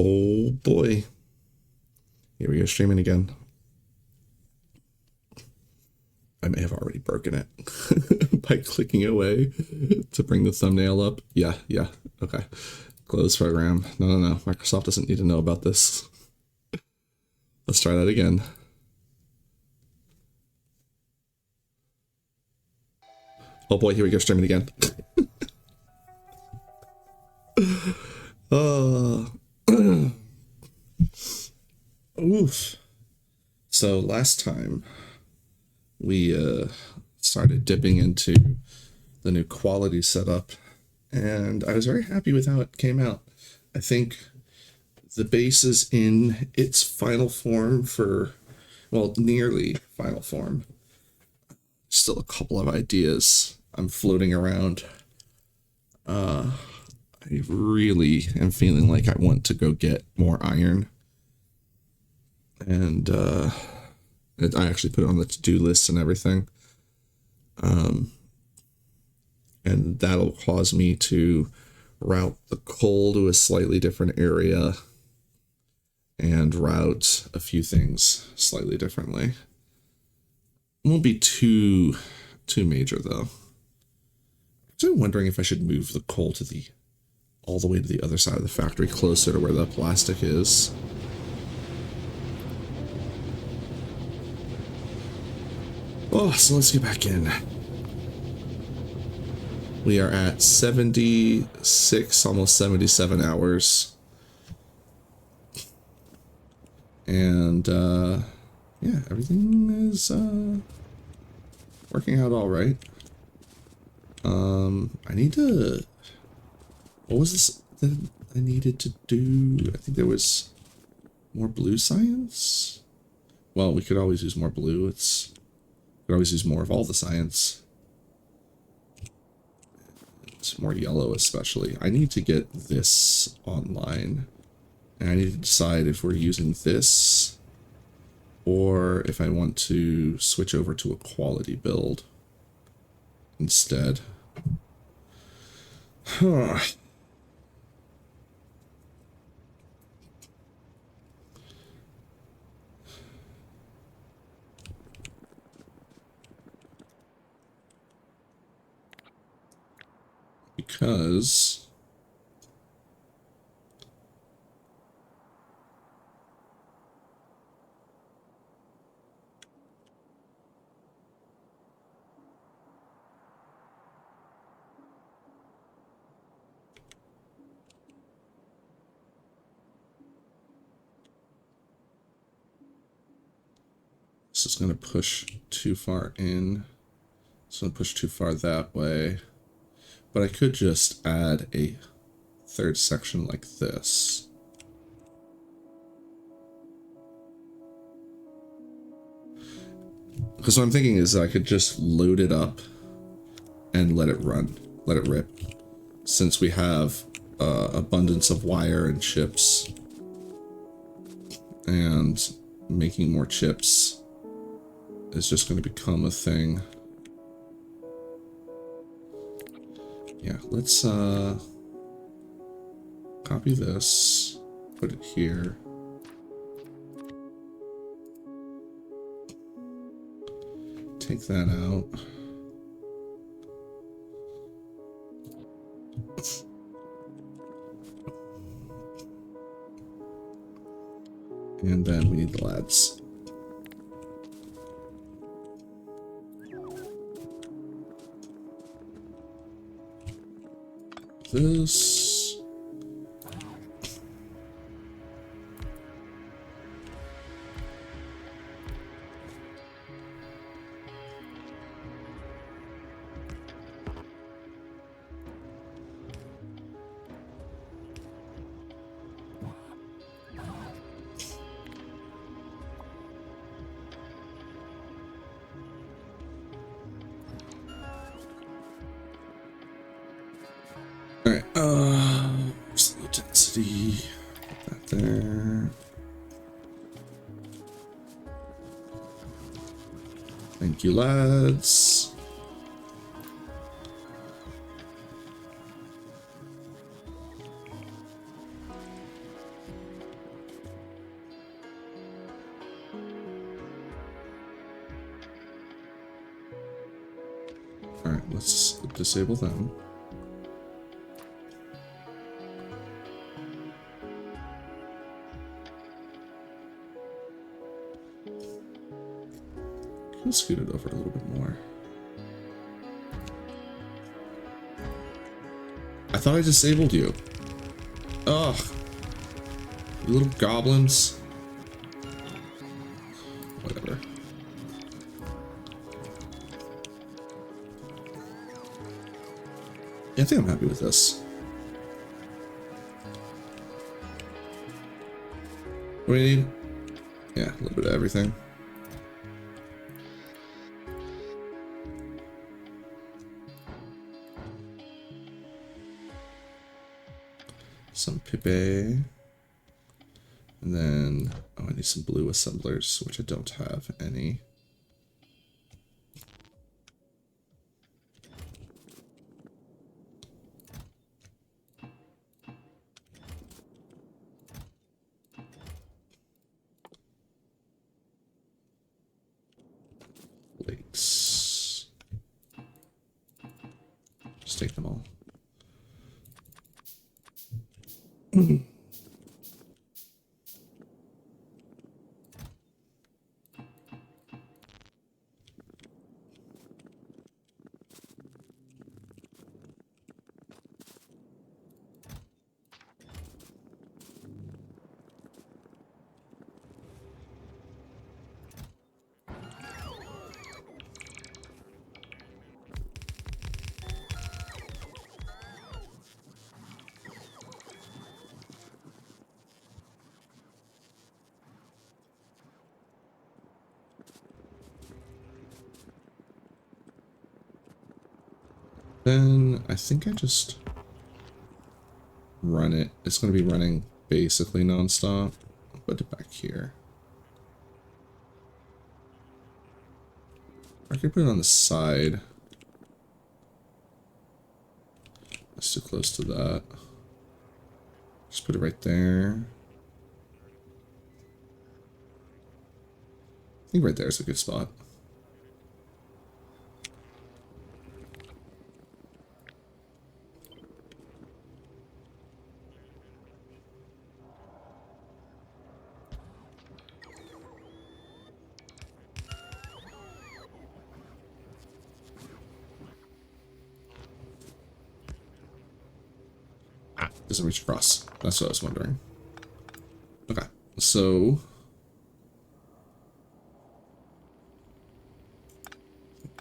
Oh boy. Here we go, streaming again. I may have already broken it by clicking away to bring the thumbnail up. Yeah, okay. Close program. No. Microsoft doesn't need to know about this. Let's try that again. Oh boy, here we go, streaming again. Oof. So last time we started dipping into the new quality setup, and I was very happy with how it came out. I think the base is in its final form well, nearly final form. Still a couple of ideas I'm floating around. I really am feeling like I want to go get more iron. And I actually put it on the to-do list and everything. And that'll cause me to route the coal to a slightly different area and route a few things slightly differently. It won't be too major though. I'm wondering if I should move the coal to all the way to the other side of the factory, closer to where the plastic is. Oh, so let's get back in. We are at 76, almost 77 hours. And, yeah, everything is, working out all right. I need to... What was this that I needed to do? I think there was more blue science? Well, we could always use more blue. We could always use more of all the science. It's more yellow especially. I need to get this online. And I need to decide if we're using this or if I want to switch over to a quality build instead. Huh. Because this is going to push too far in. It's going to push too far that way. But I could just add a third section like this. Because what I'm thinking is I could just load it up and let it run, let it rip. Since we have abundance of wire and chips, and making more chips is just going to become a thing. Yeah, let's copy this, put it here. Take that out. And then we need the lads. This. Alright, where's the density? Put that there. Thank you, lads. Alright, let's disable them. Let's scoot it over a little bit more. I thought I disabled you. Ugh. You little goblins. Whatever. Yeah, I think I'm happy with this. What do you need? Yeah, a little bit of everything. Some Pipe. And then, oh, I need some blue assemblers, which I don't have any. Lakes. Just take them all. Then I think I just run it. It's going to be running basically nonstop. I'll put it back here. I could put it on the side. That's too close to that. Just put it right there. I think right there is a good spot. Doesn't reach across. That's what I was wondering. Okay, so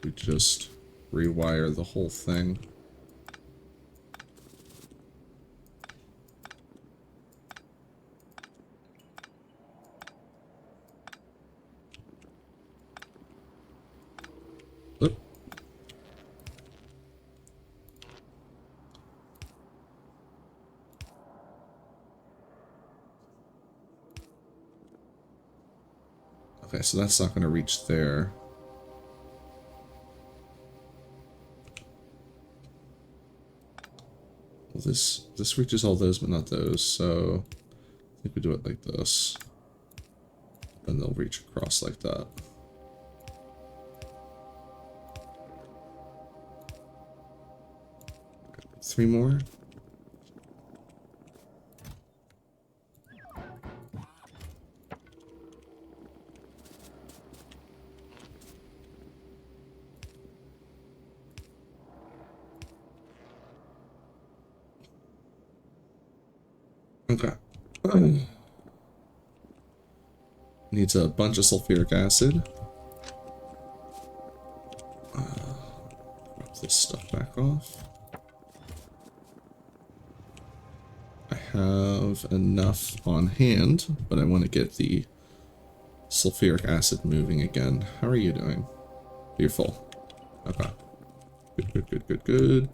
we just rewire the whole thing. Oop. Okay, so that's not going to reach there. Well, this reaches all those, but not those. So I think we do it like this, and they'll reach across like that. Okay, 3 more. Okay. Needs a bunch of sulfuric acid. Drop this stuff back off. I have enough on hand, but I want to get the sulfuric acid moving again. How are you doing? You're full. Okay. Good, good, good, good, good.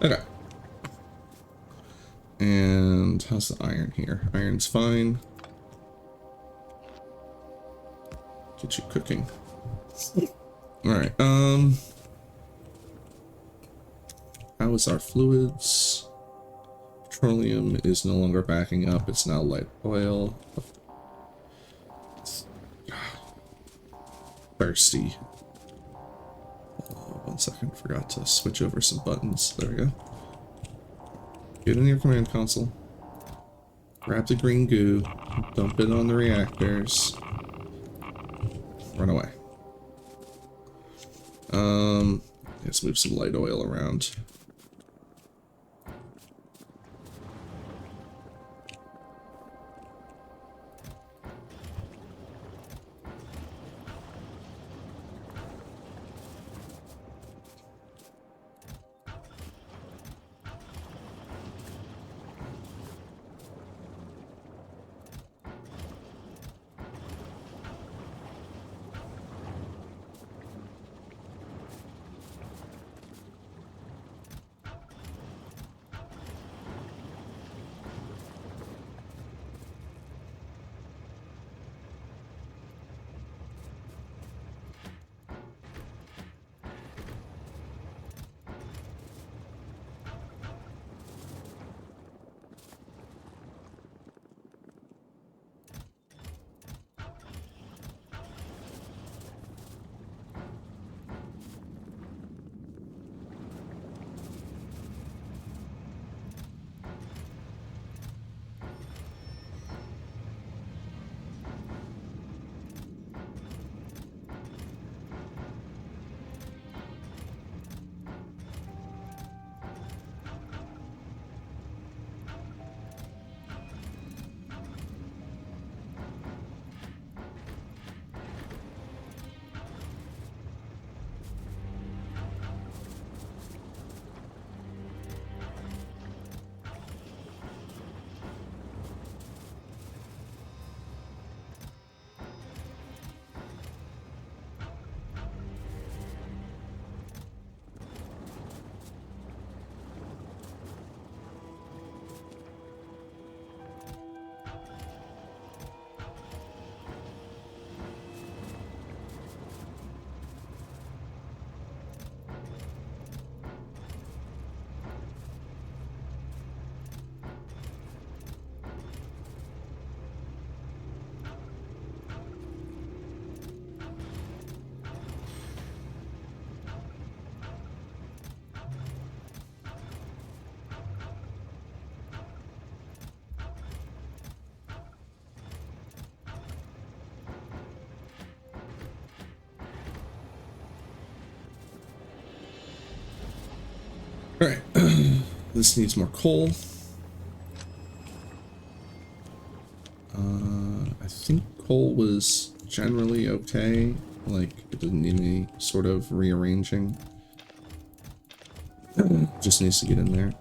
Okay. And how's the iron here? Iron's fine. Get you cooking. Alright, how is our fluids? Petroleum is no longer backing up, it's now light oil. Thirsty. 1 second, forgot to switch over some buttons. There we go. Get in your command console. Grab the green goo. Dump it on the reactors. Run away. Let's move some light oil around. Alright, this needs more coal. I think coal was generally okay. Like, it didn't need any sort of rearranging. Just needs to get in there.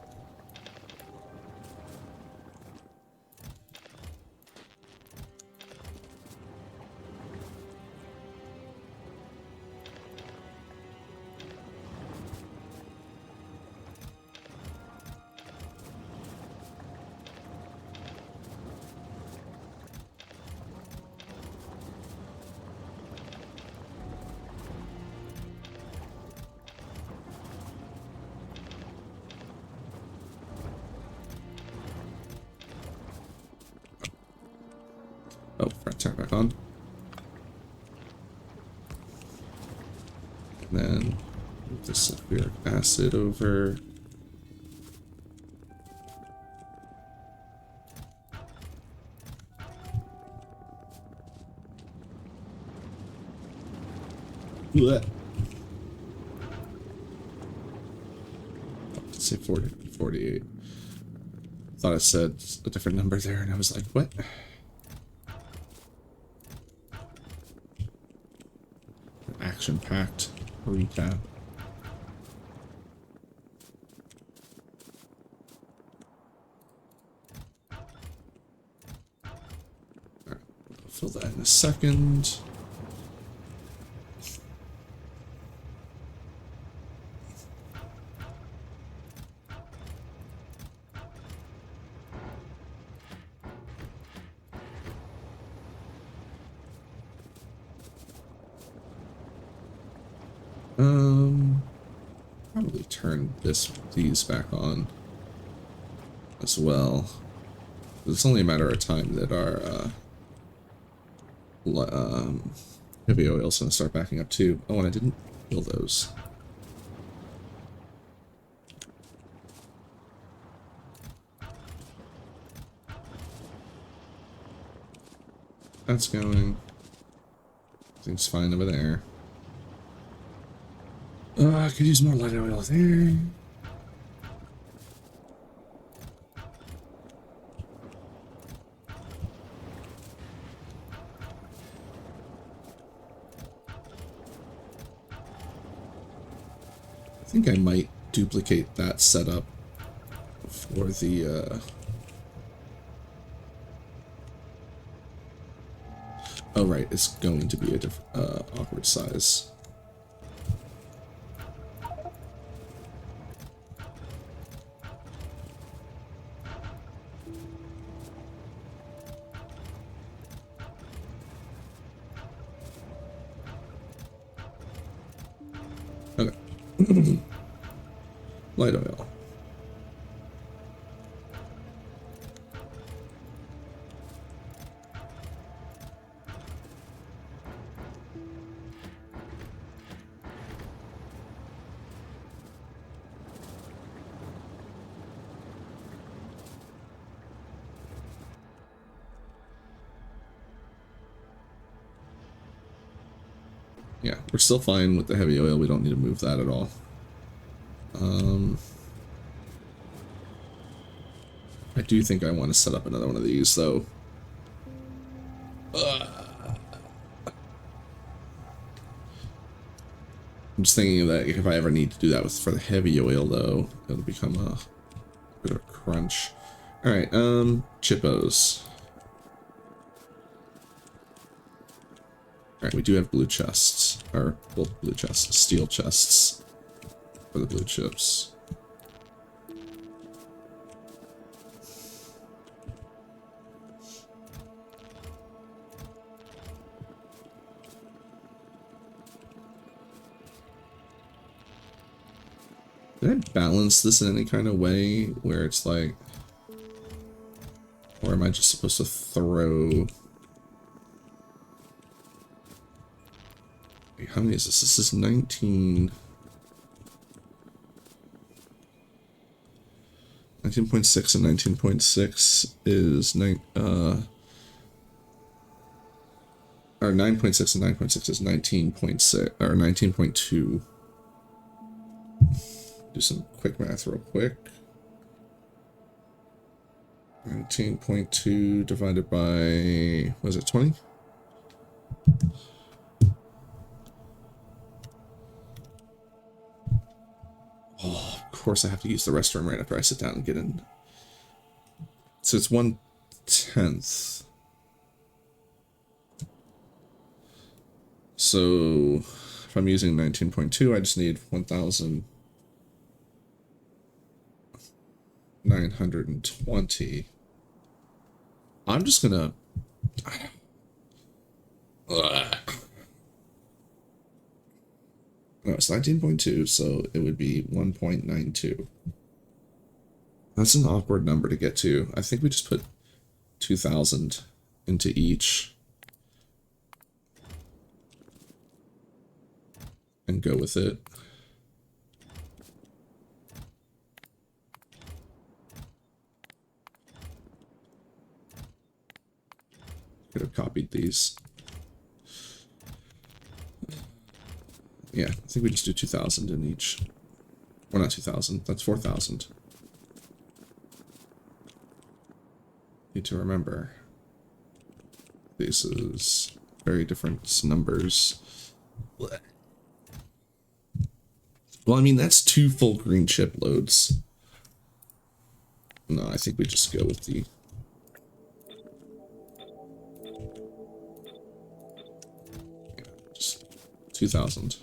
Oh, right, turn it back on. And then move the sulfuric acid over. Blech. Let's say 40, 48. Thought I said a different number there, and I was like, what? Action-packed recap. Alright, I'll fill that in a second. Probably turn these back on as well. It's only a matter of time that our heavy oil's gonna start backing up too. Oh, and I didn't kill those. That's going. Everything's fine over there. I could use more light oil there. I think I might duplicate that setup for the oh right, it's going to be a awkward size. Okay. Light oil. Yeah, we're still fine with the heavy oil. We don't need to move that at all. I do think I want to set up another one of these, though. I'm just thinking that if I ever need to do that for the heavy oil, though, it'll become a bit of a crunch. All right, chippos. All right, we do have blue chests, or well, blue chests, steel chests for the blue chips. Did I balance this in any kind of way where it's like, or am I just supposed to throw? Wait, how many is this? This is 19. 19.6 and 19.6 is or 9.6 and 9.6 is 19.6 or 19.2. Do some quick math real quick. 19.2 divided by, was it 20? Oh, of course I have to use the restroom right after I sit down and get in. So it's 1/10. So if I'm using 19.2, I just need 1,920. I'm just gonna. No, it's 19.2, so it would be 1.92. That's an awkward number to get to. I think we just put 2,000 into each and go with it. Could have copied these. Yeah, I think we just do 2,000 in each. Or not 2,000, that's 4,000. Need to remember. This is very different numbers. Well, I mean, that's 2 full green chip loads. No, I think we just go with the... Yeah, just 2,000.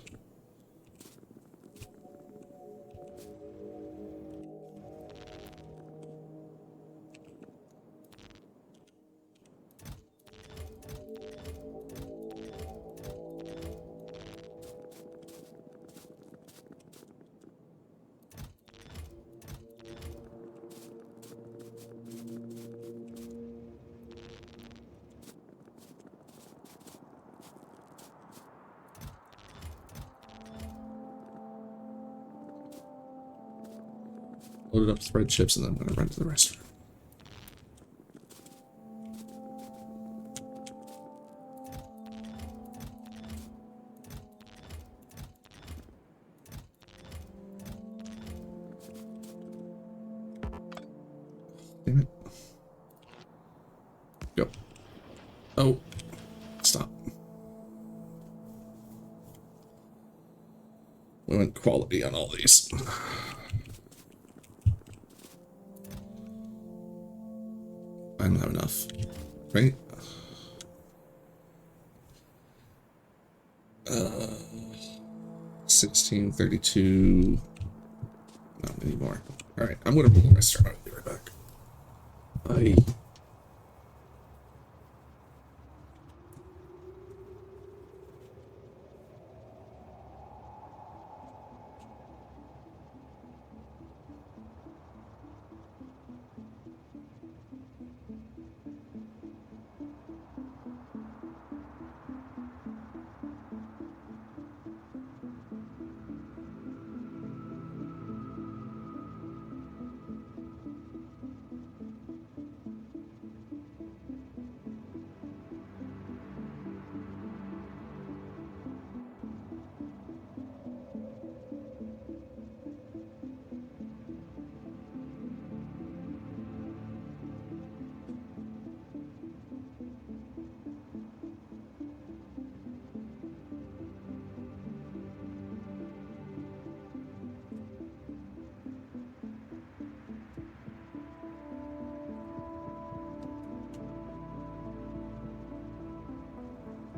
Loaded up thread chips and then I'm gonna run to the restroom. Damn it. Go. Oh. Stop. We went quality on all these. I don't have enough. Right? 1632. Not anymore. Alright, I'm gonna roll my start. I'll be right back. Bye.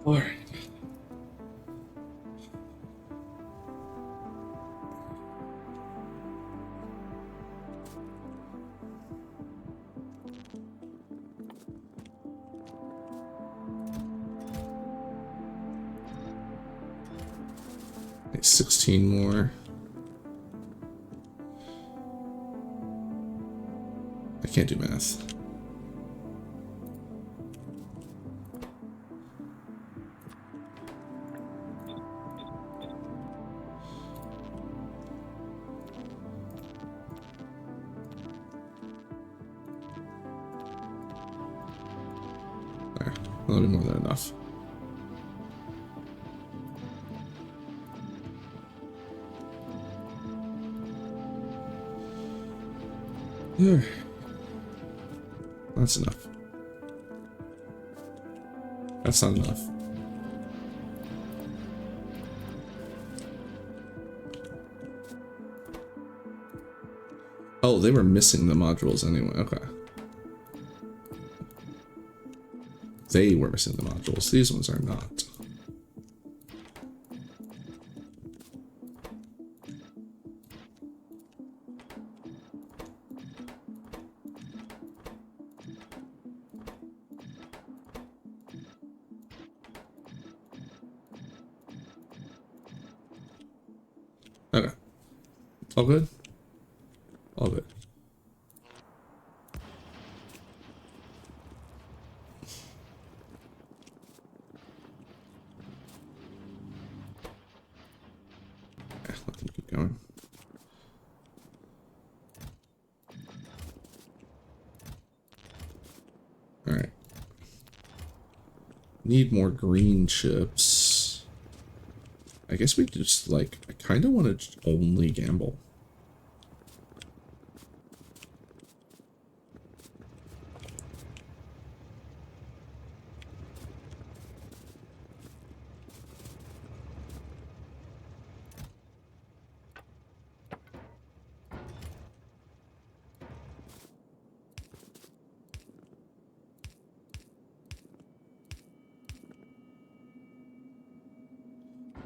All right. Okay, 16 more. I can't do math. There, a little bit more than enough. There. That's enough. That's not enough. Oh, they were missing the modules anyway. Okay. They were missing the modules. These ones are not. Okay. All good? All good. Yeah, let them keep going. Alright. Need more green chips. I guess we just, like, I kind of want to only gamble.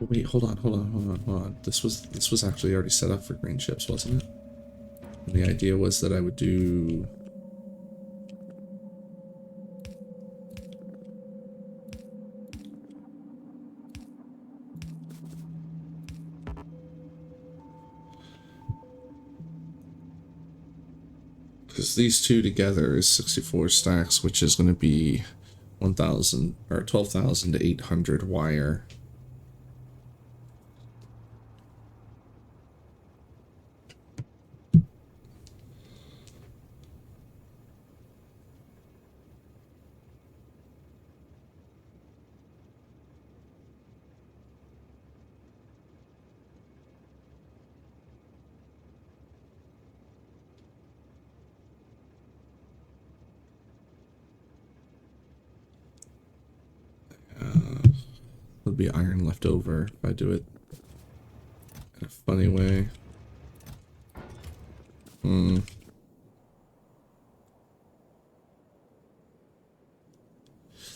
Oh, wait, hold on. This was actually already set up for green chips, wasn't it? And the idea was that I would do... Because these two together is 64 stacks, which is going to be 1,000 or 12,800 wire. be iron left over if I do it in a funny way.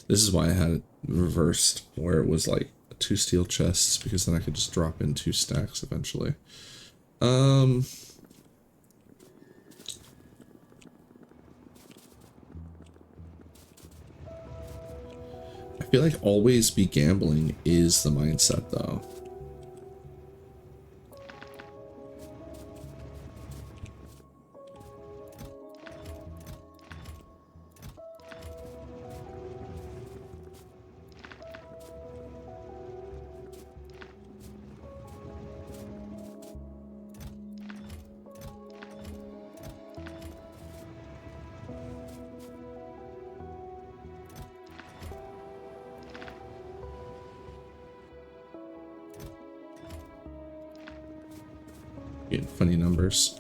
This is why I had it reversed, where it was like 2 steel chests, because then I could just drop in 2 stacks eventually. I feel like always be gambling is the mindset, though. Getting funny numbers.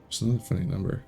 It's another funny number.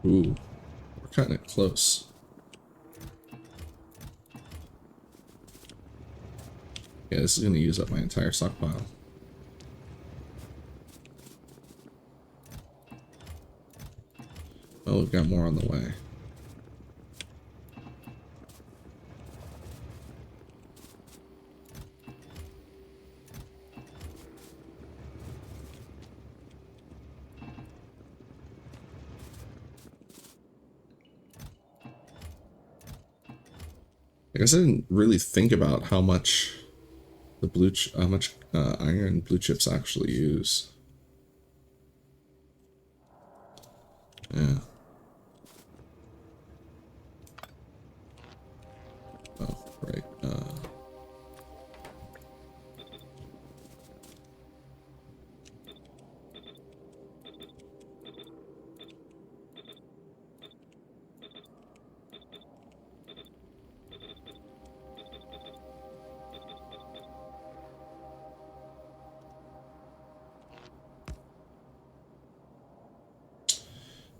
Ooh, we're kind of close. Yeah, this is going to use up my entire stockpile. Oh, we've got more on the way. I guess I didn't really think about how much iron blue chips actually use. Yeah. Oh, right.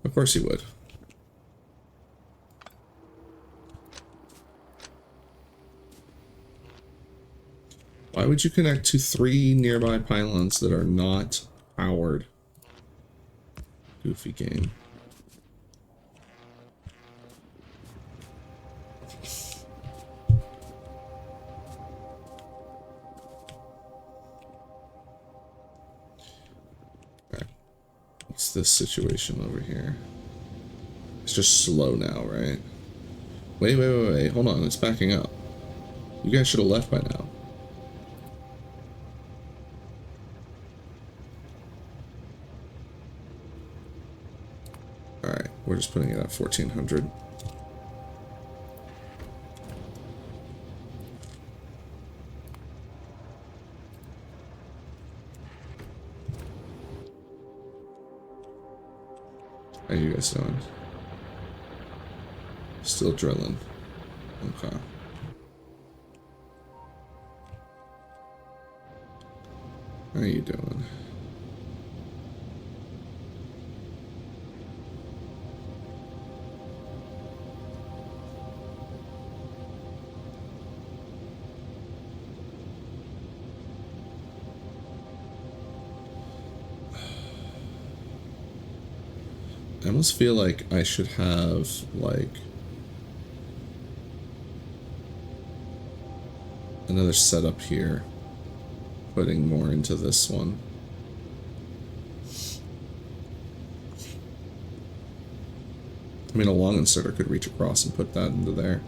Of course you would. Why would you connect to 3 nearby pylons that are not powered? Goofy game. Alright. What's this situation over here? It's just slow now, right? Wait. Hold on, it's backing up. You guys should have left by now. Alright, we're just putting it at 1400. How you guys doing? Still drilling. Okay. How you doing? I almost feel like I should have, like, another setup here, putting more into this one. I mean, a long inserter could reach across and put that into there.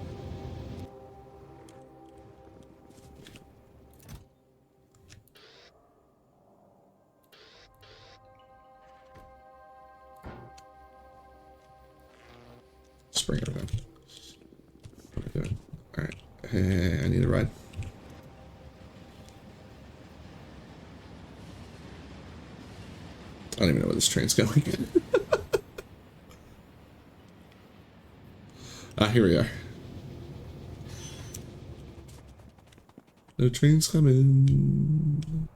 Just bring it down. Alright. Hey, I need a ride. I don't even know where this train's going. Here we are. No train's coming.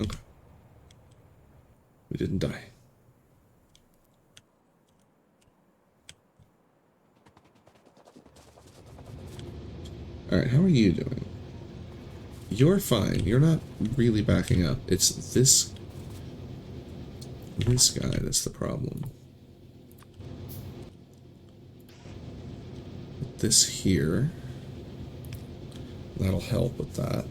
Okay. We didn't die. Alright, how are you doing? You're fine. You're not really backing up. It's this guy that's the problem. This here. That'll help with that.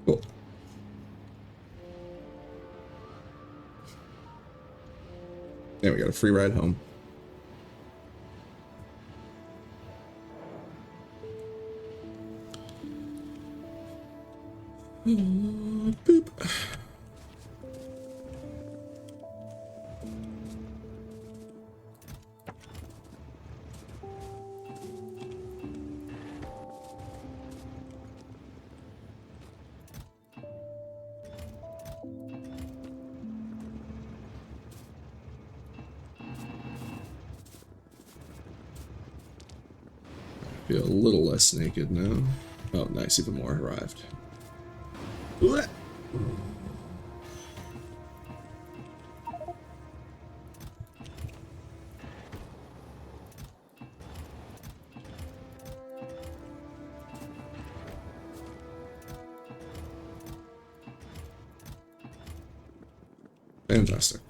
Cool. Yeah, we got a free ride home. Boop. Feel a little less naked now. Oh, nice, even more arrived. Blech. Fantastic.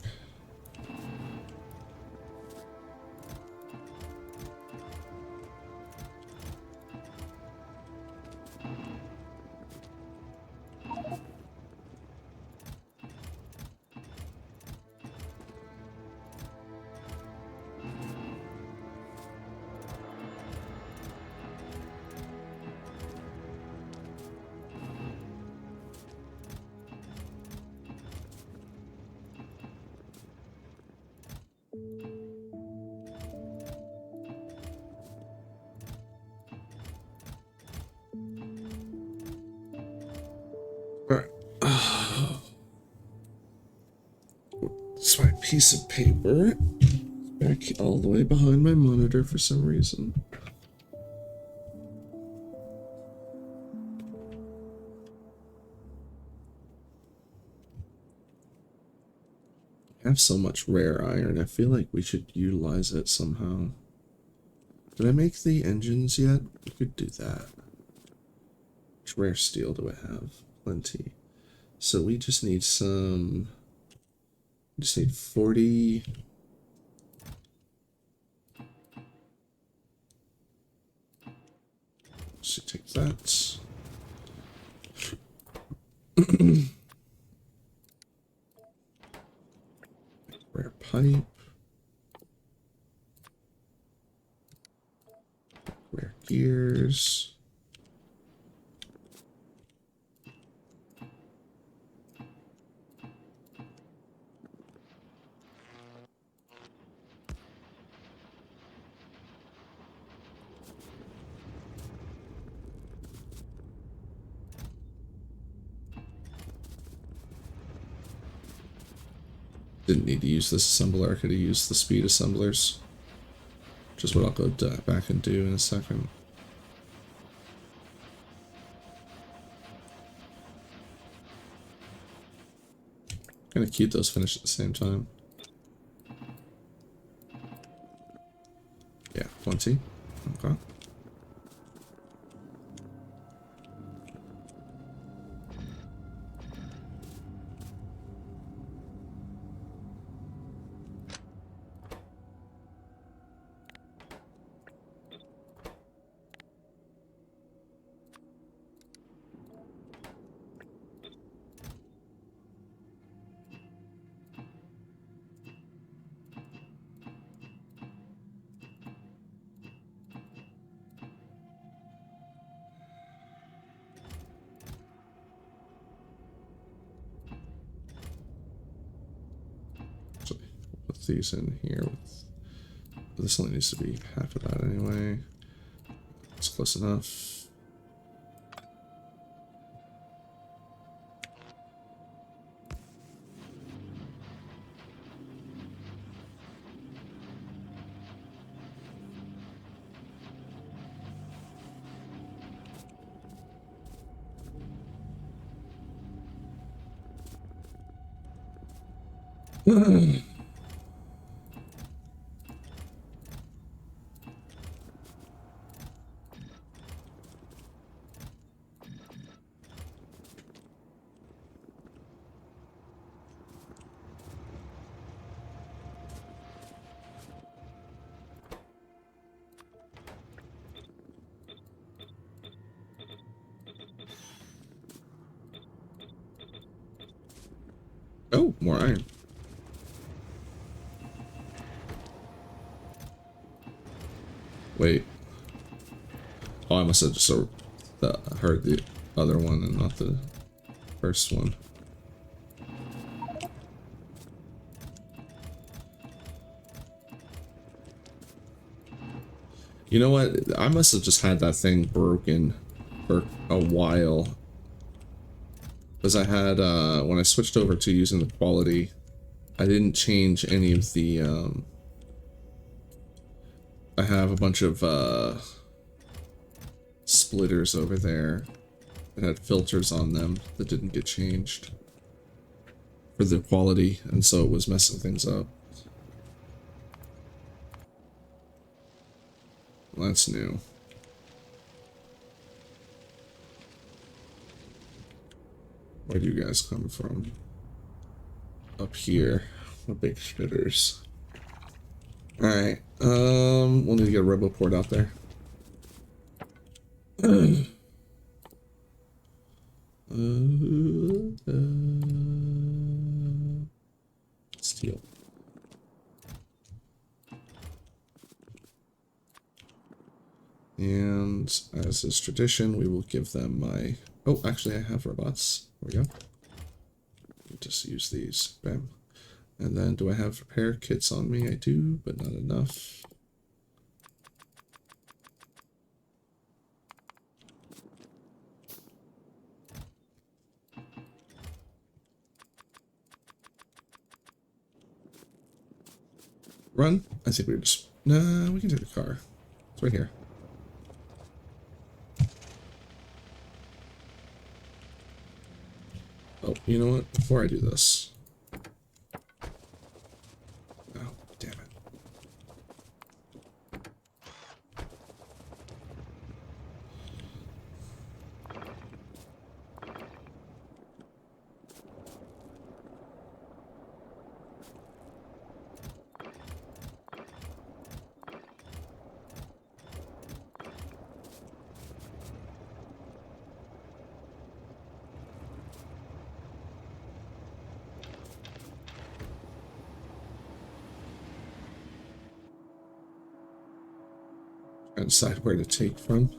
It's my piece of paper back all the way behind my monitor for some reason. I have so much rare iron. I feel like we should utilize it somehow. Did I make the engines yet? We could do that. Which rare steel do I have? Plenty. So we just need some... We just need 40... So take that. Rare pipe. Rare gears. Didn't need to use this assembler. I could have used the speed assemblers. Which is what I'll go back and do in a second. Kind of cute those finish at the same time. Yeah, plenty. Okay. Put these in here. This only needs to be half of that anyway. It's close enough. Oh, more iron. Wait. Oh, I must have just heard the other one and not the first one. You know what? I must have just had that thing broken for a while. Because I had, when I switched over to using the quality, I didn't change any of the, I have a bunch of, splitters over there that had filters on them that didn't get changed for the quality, and so it was messing things up. Well, that's new. Where do you guys come from? Up here. The big spitters. Alright, we'll need to get a roboport out there. Steel. And as is tradition, we will give them my... Oh, actually I have robots. There we go. Just use these. Bam. And then do I have repair kits on me? I do, but not enough. Run? I think we just... Nah, we can take the car. It's right here. Oh, you know what? Before I do this... Oh, damn it. I decide where to take from.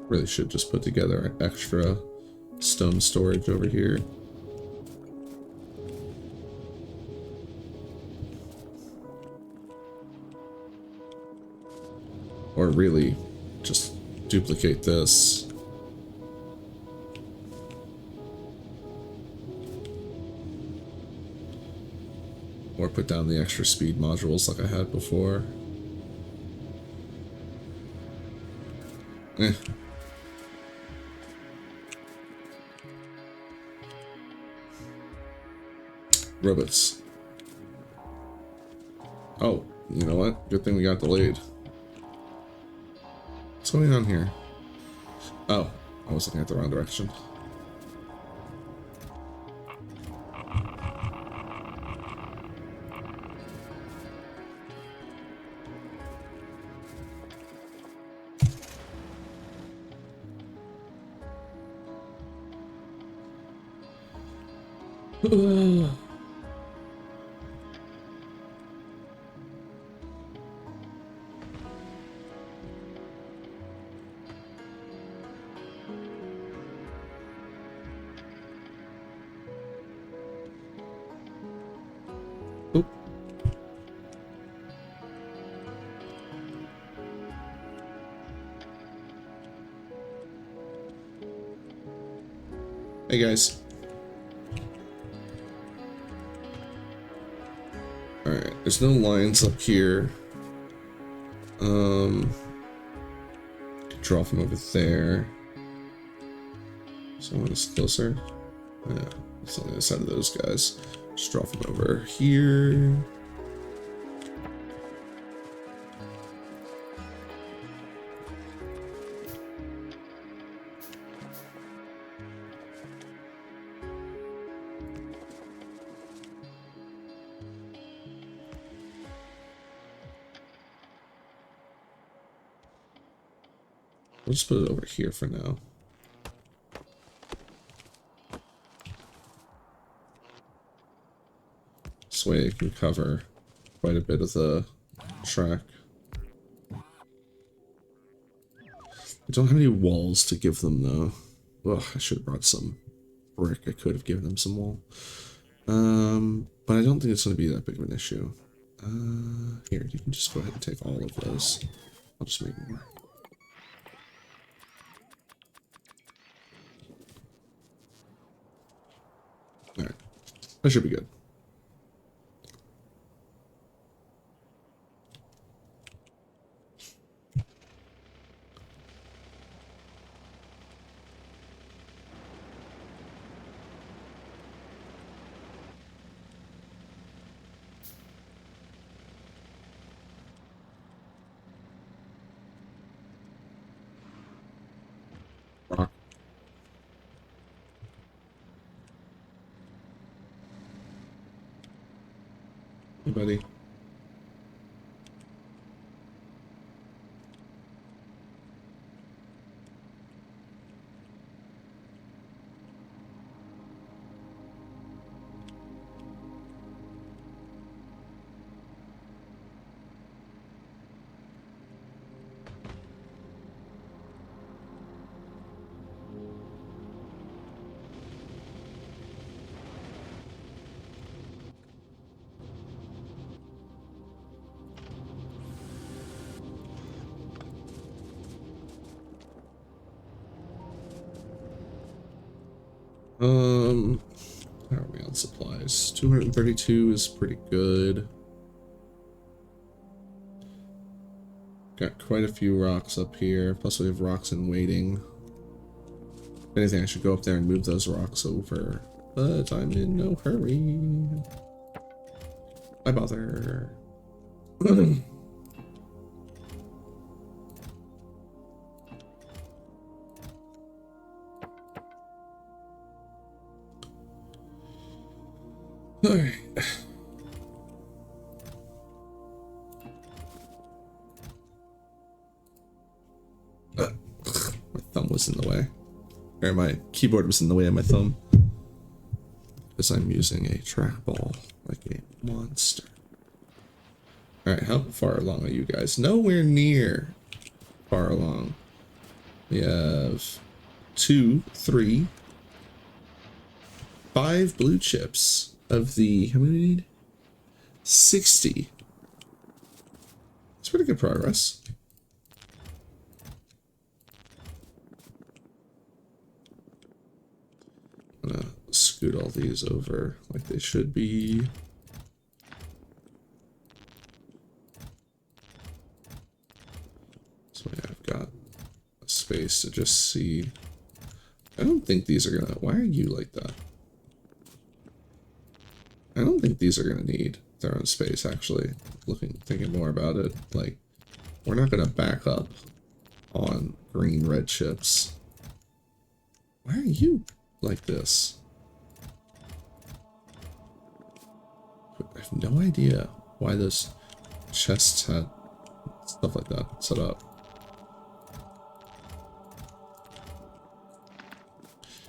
Really should just put together an extra stone storage over here. Or really just duplicate this. Or put down the extra speed modules like I had before. Eh. Robots. Oh, you know what? Good thing we got delayed. What's going on here? Oh, I was looking at the wrong direction. Oop. Hey guys. Alright, there's no lines up here. Draw from over there. Someone is closer. Yeah, it's on the other side of those guys. Just draw from over here. We'll just put it over here for now. This way it can cover quite a bit of the track. I don't have any walls to give them though. Ugh, I should have brought some brick. I could have given them some wall. But I don't think it's going to be that big of an issue. Here, you can just go ahead and take all of those. I'll just make more. Alright, that should be good. Rock. Hey, buddy. How are we on supplies? 232 is pretty good. Got quite a few rocks up here. Plus we have rocks in waiting. If anything, I should go up there and move those rocks over. But I'm in no hurry. Why bother? Alright. My thumb was in the way. Or my keyboard was in the way of my thumb. Because I'm using a trackball like a monster. Alright, how far along are you guys? Nowhere near far along. We have 2, 3, 5 blue chips of the, how many do we need? 60. It's pretty good progress. I'm gonna scoot all these over like they should be. So I've got a space to just see. I don't think these are gonna, why are you like that? I don't think these are gonna need their own space, actually. Thinking more about it, like, we're not gonna back up on green red chips. Why are you like this? I have no idea why those chests had stuff like that set up.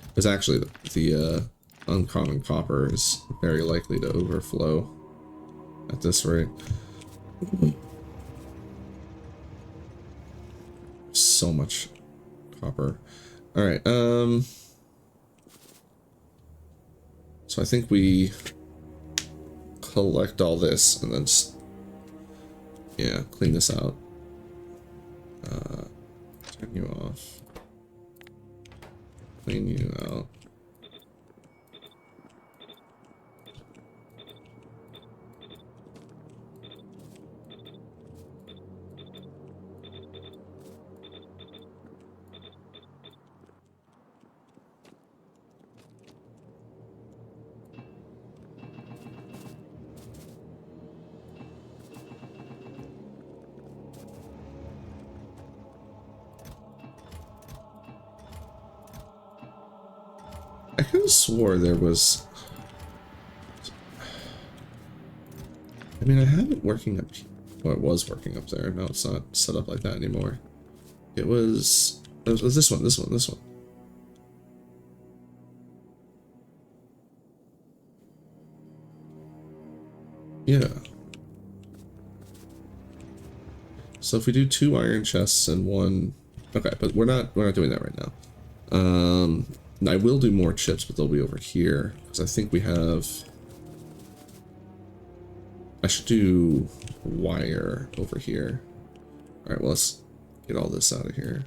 Because actually the uncommon copper is very likely to overflow at this rate. So much copper. Alright, so I think we collect all this and then just, yeah, clean this out. Turn you off. Clean you out. I could have swore there was... I mean, I have it working up... Well, it was working up there. No, it's not set up like that anymore. It was this one, this one, this one. Yeah. So if we do 2 iron chests and 1... Okay, but we're not doing that right now. I will do more chips, but they'll be over here, because I think we have... I should do wire over here. Alright, well, let's get all this out of here.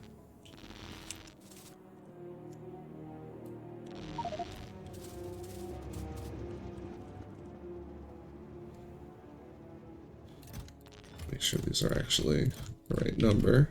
Make sure these are actually the right number.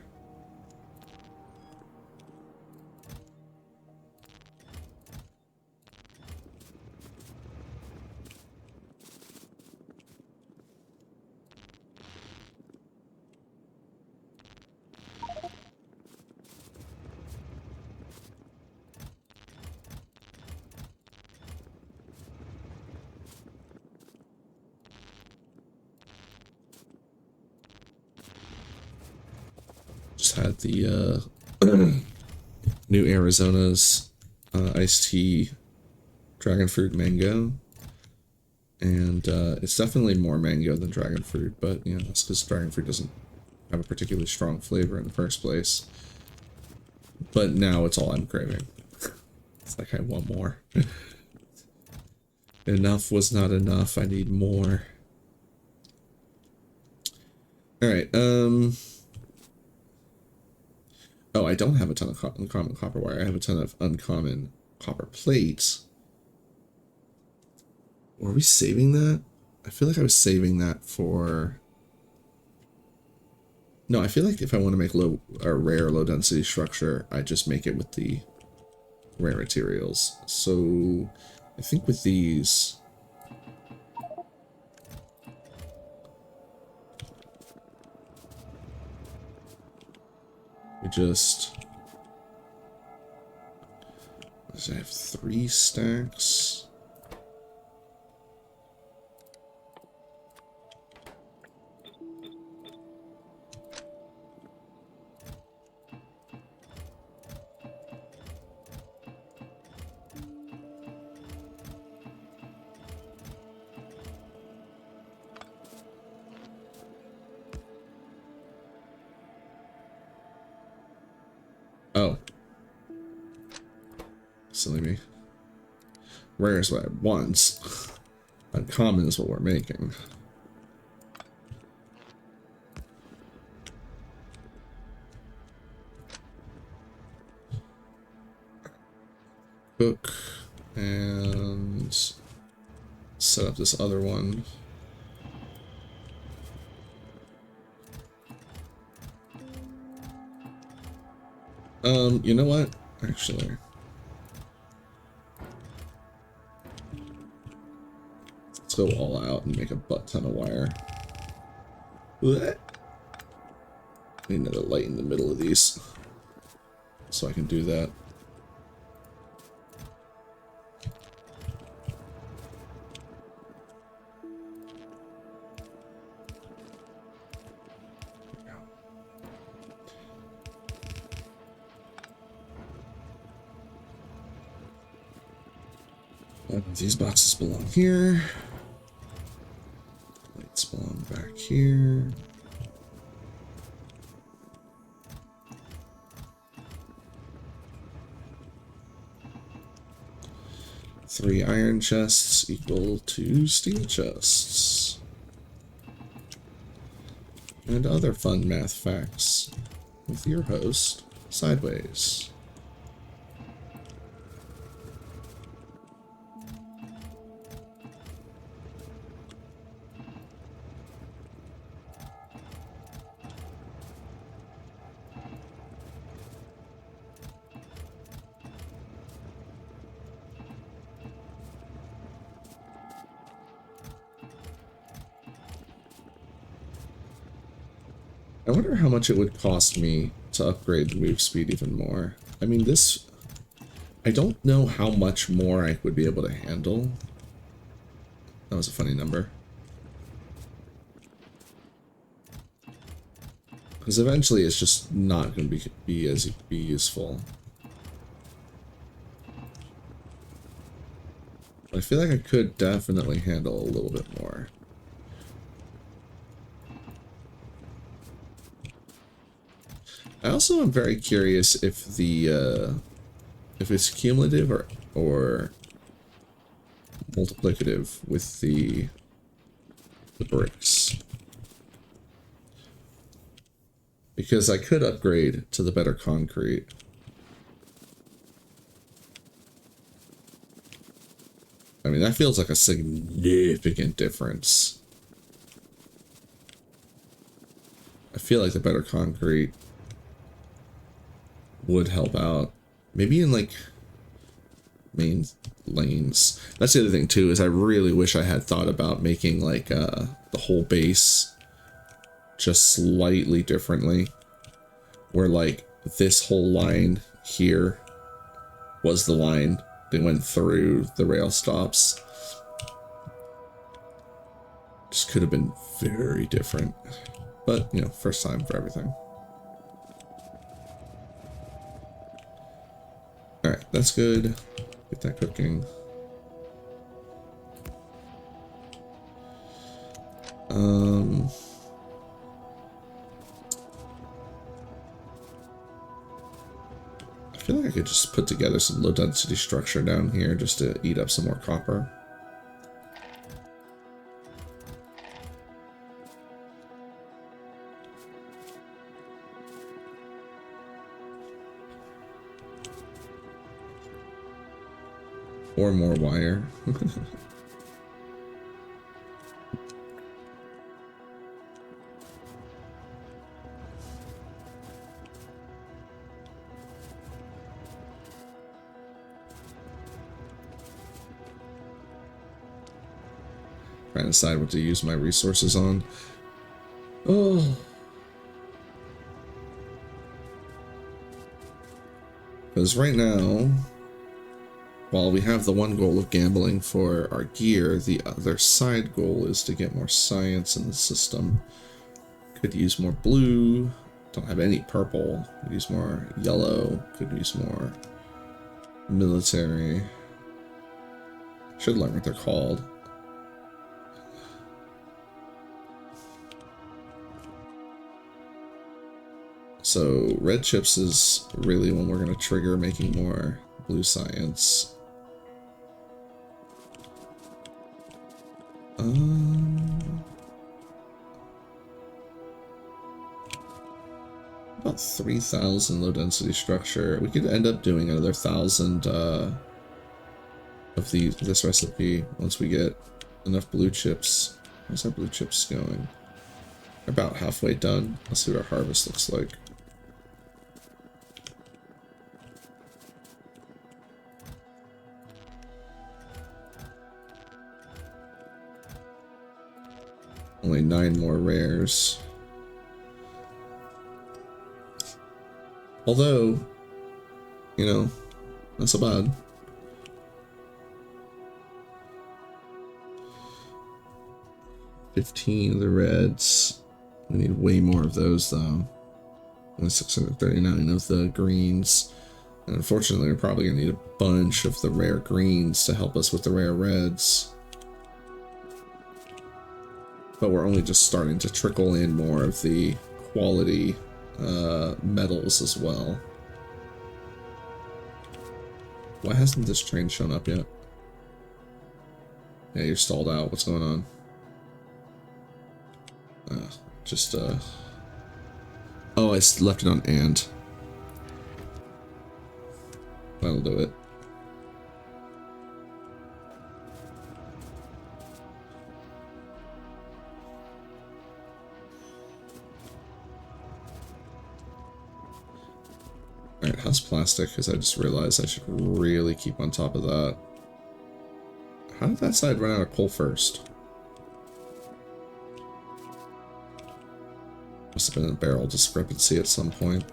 Just had the new Arizona's iced tea dragon fruit mango, and it's definitely more mango than dragon fruit, but you know, that's because dragon fruit doesn't have a particularly strong flavor in the first place. But now it's all I'm craving. It's like I want more. Enough was not enough. I need more. All right. Oh, I don't have a ton of uncommon copper wire. I have a ton of uncommon copper plates. Were we saving that? I feel like I was saving that for... No, I feel like if I want to make low or rare low density structure, I just make it with the rare materials. So I think with these, we just, does I have 3 stacks? Oh. Silly me. Rare is what I want. Uncommon is what we're making. Cook and set up this other one. You know what? Actually, let's go all out and make a butt ton of wire. What? Need another light in the middle of these, so I can do that. These boxes belong here. Lights belong back here. Three iron chests equal 2 steel chests. And other fun math facts with your host, Sideways. I wonder how much it would cost me to upgrade the move speed even more. I mean, this... I don't know how much more I would be able to handle. That was a funny number. Because eventually it's just not going to be useful. But I feel like I could definitely handle a little bit more. I also am very curious if the if it's cumulative or multiplicative with the bricks, because I could upgrade to the better concrete. I mean, that feels like a significant difference. I feel like the better concrete would help out. Maybe in like main lanes. That's the other thing too, is I really wish I had thought about making like the whole base just slightly differently, where like this whole line here was the line that went through the rail stops. Just could have been very different, but you know, first time for everything. Alright, that's good. Get that cooking. I feel like I could just put together some low density structure down here just to eat up some more copper. Or more wire. Trying to decide what to use my resources on. Oh. Because right now, while we have the one goal of gambling for our gear, the other side goal is to get more science in the system. Could use more blue. Don't have any purple. Could use more yellow. Could use more military. Should learn what they're called. So red chips is really when we're going to trigger making more blue science. About 3,000 low density structure. We could end up doing another 1,000 of this recipe once we get enough blue chips. How's our blue chips going? About halfway done. Let's see what our harvest looks like. Only 9 more rares. Although, you know, not so bad. $15 of the reds. We need way more of those though. Only 639 of the greens. And unfortunately, we're probably gonna need a bunch of the rare greens to help us with the rare reds. But we're only just starting to trickle in more of the quality metals as well. Why hasn't this train shown up yet? Yeah, you're stalled out. What's going on? Oh, I left it on and. That'll do it. Alright, how's plastic? Because I just realized I should really keep on top of that. How did that side run out of coal first? Must have been a barrel discrepancy at some point.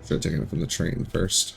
Should have taken it from the train first.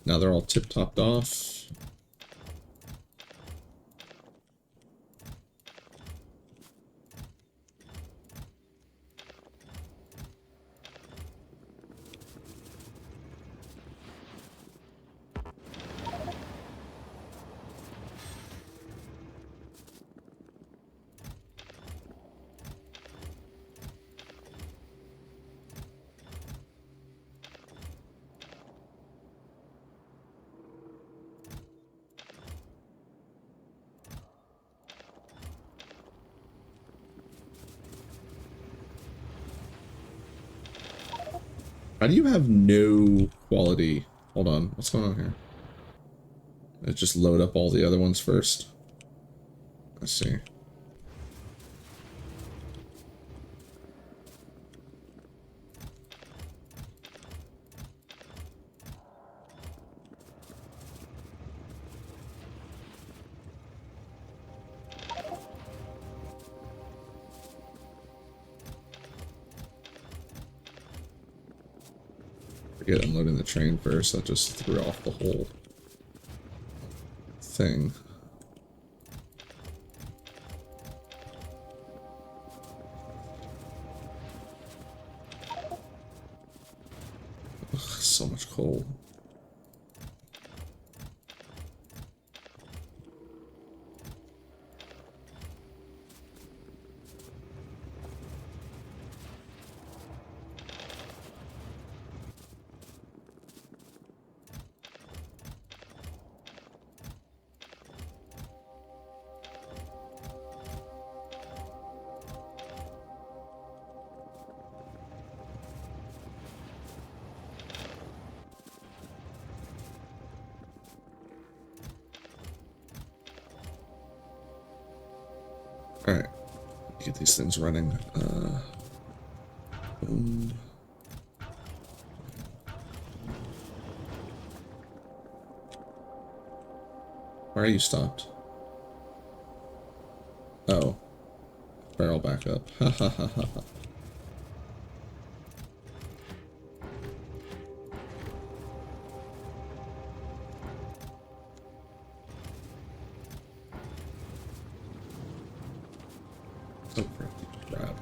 Now they're all tip-topped off. How do you have no quality? Hold on, what's going on here? It just load up all the other ones first. I see. Forget unloading the train first. That just threw off the whole thing. Ugh, so much coal. Alright, get these things running. Boom. Why are you stopped? Oh. Barrel back up. Ha ha ha ha ha. So crafty crap.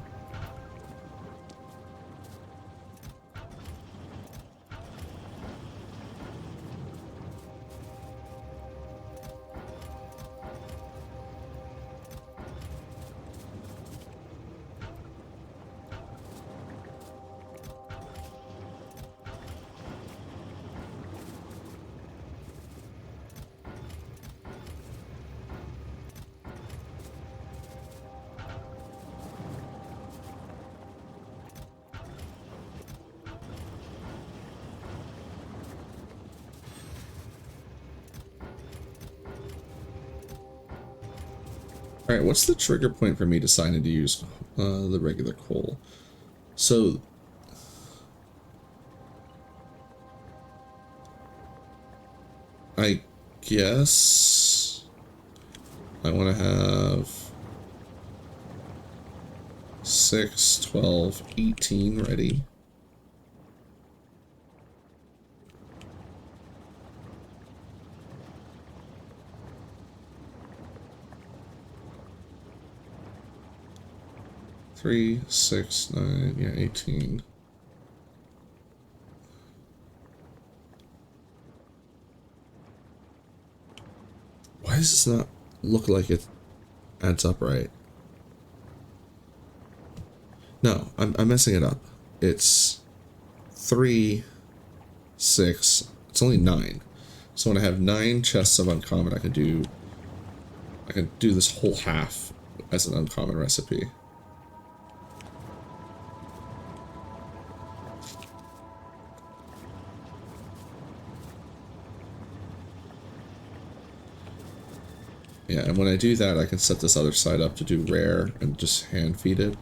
Alright, what's the trigger point for me deciding to use the regular coal? So, I guess I want to have 6, 12, 18 ready. Three, 6, 9, yeah, 18. Why does this not look like it adds up right? No, I'm messing it up. It's 3, 6, it's only 9. So when I have 9 chests of uncommon, I can do this whole half as an uncommon recipe. Yeah, and when I do that, I can set this other side up to do rare and just hand feed it.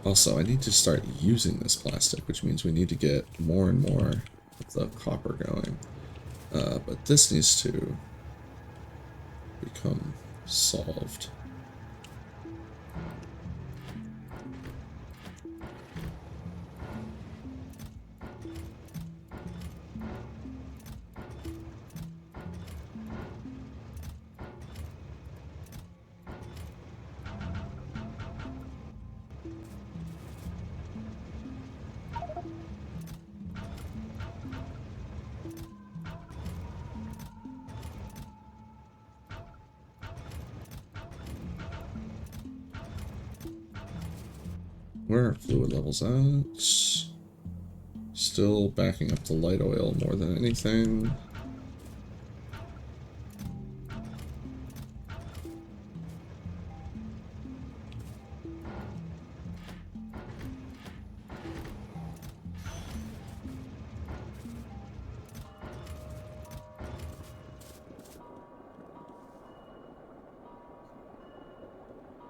Also, I need to start using this plastic, which means we need to get more and more of the copper going. But this needs to become solved. Where are fluid levels at? Still backing up the light oil more than anything.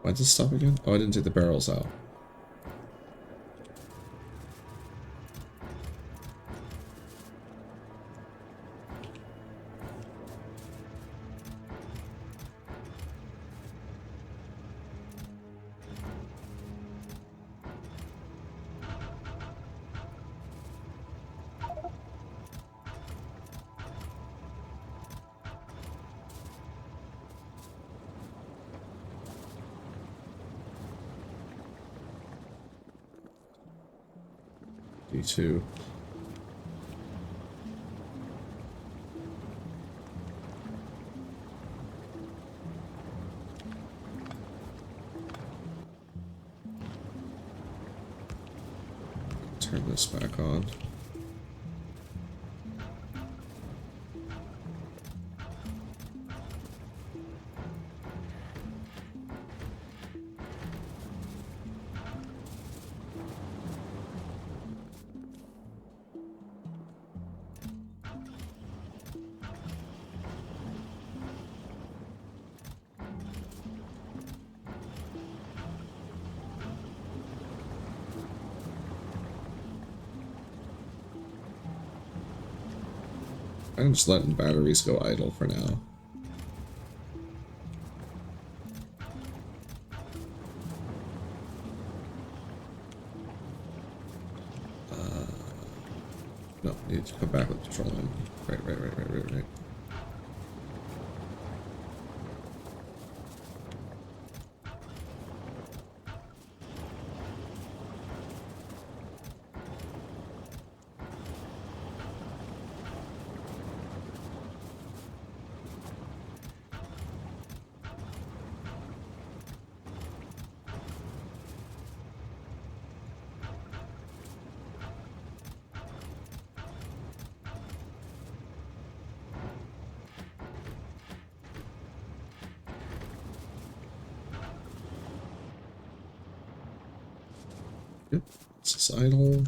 Why did it stop again? Oh, I didn't take the barrels out. D2. Turn this back on. I'm just letting batteries go idle for now. No, need to come back with petroleum. Right. Yep, this is idle.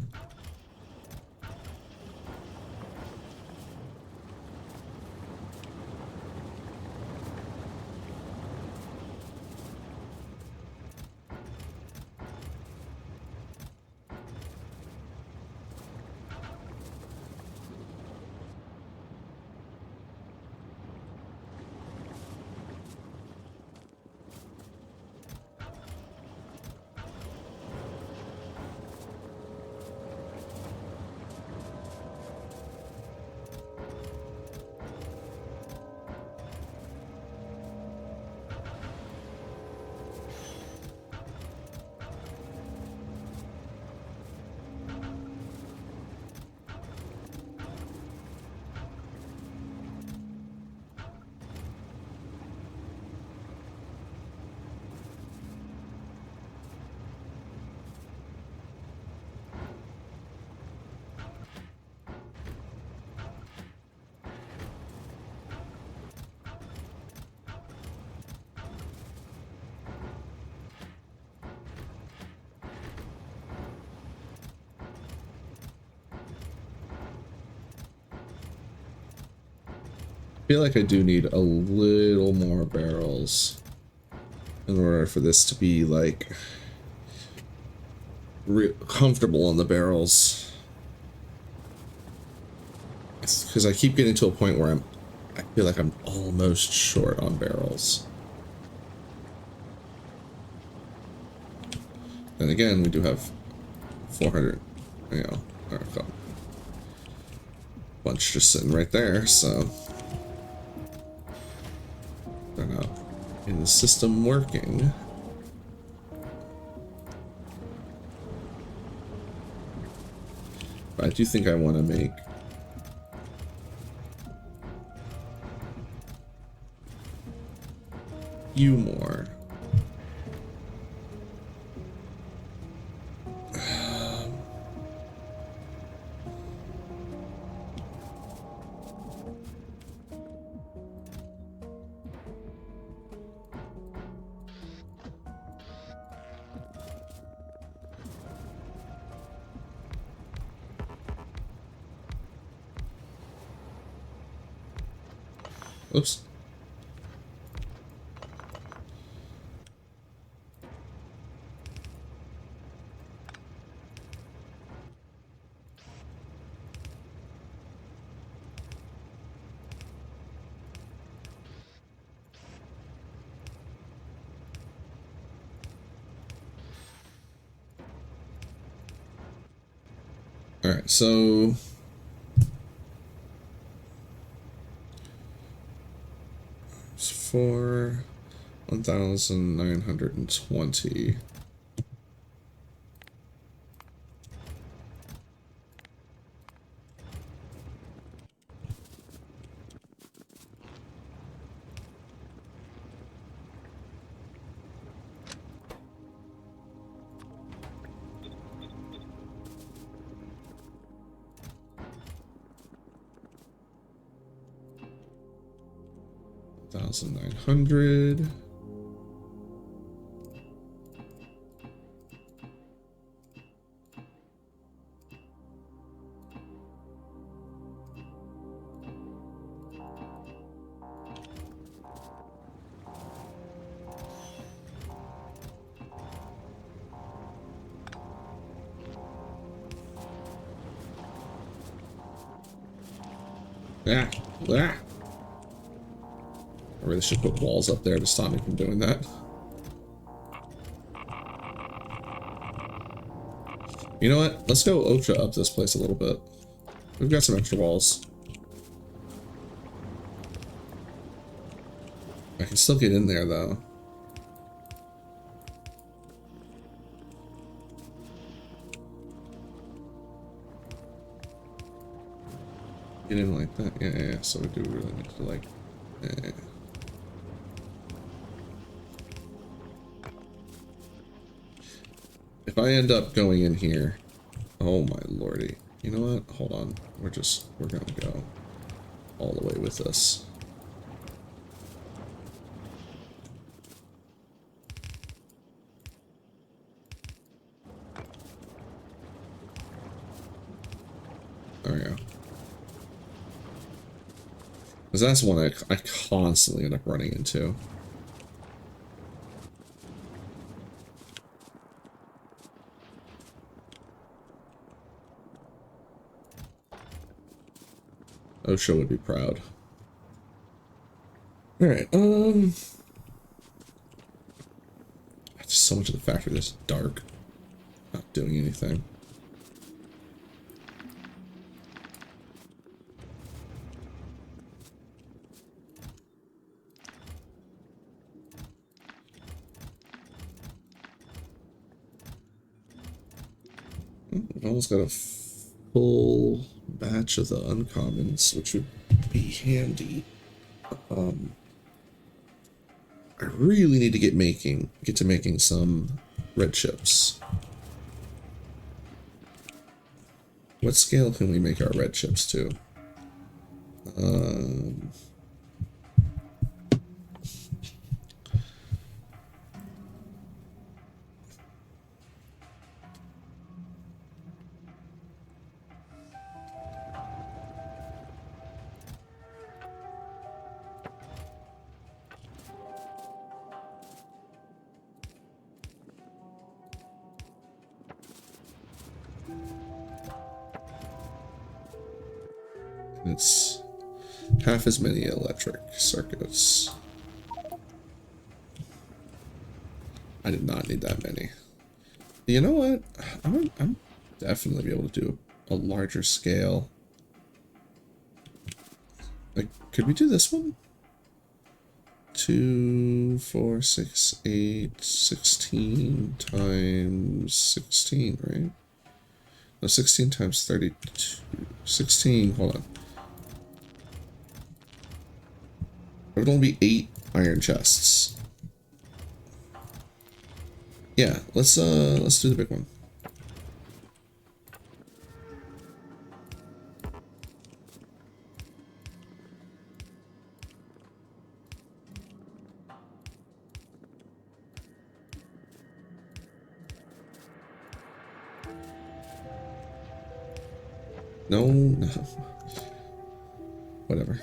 I feel like I do need a little more barrels in order for this to be like comfortable on the barrels, because I keep getting to a point where I feel like I'm almost short on barrels. And again, we do have 400, you know, a bunch just sitting right there, so they're not in the system working. But I do think I want to make you more. Oops. Alright, so it's for 1,920. $1,900. Ah, ah. I really should put walls up there to stop me from doing that. You know what? Let's go OSHA up this place a little bit. We've got some extra walls. I can still get in there though. Get in like that. Yeah. So we do really need to like. If I end up going in here, oh my lordy. You know what? Hold on. We're gonna go all the way with this. There we go. Because that's one I constantly end up running into. OSHA would be proud. Alright, just so much of the factory that's dark. Not doing anything. We've almost got a full batch of the uncommons, which would be handy. I really need to get to making some red chips. What scale can we make our red chips to? It's half as many electric circuits. I did not need that many. You know what? I'm definitely be able to do a larger scale. Like, could we do this one? 2, 4, 6, 8, 16 times 16, right? No, 16 times 32. 16, hold on. It would only be 8 iron chests. Yeah, let's do the big one. No. Whatever.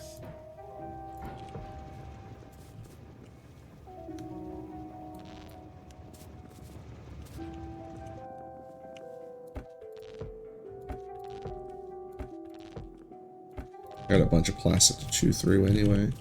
Got a bunch of plastic to chew through anyway.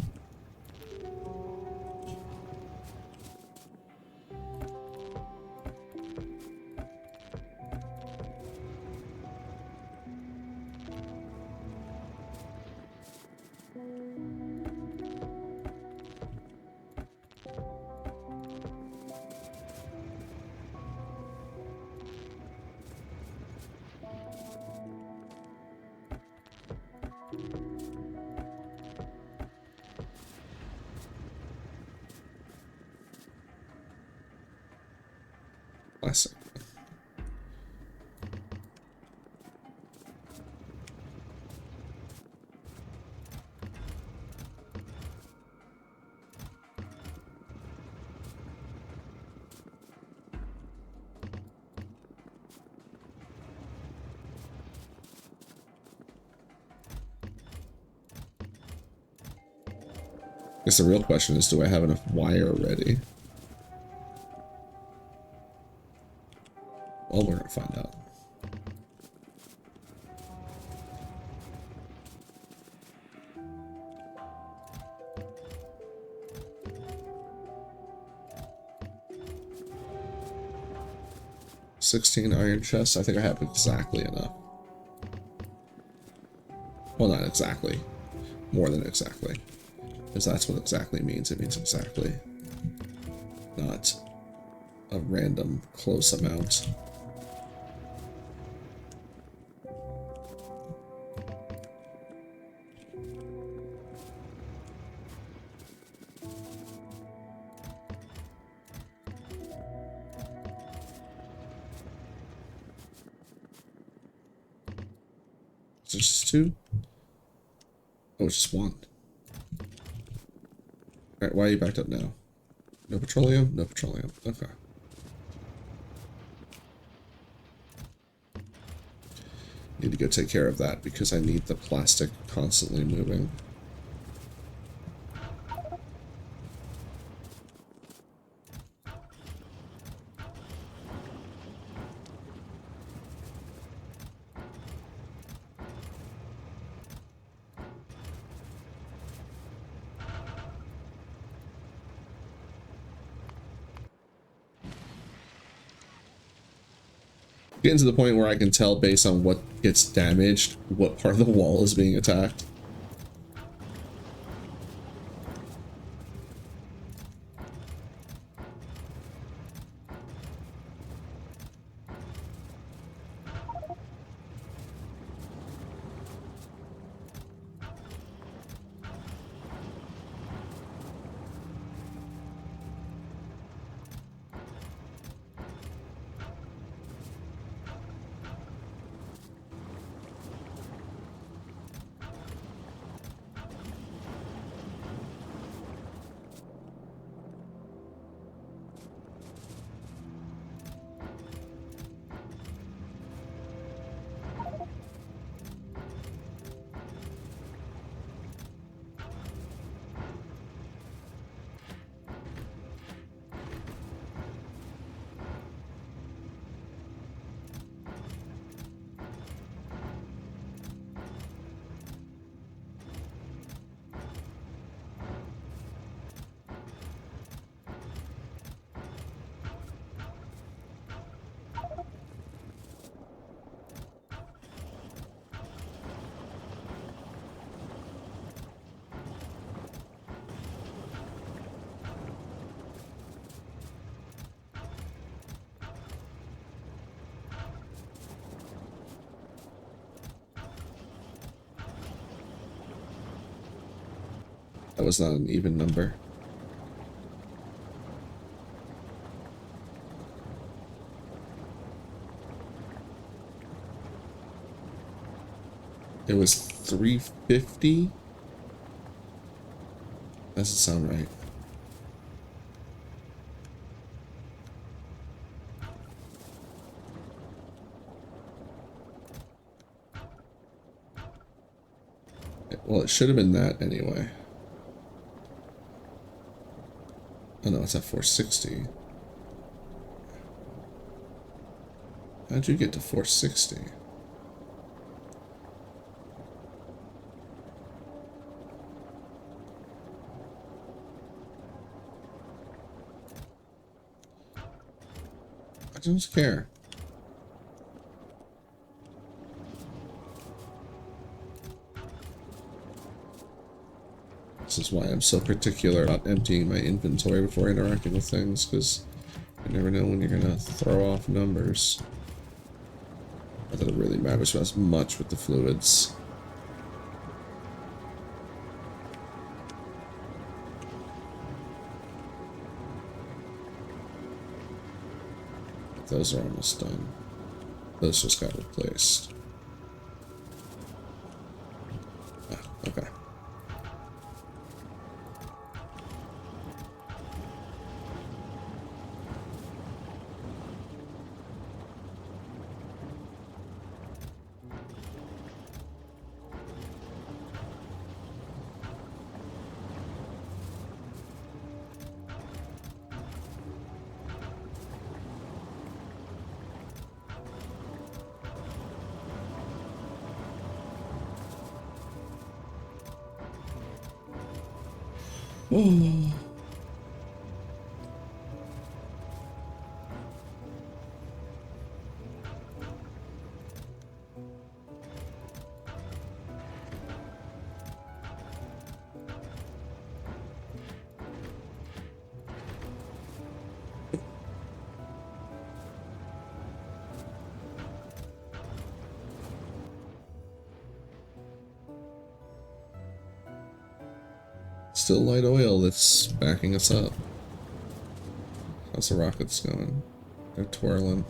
Classic. I guess the real question is, do I have enough wire ready? Well, we're gonna find out. "16 iron chests." I think I have exactly enough. Well, not exactly. More than exactly. Because that's what exactly means. It means exactly. Not a random close amount. Is there just 2? Oh, it's just 1. Alright, why are you backed up now? No petroleum? No petroleum. Okay. Need to go take care of that because I need the plastic constantly moving. Getting to the point where I can tell based on what gets damaged, what part of the wall is being attacked. That was not an even number. It was 350? Doesn't sound right. Well, it should have been that anyway. Oh no, it's at 460. How'd you get to 460? I don't care. This is why I'm so particular about emptying my inventory before interacting with things, because you never know when you're gonna throw off numbers. Not that it really matters as much with the fluids. Those are almost done. Those just got replaced. Ah, okay. Oh. Still light oil that's backing us up. How's the rockets going? They're twirling.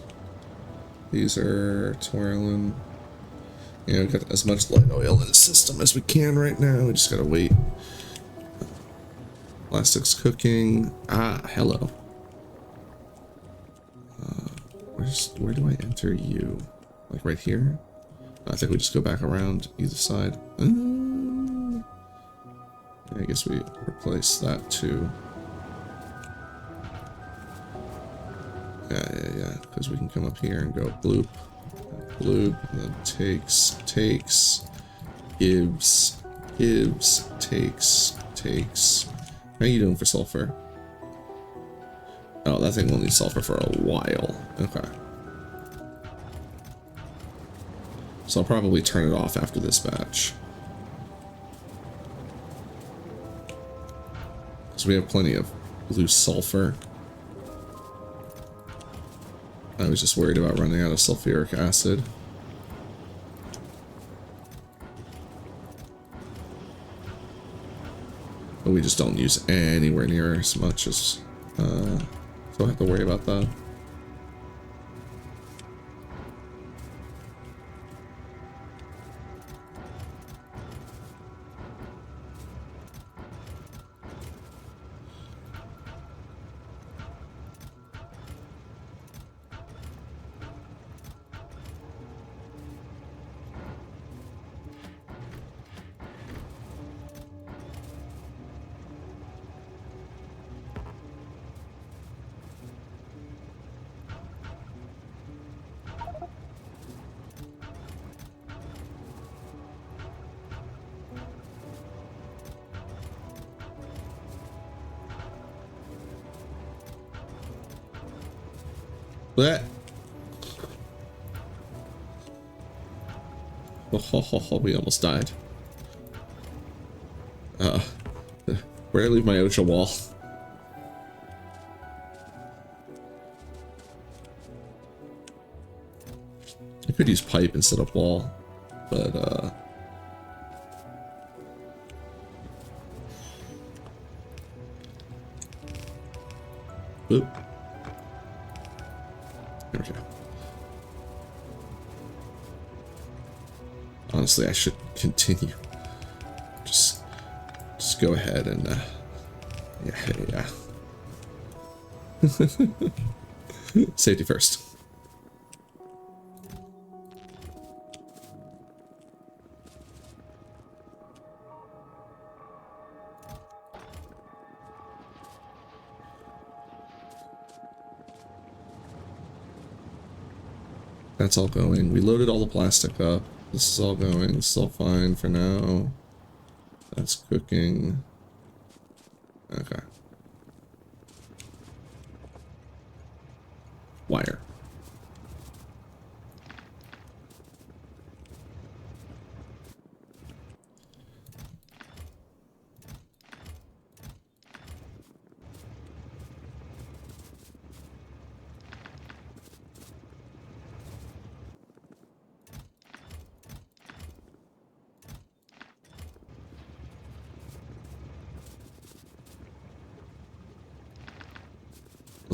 These are twirling. Yeah, we've got as much light oil in the system as we can right now. We just gotta wait. Plastic's cooking. Ah, hello. Where do I enter you? Like right here? I think we just go back around either side. I guess we replace that too. Yeah. Because we can come up here and go bloop, bloop, and then takes, gives, takes. How are you doing for sulfur? Oh, that thing will need sulfur for a while. Okay. So I'll probably turn it off after this batch. So we have plenty of blue sulfur. I was just worried about running out of sulfuric acid. But we just don't use anywhere near as much as... so I have to worry about that. Blech. Oh, we almost died. Where did I leave my OSHA wall? I could use pipe instead of wall, but oop. There we go. Honestly, I should continue. Just go ahead and yeah. Safety first. That's all going. We loaded all the plastic up. This is all going. It's all fine for now. That's cooking. Okay. Wire.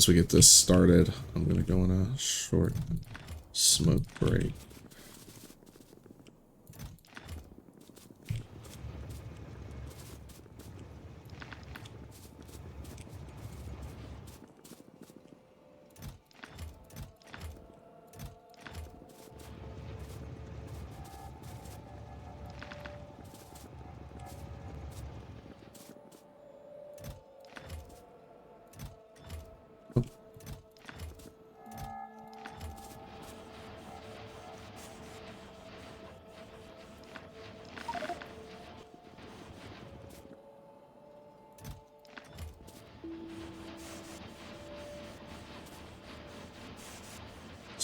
once we get this started, I'm gonna go on a short smoke break.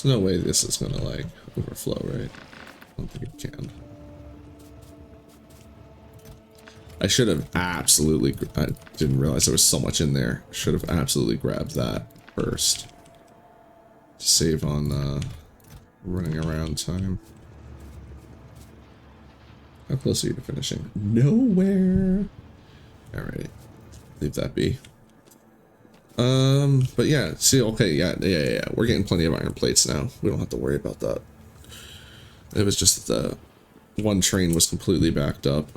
There's no way this is gonna like overflow, right? I don't think it can. I should have absolutely, I didn't realize there was so much in there. Should have absolutely grabbed that first. To save on running around time. How close are you to finishing? Nowhere. Alright. Leave that be. But yeah, see, okay, yeah. We're getting plenty of iron plates now. We don't have to worry about that. It was just that the one train was completely backed up.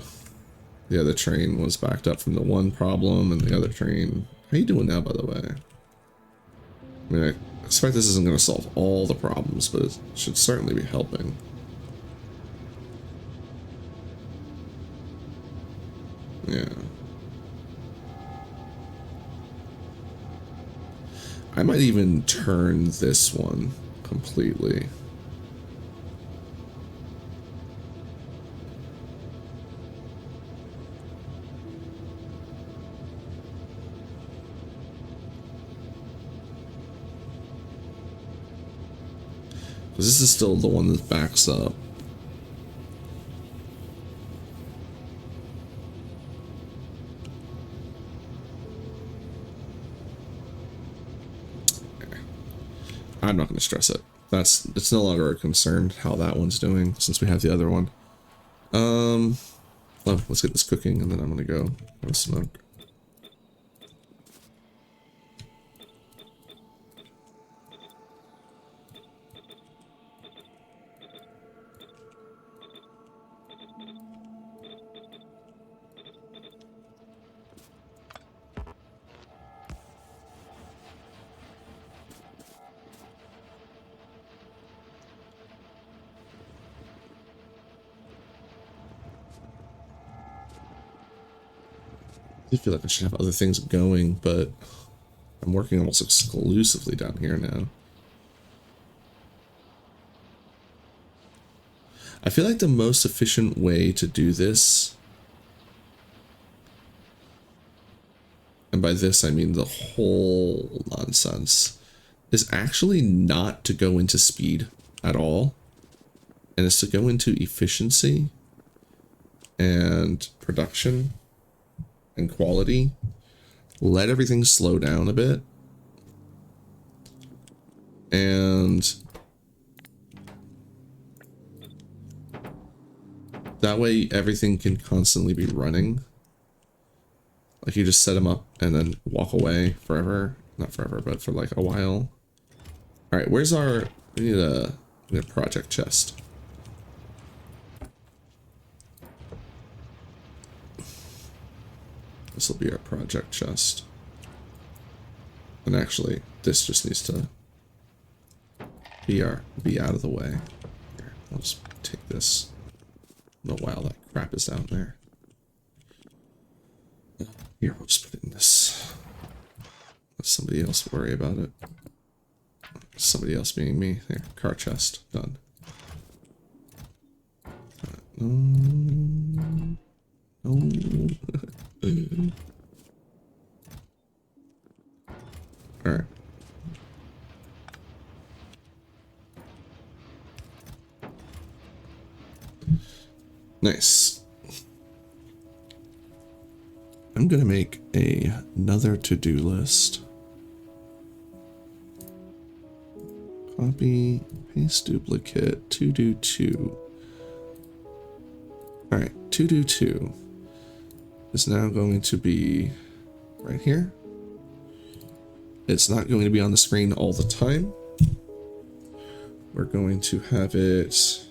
The other train was backed up from the one problem, and the other train... How you doing now, by the way? I mean, I expect this isn't going to solve all the problems, but it should certainly be helping. Yeah. I might even turn this one completely. Because this is still the one that backs up. I'm not going to stress it. It's no longer a concern how that one's doing since we have the other one. Well, let's get this cooking and then I'm going to go have a smoke. I feel like I should have other things going, but I'm working almost exclusively down here now. I feel like the most efficient way to do this, and by this I mean the whole nonsense, is actually not to go into speed at all, and is to go into efficiency and production and quality. Let everything slow down a bit, and that way everything can constantly be running. Like you just set them up and then walk away forever. Not forever, but for like a while. Alright, where's our... we need a project chest. This will be our project chest. And actually, this just needs to be out of the way. Here, I'll just take this. I don't know why all that crap is down there. Here, we'll just put it in this. Let somebody else worry about it. Somebody else being me. There, car chest. Done. No. Alright. Nice. I'm gonna make another to-do list. Copy, paste duplicate, to do 2. Alright, to do 2 is now going to be right here. it's not going to be on the screen all the time. We're going to have it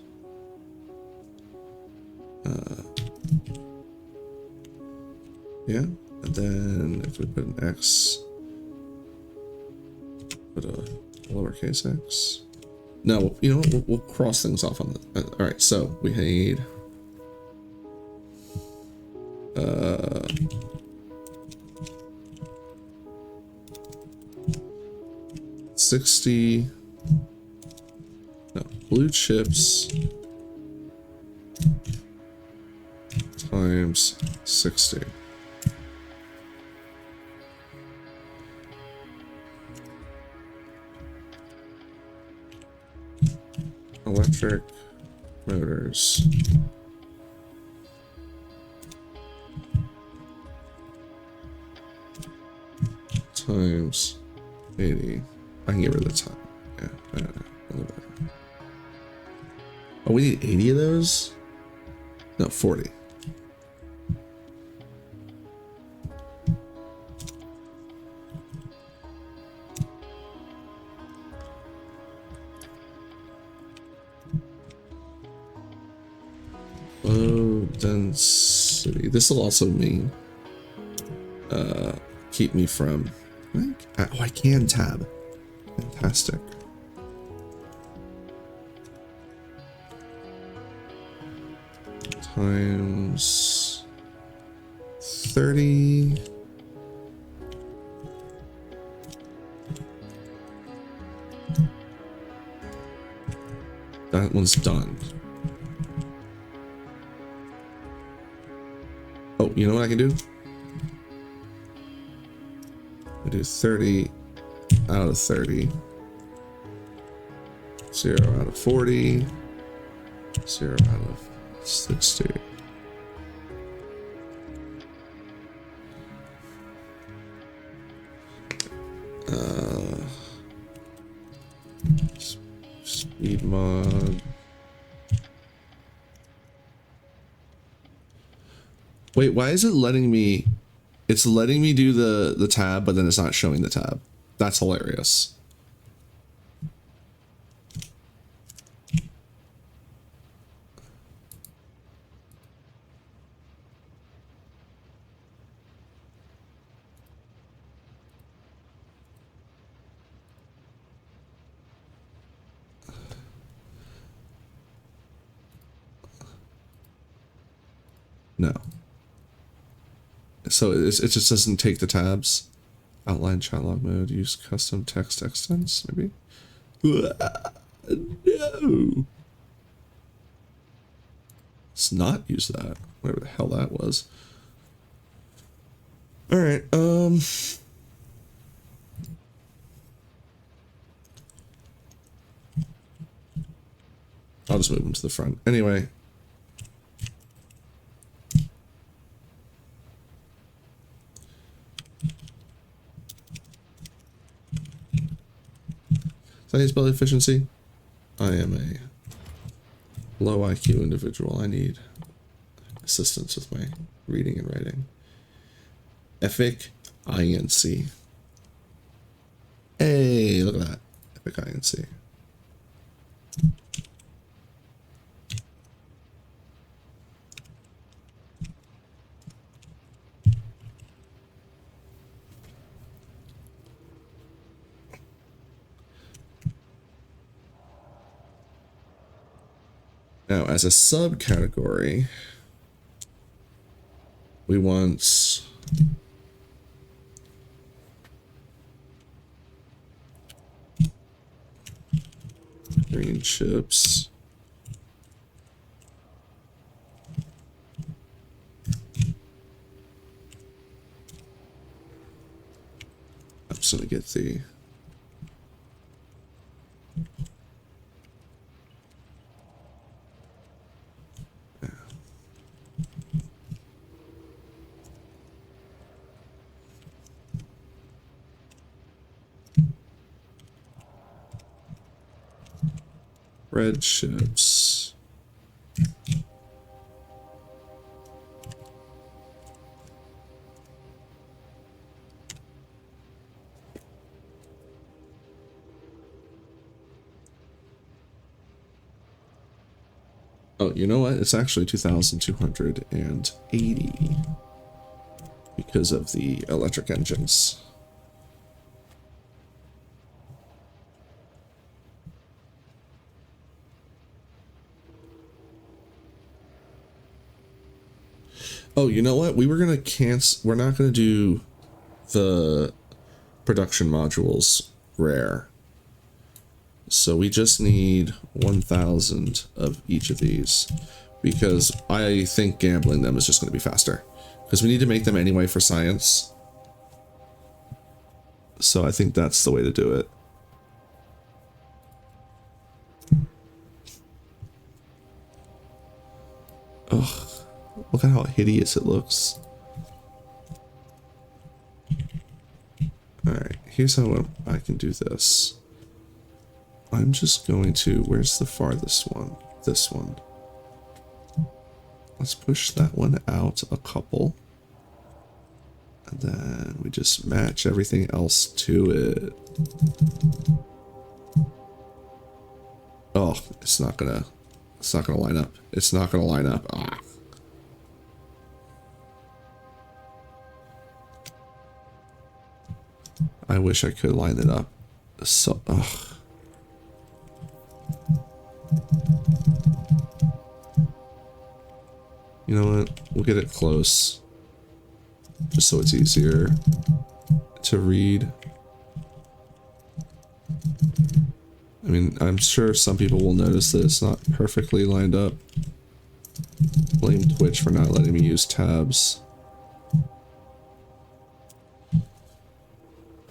yeah, and then if we put an X, put a lowercase x. No, you know what? We'll cross things off on the. All right, so we need 60. No, blue chips times 60. Electric motors times 80. I can get rid of the time. Yeah, a little better. Oh, we need 80 of those? No, 40. Low density. This will also mean keep me from. Oh, I can tab. Fantastic. Times 30. That one's done. Oh, you know what I can do? I do 30 out of 30. 0 out of 40. 0 out of 60. Speed mod. Wait, why is it letting me? It's letting me do the tab, but then it's not showing the tab. That's hilarious. No. So it just doesn't take the tabs. Outline chat log mode. Use custom text extents, maybe. No. Let's not use that. Whatever the hell that was. All right. I'll just move them to the front. Anyway. Did I spell efficiency? I am a low IQ individual. I need assistance with my reading and writing. Epic INC. Hey, look at that. Epic INC. Now, as a subcategory, we want green chips. I'm just gonna get the red chips. Oh, you know what? It's actually 2,280 because of the electric engines. Oh, you know what? We were going to cancel. We're not going to do the production modules rare. So we just need 1,000 of each of these because I think gambling them is just going to be faster because we need to make them anyway for science. So I think that's the way to do it. Ugh, look at how hideous it looks. Alright, here's how I can do this. I'm just going to, where's the farthest one? This one. Let's push that one out a couple. And then we just match everything else to it. Oh, it's not gonna line up. It's not gonna line up. Ah. I wish I could line it up. So, ugh. You know what? We'll get it close. Just so it's easier to read. I mean, I'm sure some people will notice that it's not perfectly lined up. Blame Twitch for not letting me use tabs.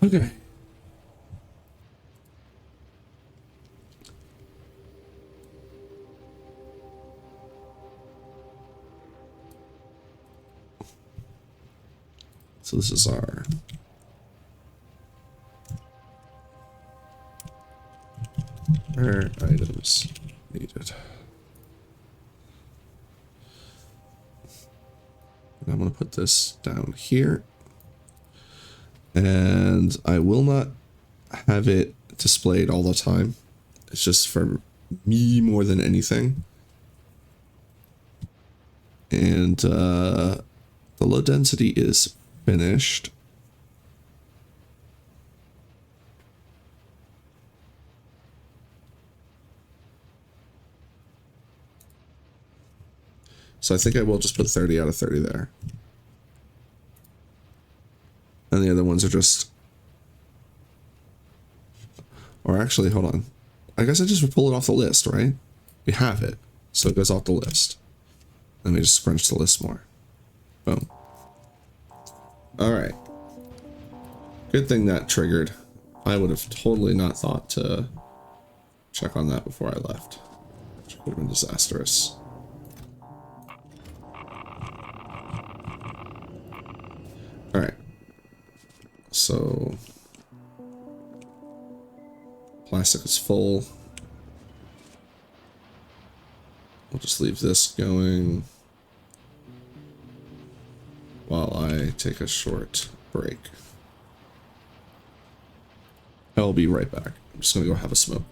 Okay. So this is our rare items needed. And I'm going to put this down here. And I will not have it displayed all the time. It's just for me more than anything. And the low density is finished. So I think I will just put 30 out of 30 there. And the other ones are just... Or actually, hold on. I guess I just would pull it off the list, right? We have it. So it goes off the list. Let me just scrunch the list more. Boom. Alright. Good thing that triggered. I would have totally not thought to check on that before I left. Which would have been disastrous. Alright. So... Plastic is full. We'll just leave this going while I take a short break. I'll be right back. I'm just gonna go have a smoke.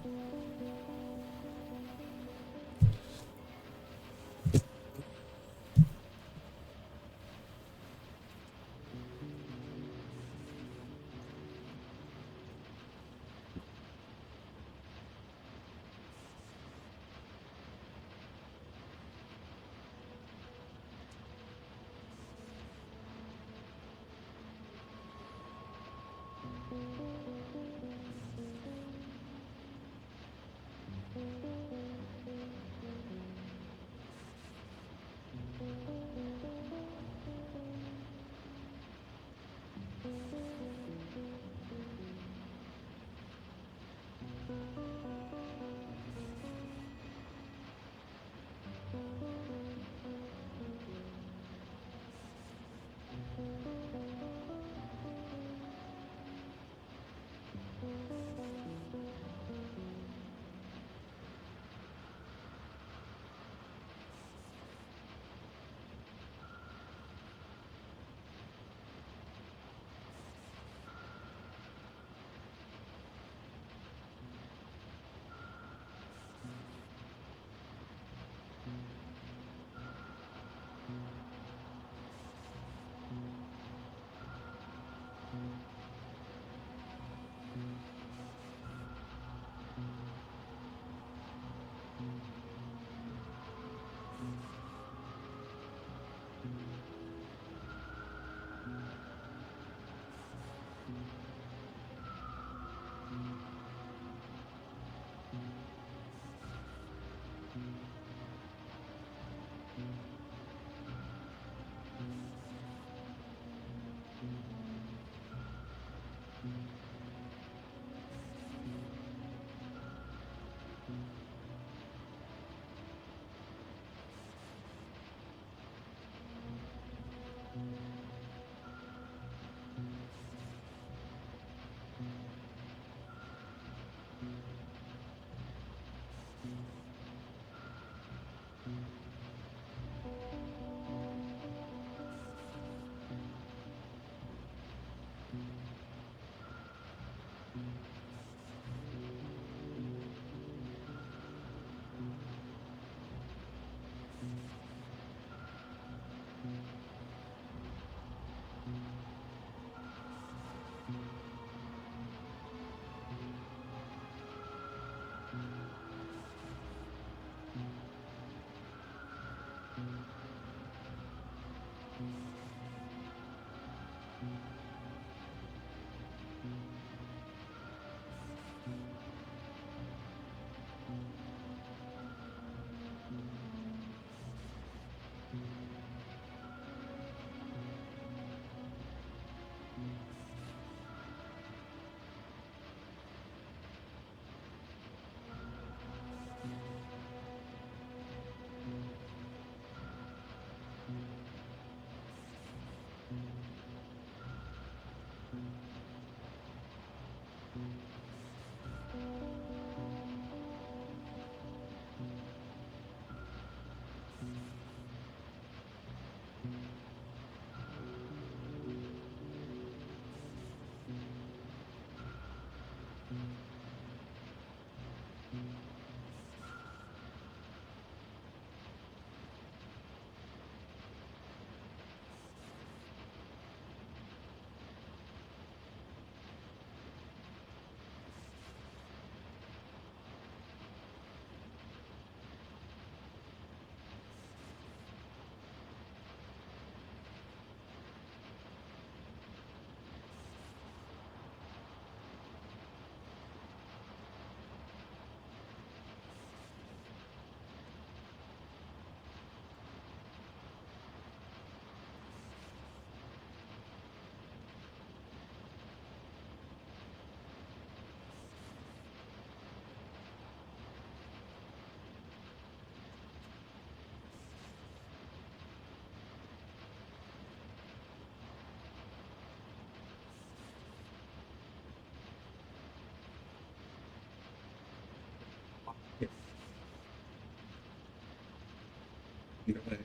Either way,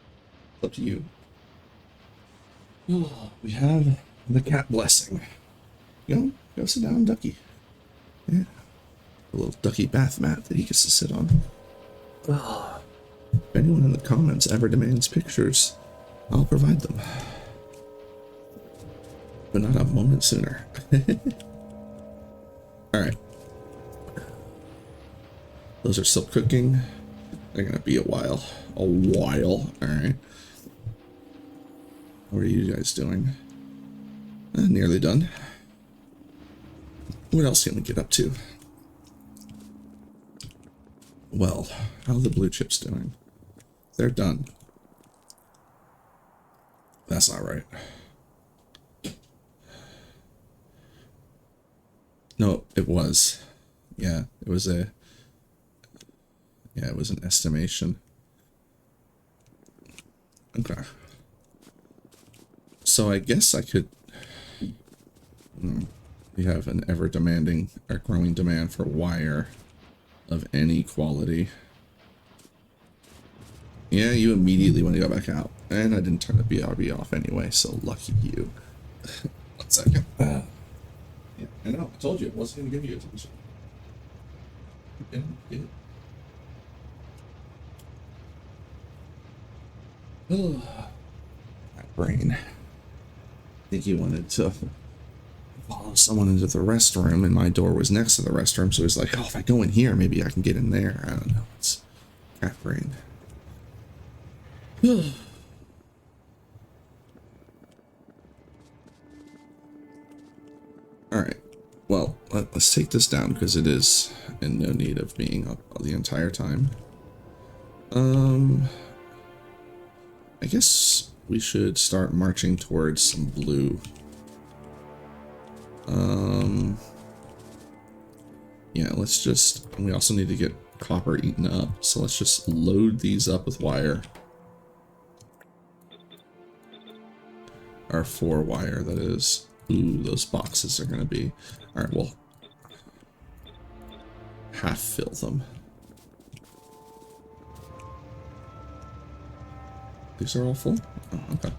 it's up to you. Oh, we have the cat blessing. Go sit down, Ducky. Yeah, a little Ducky bath mat that he gets to sit on. Oh. If anyone in the comments ever demands pictures, I'll provide them. But not a moment sooner. Alright. Those are still cooking. They're gonna be a while. Alright. What are you guys doing? Nearly done. What else can we get up to? Well, how are the blue chips doing? They're done. That's not right. No, it was. Yeah, it was an estimation. Okay. So I guess I could... We have an ever-demanding or growing demand for wire of any quality. Yeah, you immediately want to go back out. And I didn't turn the BRB off anyway, so lucky you. 1 second. Yeah, I know. I told you it wasn't going to give you attention. Get it. That brain. I think he wanted to follow someone into the restroom, and my door was next to the restroom, so he's like, oh, if I go in here, maybe I can get in there. I don't know. It's cat brain. Alright. Well, let's take this down, because it is in no need of being up the entire time. Um, I guess we should start marching towards some blue. Yeah, let's just, we also need to get copper eaten up, so let's just load these up with wire. Or 4 wire, that is. Ooh, those boxes are gonna be, all right, we'll half fill them. These are all full? Oh, okay.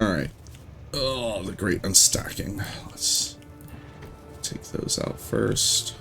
Alright. Oh, the great unstacking. Let's take those out first.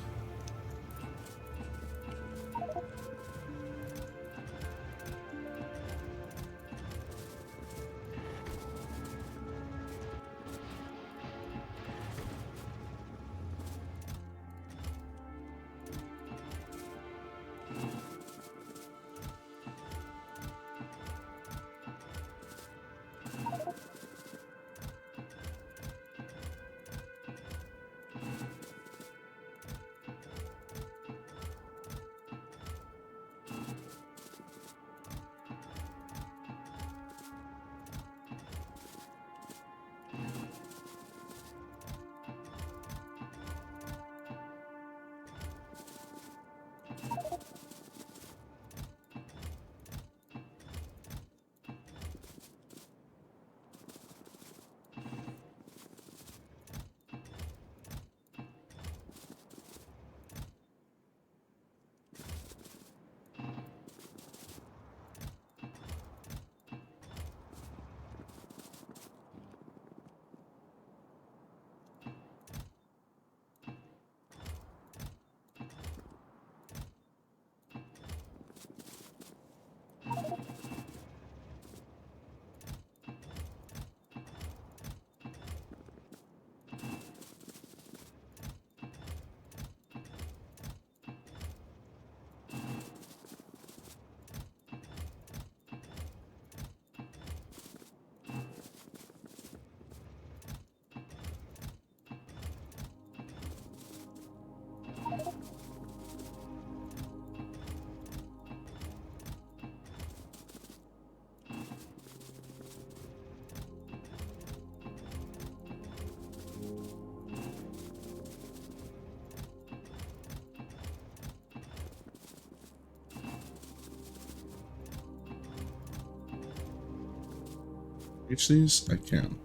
Reach these? I can.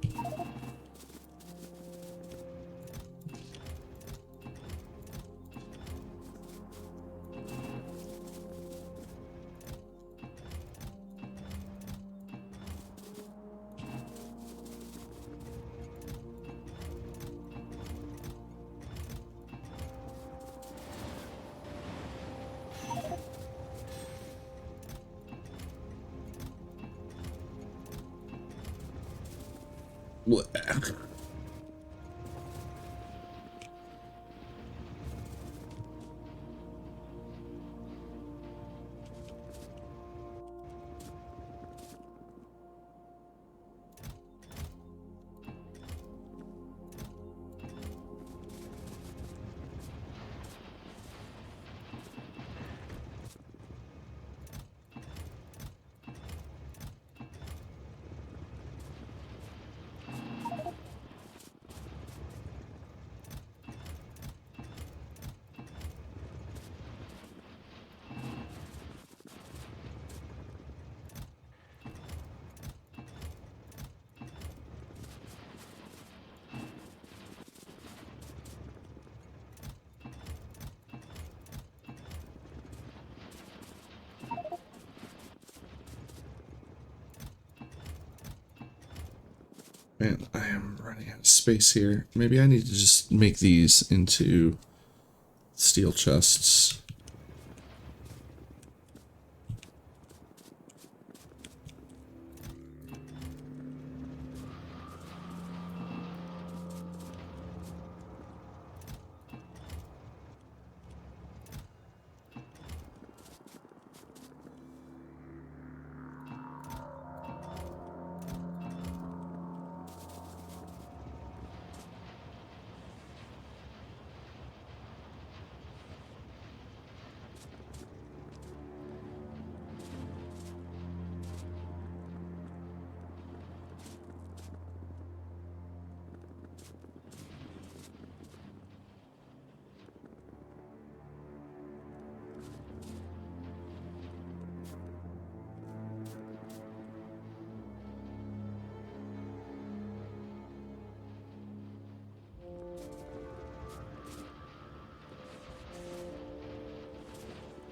What? Man, I am running out of space here. Maybe I need to just make these into steel chests.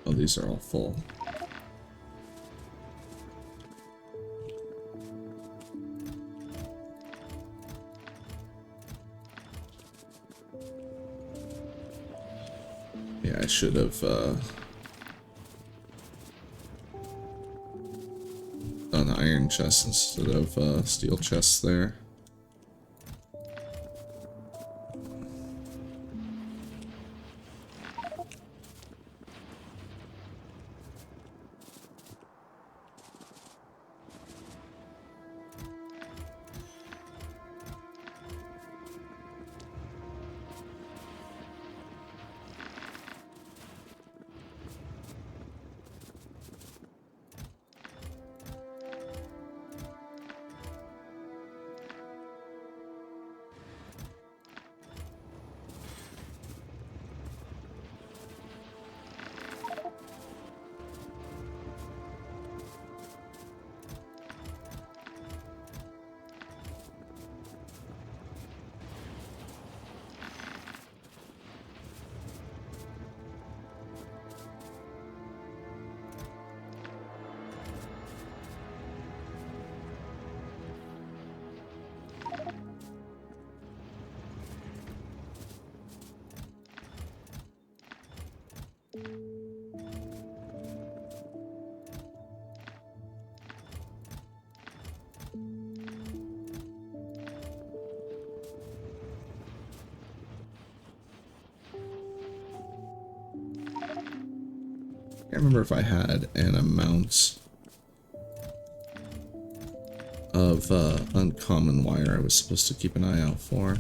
Oh, these are all full. Yeah, I should have done iron chests instead of steel chests there. I can't remember if I had an amount of uncommon wire I was supposed to keep an eye out for.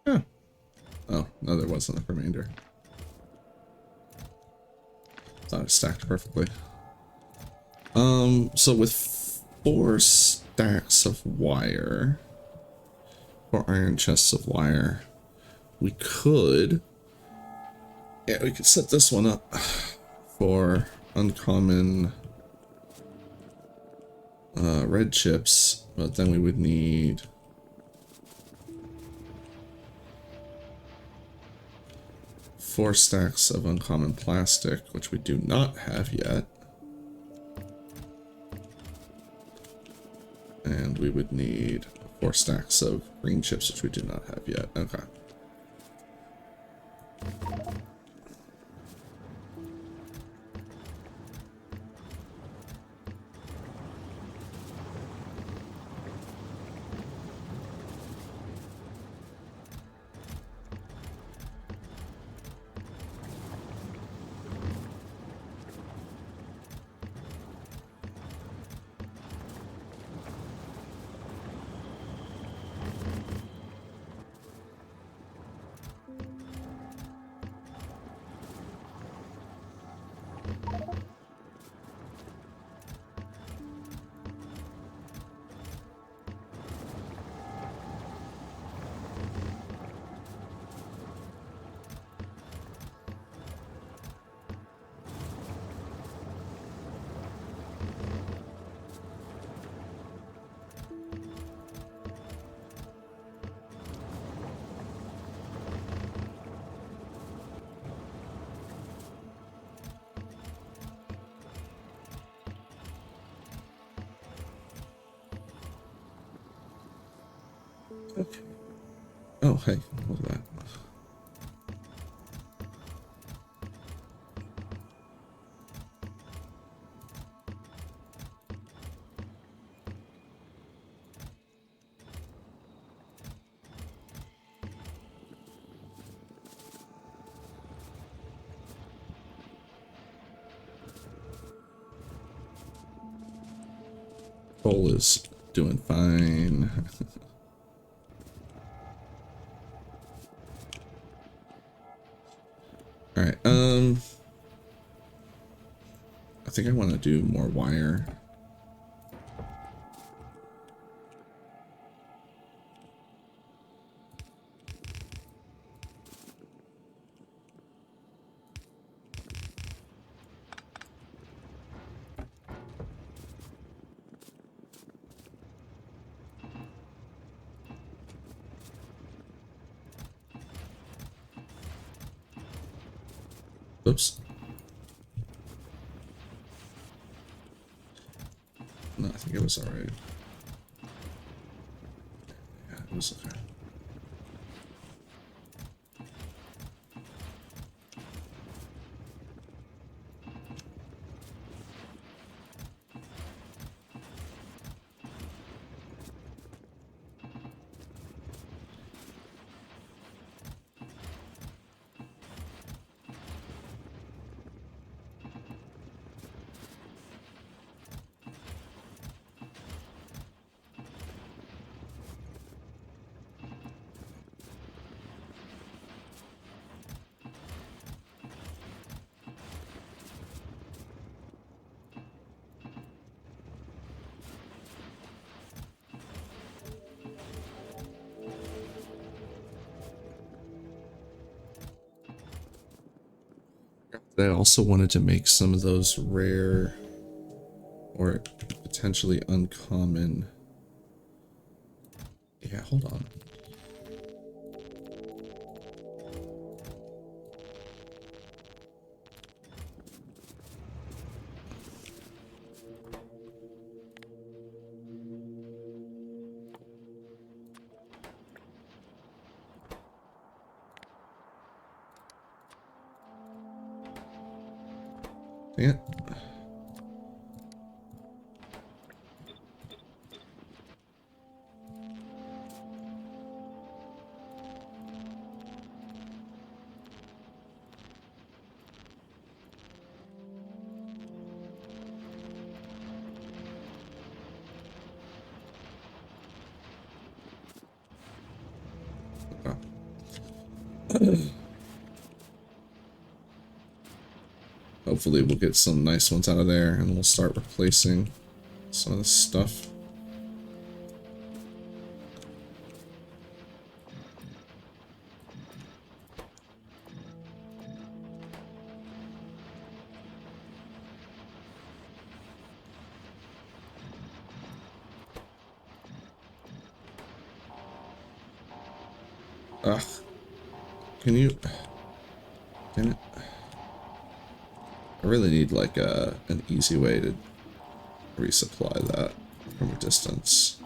Huh. Oh, no, there wasn't a remainder. Thought it stacked perfectly. So with 4 stacks of wire, 4 iron chests of wire, we could set this one up for uncommon red chips, but then we would need four stacks of uncommon plastic, which we do not have yet. And we would need 4 stacks of green chips, which we do not have yet. Okay. Okay. Oh, hey, look at that. Cole is doing fine. All right. I think I want to do more wire. Oops. No, I think it was all right. Yeah, it was okay. I also wanted to make some of those rare or potentially uncommon. Yeah, hold on. Dang it. Hopefully we'll get some nice ones out of there and we'll start replacing some of this stuff. Ugh. Can you... Damn it. I really need like an easy way to resupply that from a distance.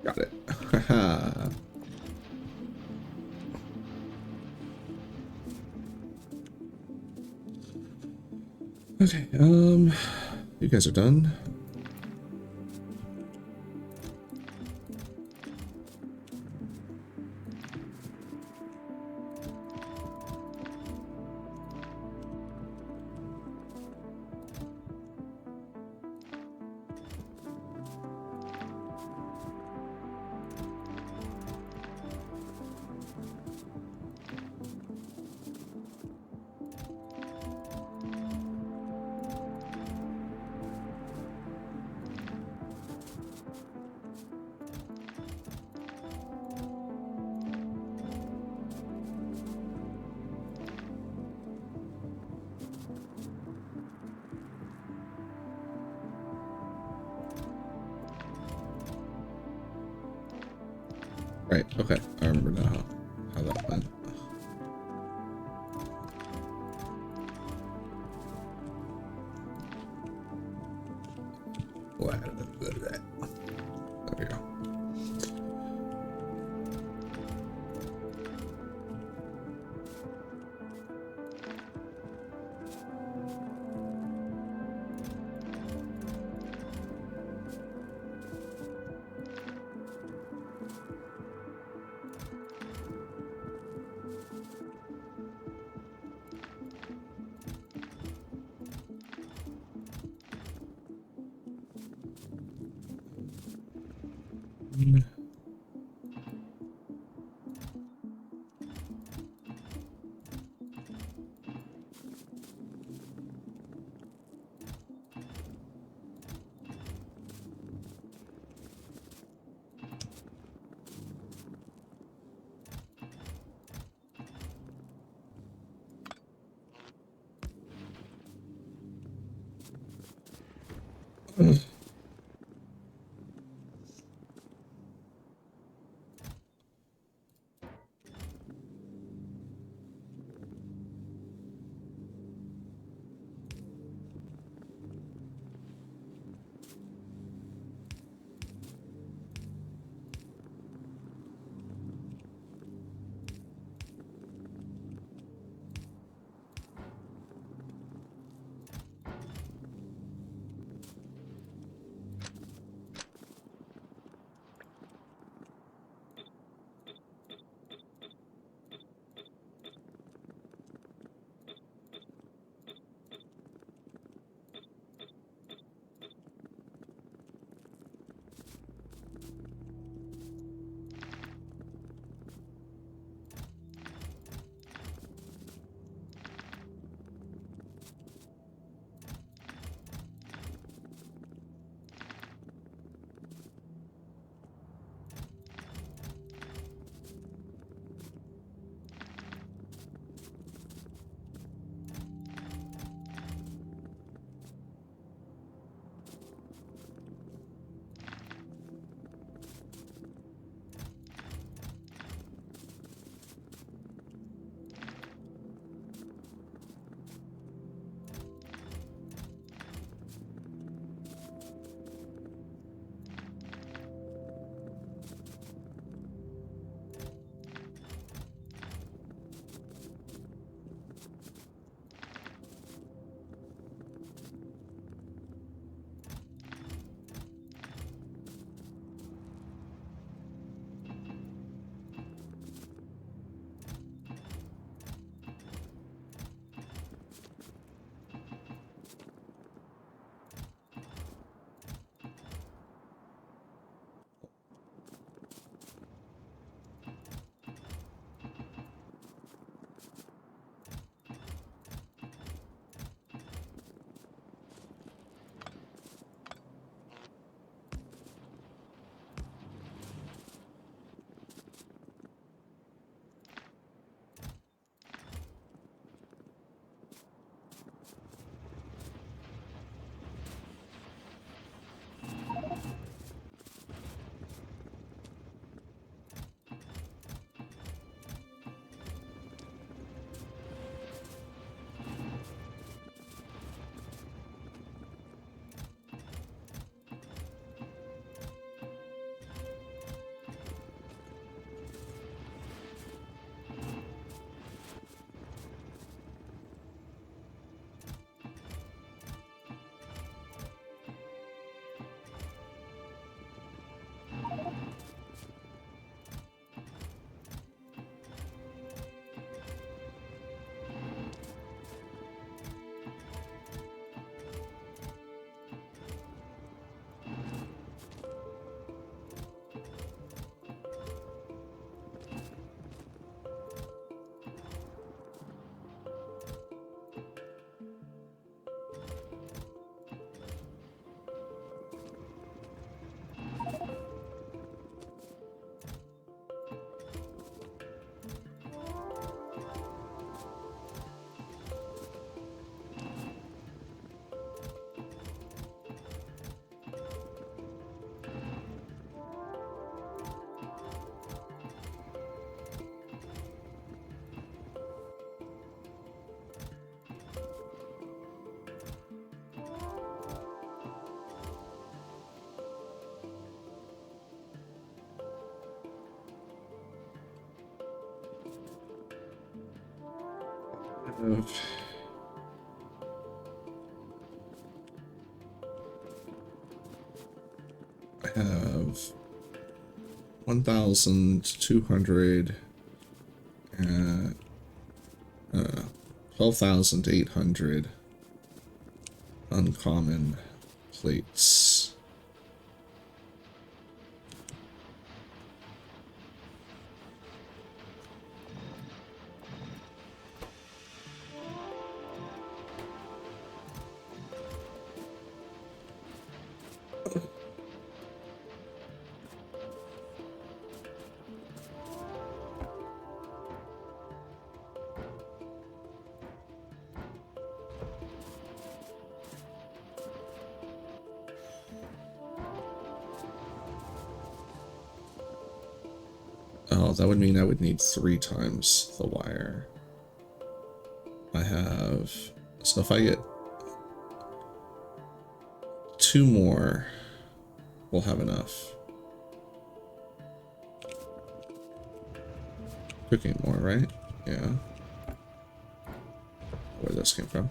Got it. Haha. Okay, you guys are done. Right, okay. I remember now how that went. There we go. I have 1,200 and 12,800 uncommon plates. Oh, that would mean I would need 3 times the wire. I have... So if I get 2 more, we'll have enough. Cooking more, right? Yeah. Where this came from.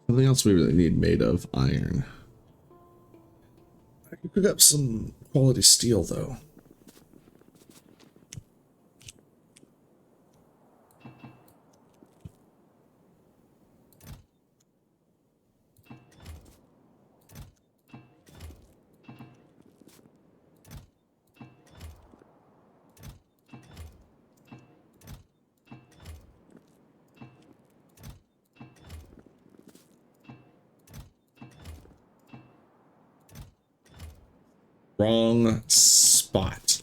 Something else we really need made of iron. I could pick up some quality steel, though. Wrong spot.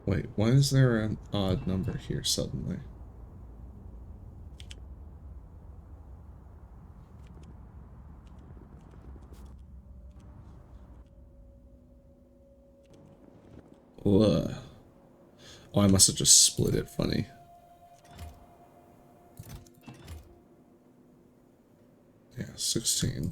Wait, why is there an odd number here suddenly? Ugh. Oh, I must have just split it funny. Yeah, 16.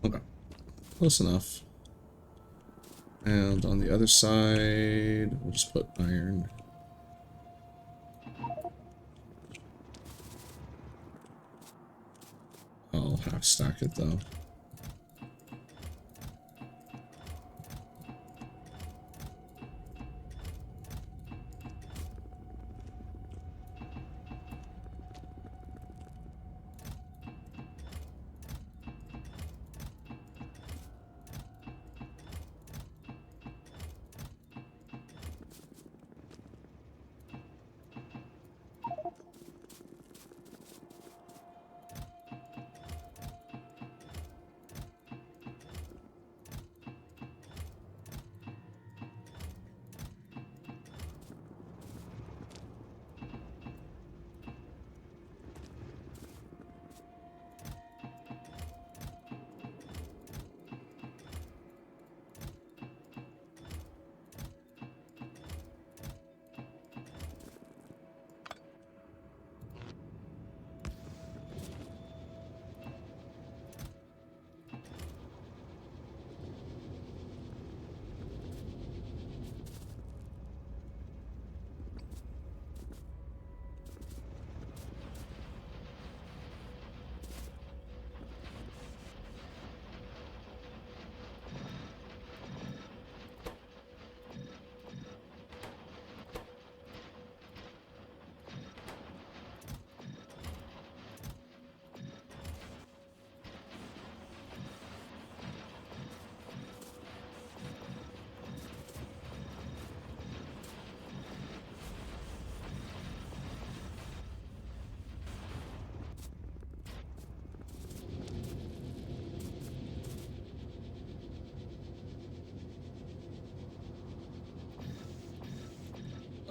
Okay, close enough. And on the other side, we'll just put iron. I'll half stack it though.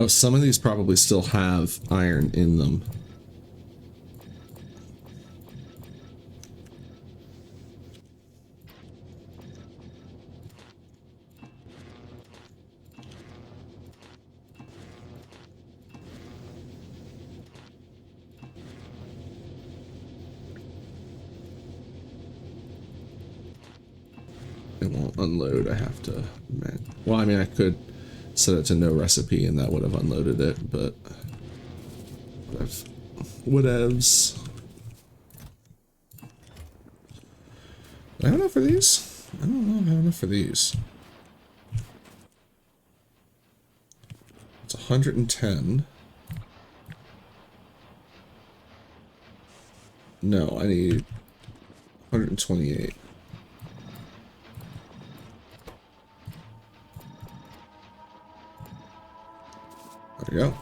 Oh, some of these probably still have iron in them. It won't unload. I have to... Well, I mean, I could set it to no recipe and that would have unloaded it, but... Whatevs. Do I have enough for these? I don't know if I have enough for these. It's 110. No, I need 128. There we go.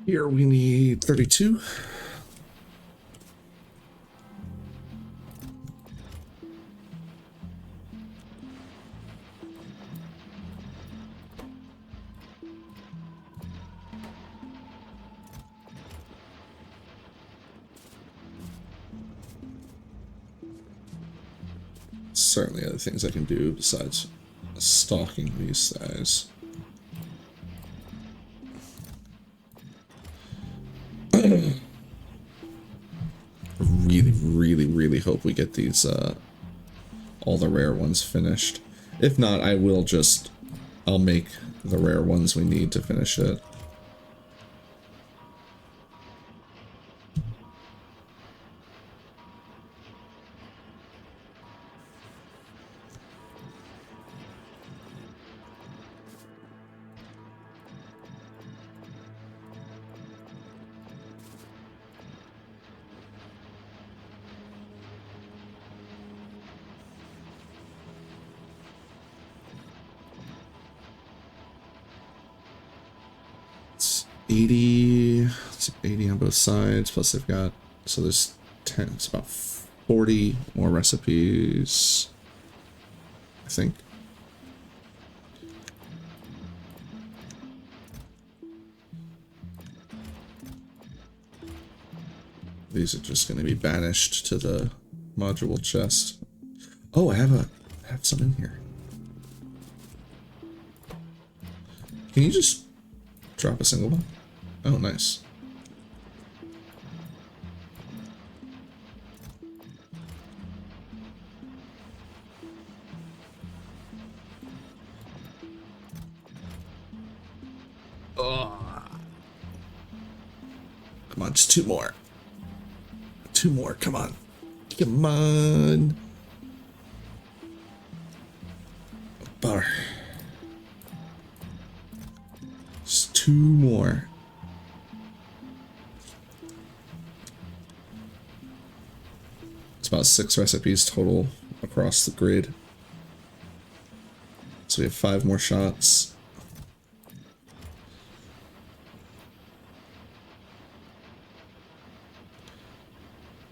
Here we need 32. Certainly other things I can do besides stalking these guys. Really hope we get these all the rare ones finished. If not, I'll make the rare ones we need to finish it. It's 80 on both sides, plus they've got, so there's 10, it's about 40 more recipes, I think. These are just going to be banished to the module chest. Oh, I have some in here. Can you just drop a single one? Oh, nice. Oh. Come on, just two more. Two more, come on. Come on. Bar. Just two more. It's about 6 recipes total across the grid. So we have 5 more shots.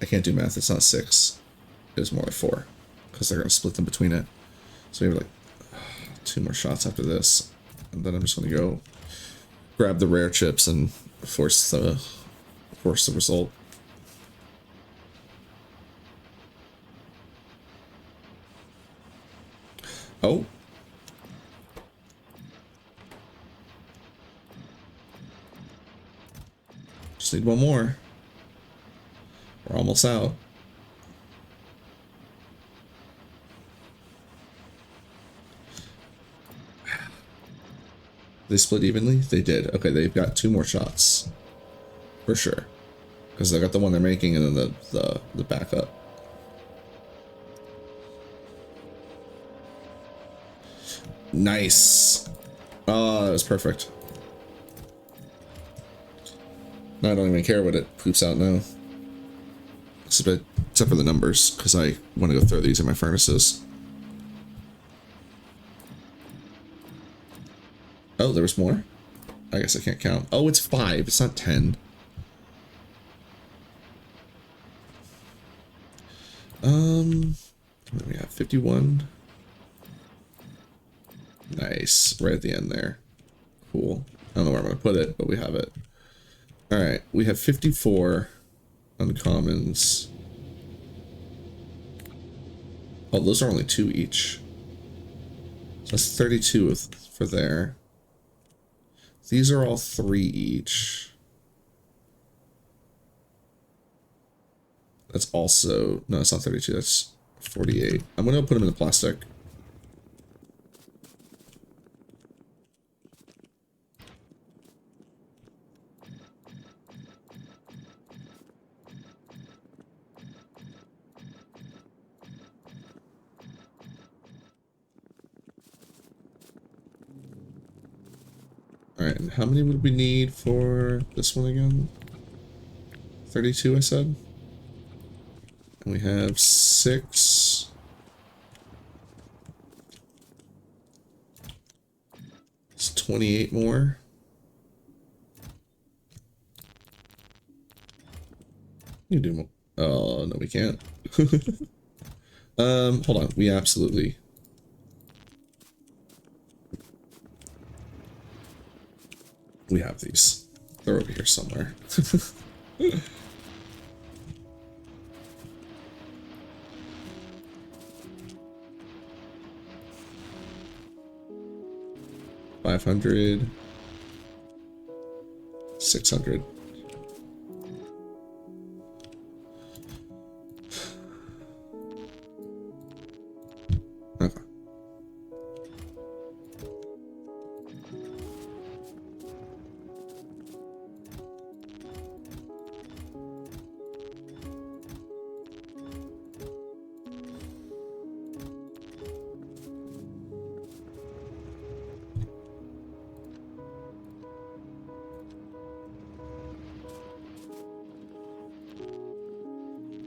I can't do math, it's not 6. It was more like 4. Because they're going to split them between it. So we have like 2 more shots after this. And then I'm just going to go grab the rare chips and force the result. Oh. Just need one more. We're almost out. They split evenly? They did. Okay, they've got 2 more shots. for sure. Because they got the one they're making and then the backup. Nice. Oh, that was perfect. Now I don't even care what it poops out now. Except for the numbers, because I want to go throw these in my furnaces. Oh, there was more? I guess I can't count. Oh, it's 5. It's not 10. What do we have? 51. Nice. Right at the end there. Cool. I don't know where I'm going to put it, but we have it. Alright, we have 54 uncommons. Oh, those are only 2 each. So that's 32 for there. These are all 3 each. That's also... No, it's not 32. That's 48. I'm going to put them in the plastic. Alright, and how many would we need for this one again? 32, I said? And we have 6. It's 28 more. You do more. Oh, no, we can't. Hold on. We absolutely... We have these. They're over here somewhere. $500, 600. Okay.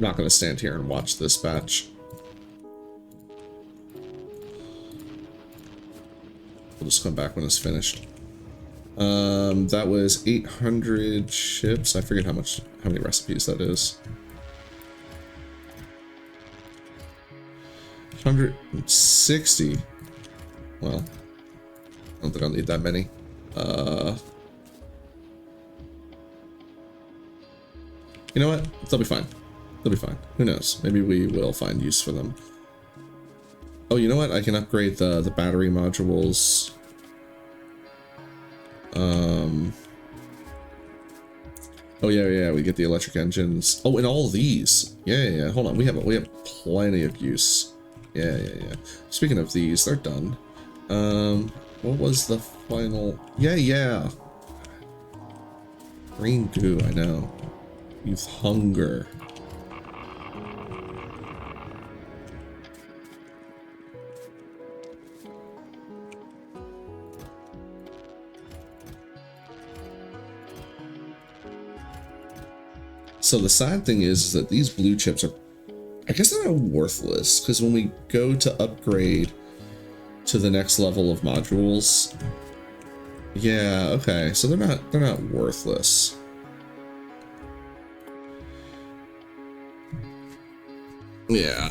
I'm not going to stand here and watch this batch. We'll just come back when it's finished. That was 800 chips. I forget how many recipes that is. 160. Well, I don't think I'll need that many. You know what? They'll be fine. They'll be fine. Who knows? Maybe we will find use for them. Oh, you know what? I can upgrade the battery modules. Oh yeah, we get the electric engines. Oh, and all these. Yeah. Hold on, we have plenty of use. Yeah. Speaking of these, they're done. What was the final? Yeah. Green goo. I know. Youth hunger. So the sad thing is that these blue chips are, I guess they're not worthless, because when we go to upgrade to the next level of modules, yeah, okay, so they're not worthless. Yeah.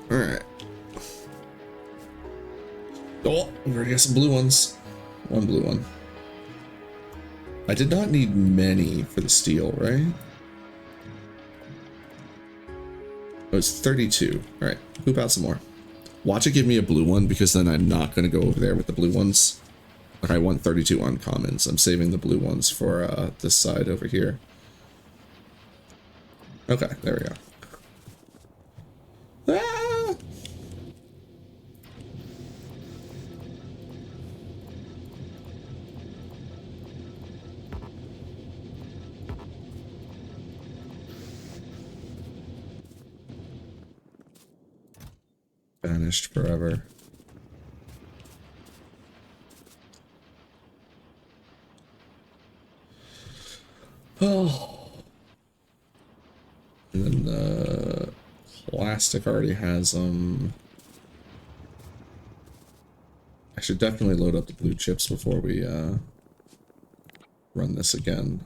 All right. Oh, we already got some blue ones. One blue one. I did not need many for the steel, right? Oh, it's 32. All right, poop out some more. Watch it give me a blue one, because then I'm not going to go over there with the blue ones. Like, I want 32 uncommons. I'm saving the blue ones for this side over here. Okay, there we go. Ah! vanished forever. Oh. And then the plastic already has them. I should definitely load up the blue chips before we run this again.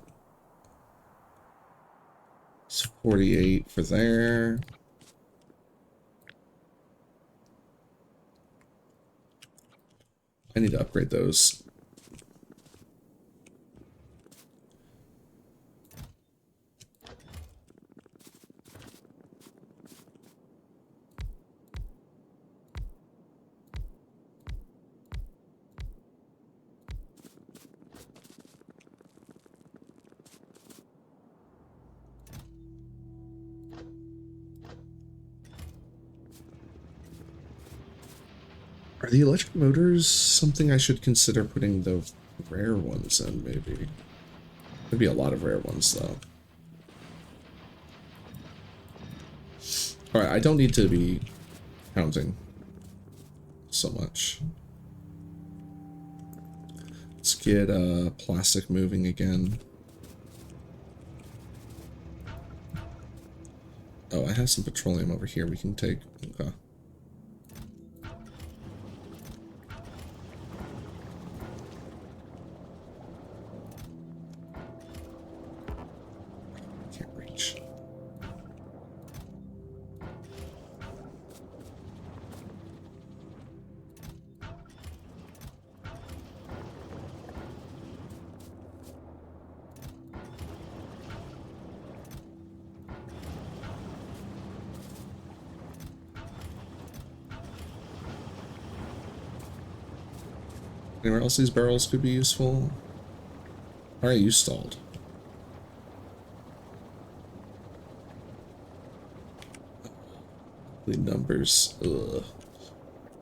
It's 48 for there. I need to upgrade those. Are the electric motors something I should consider putting the rare ones in, maybe? There'd be a lot of rare ones, though. Alright, I don't need to be counting so much. Let's get plastic moving again. Oh, I have some petroleum over here we can take. Okay. Can't reach. Anywhere else these barrels could be useful? Alright, you stalled. The numbers. Ugh.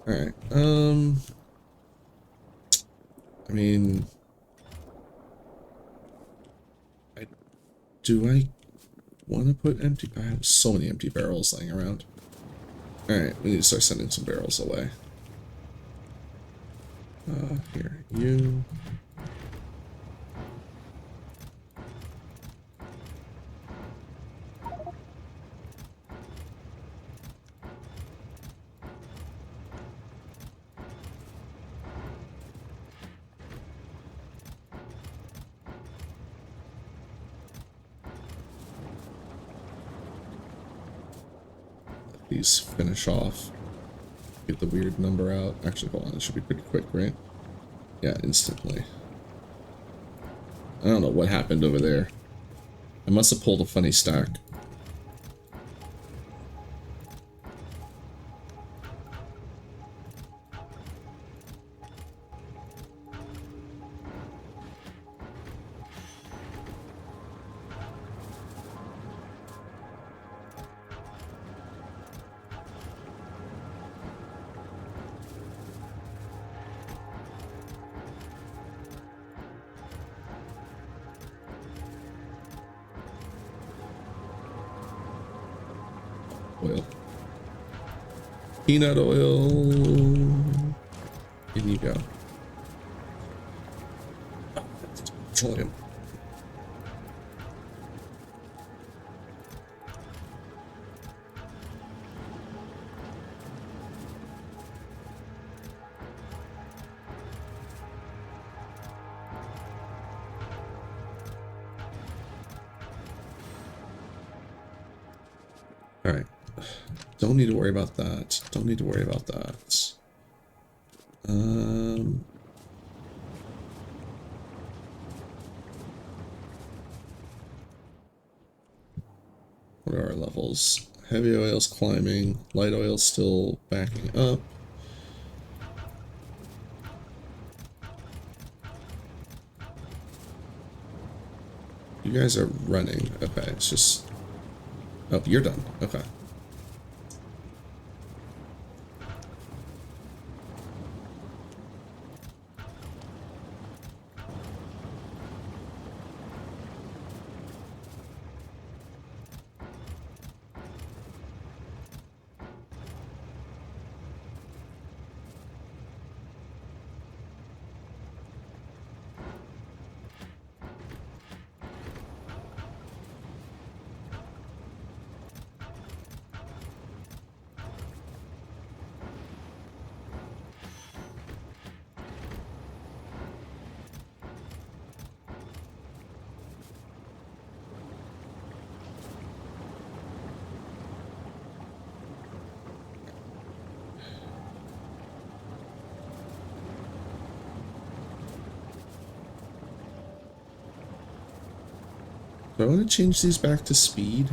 Alright, I mean... Do I want to put empty... I have so many empty barrels laying around. Alright, we need to start sending some barrels away. Here, you. Let these finish off. Get the weird number out. Actually, hold on, it should be pretty quick, right? Yeah, instantly. I don't know what happened over there. I must have pulled a funny stack. Oil. Peanut oil. In you go. Petroleum. All right. Don't need to worry about that. Don't need to worry about that. What are our levels? Heavy oil's climbing. Light oil's still backing up. You guys are running. Okay, it's just... Oh, you're done. Okay. Do I want to change these back to speed?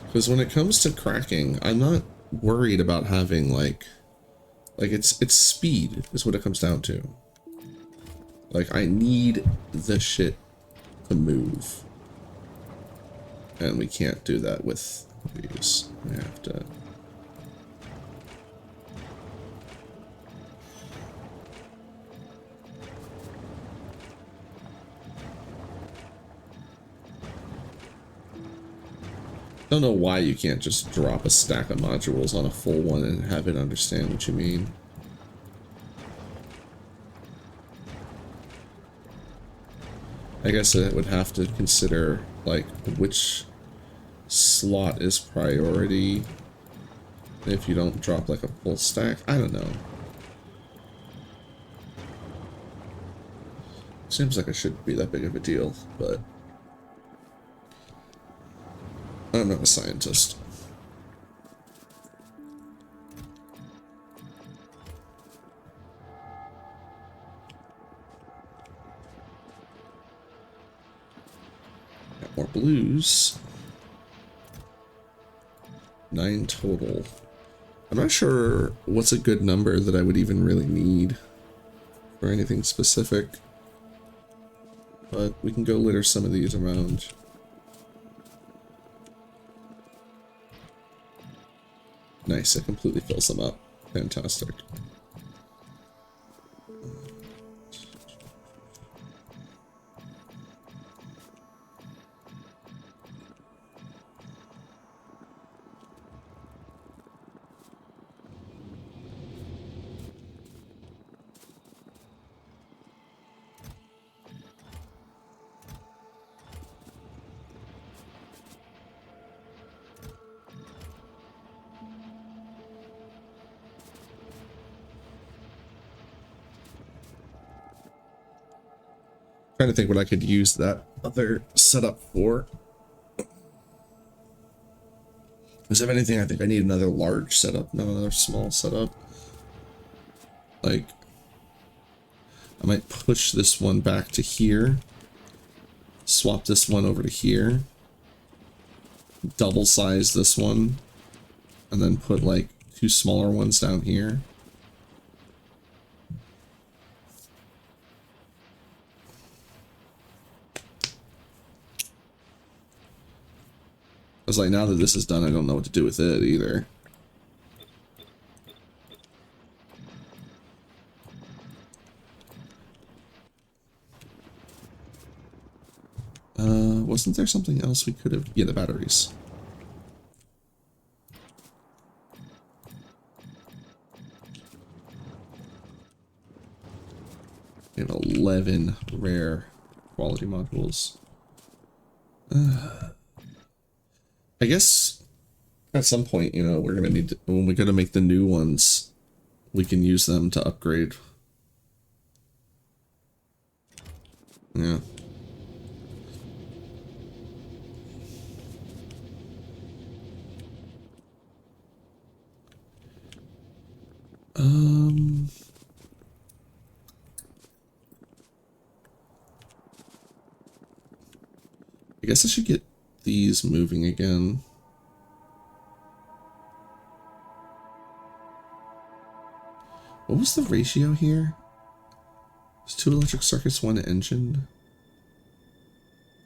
Because when it comes to cracking, I'm not worried about having like it's speed is what it comes down to. Like I need the shit to move. And we can't do that with these. We have to. Don't know why you can't just drop a stack of modules on a full one and have it understand what you mean. I guess it would have to consider like which slot is priority if you don't drop like a full stack. I don't know. Seems like it shouldn't be that big of a deal, but I'm not a scientist. Got more blues. 9 total. I'm not sure what's a good number that I would even really need for anything specific, but we can go litter some of these around. Nice, it completely fills them up. Fantastic. Trying to think what I could use that other setup for. Because if anything, I think I need another large setup, not another small setup. Like, I might push this one back to here, swap this one over to here, double size this one, and then put like 2 smaller ones down here. I was like, now that this is done, I don't know what to do with it either. Wasn't there something else we could have? Yeah, the batteries. We have 11 rare quality modules. I guess at some point, you know, we're gonna need to, when we're gonna make the new ones, we can use them to upgrade. Yeah. I guess I should get these moving again. What was the ratio here? It's 2 electric circuits, 1 engine.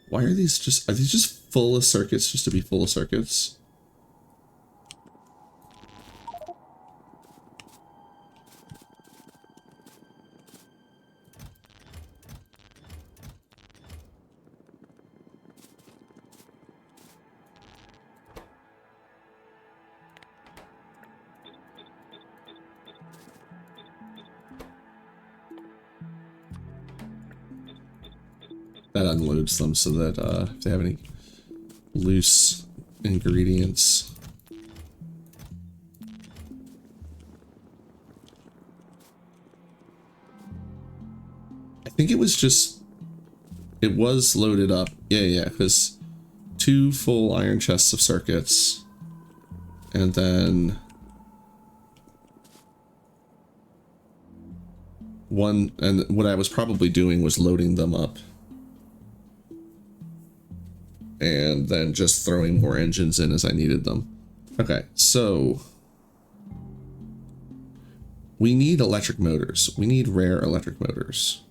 Why are these just full of circuits just to be full of circuits? That unloads them so that if they have any loose ingredients. I think it was just, it was loaded up. Yeah, because 2 full iron chests of circuits, and then and what I was probably doing was loading them up and then just throwing more engines in as I needed them. Okay, so we need electric motors. We need rare electric motors.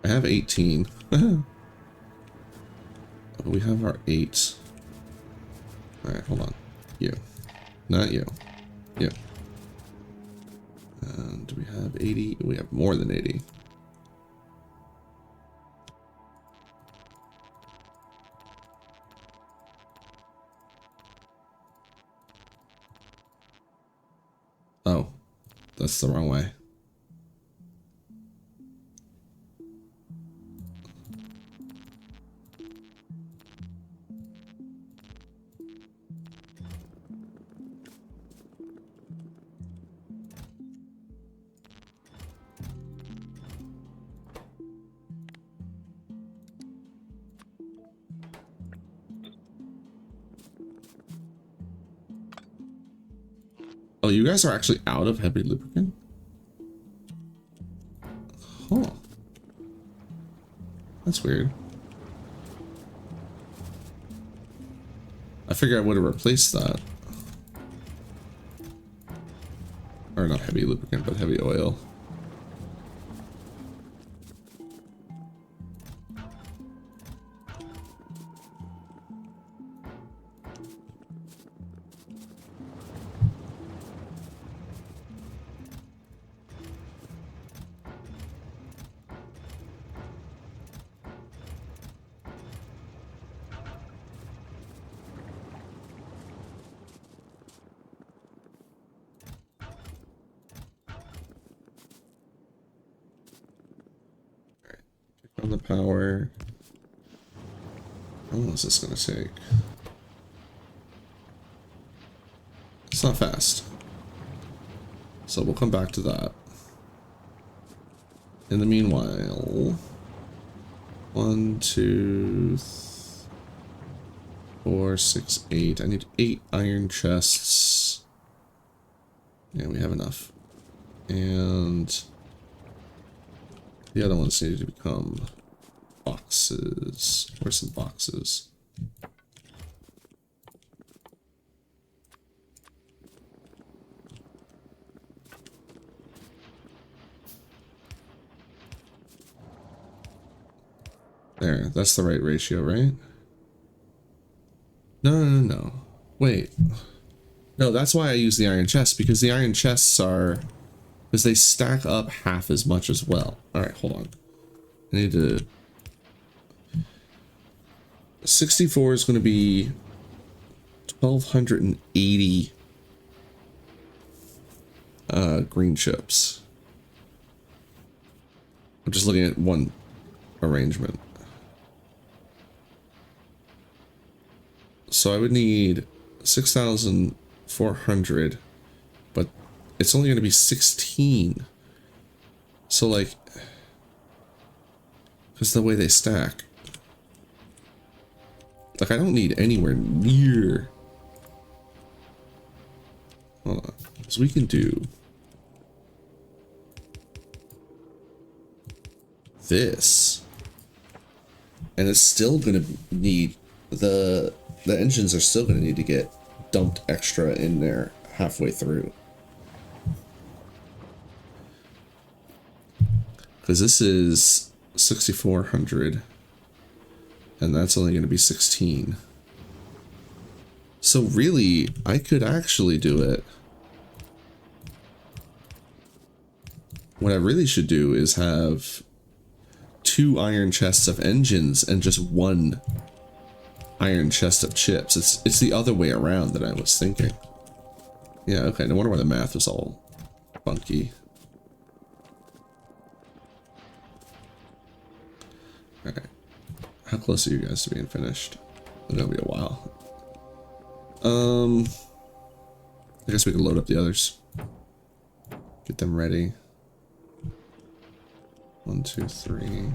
I have 18. We have our 8. Alright, hold on. You. Not you. You. And do we have 80? We have more than 80. Oh, that's the wrong way. Oh, you guys are actually out of heavy lubricant? Huh. That's weird. I figured I would have replaced that. Or not heavy lubricant, but heavy oil. On the power. How long is this gonna take? It's not fast. So we'll come back to that. In the meanwhile, 1, 2, 4, 6, 8. I need 8 iron chests. Yeah, we have enough. And the other ones need to become boxes. Where's some boxes? There, that's the right ratio, right? No. Wait. No, that's why I use the iron chests, because the iron chests are... because they stack up half as much as well. Alright, hold on. I need to... 64 is going to be 1,280 green chips. I'm just looking at one arrangement. So I would need 6,400, but it's only going to be 16. So like, because the way they stack. Like, I don't need anywhere near. Hold on. So we can do this. And it's still going to need, the engines are still going to need to get dumped extra in there halfway through. Because this is 6,400. And that's only going to be 16. So really, I could actually do it. What I really should do is have 2 iron chests of engines and just 1 iron chest of chips. It's the other way around that I was thinking. Yeah, okay, no wonder why the math was all funky. Alright. How close are you guys to being finished? It's gonna be a while. I guess we could load up the others. Get them ready. 1, 2, 3.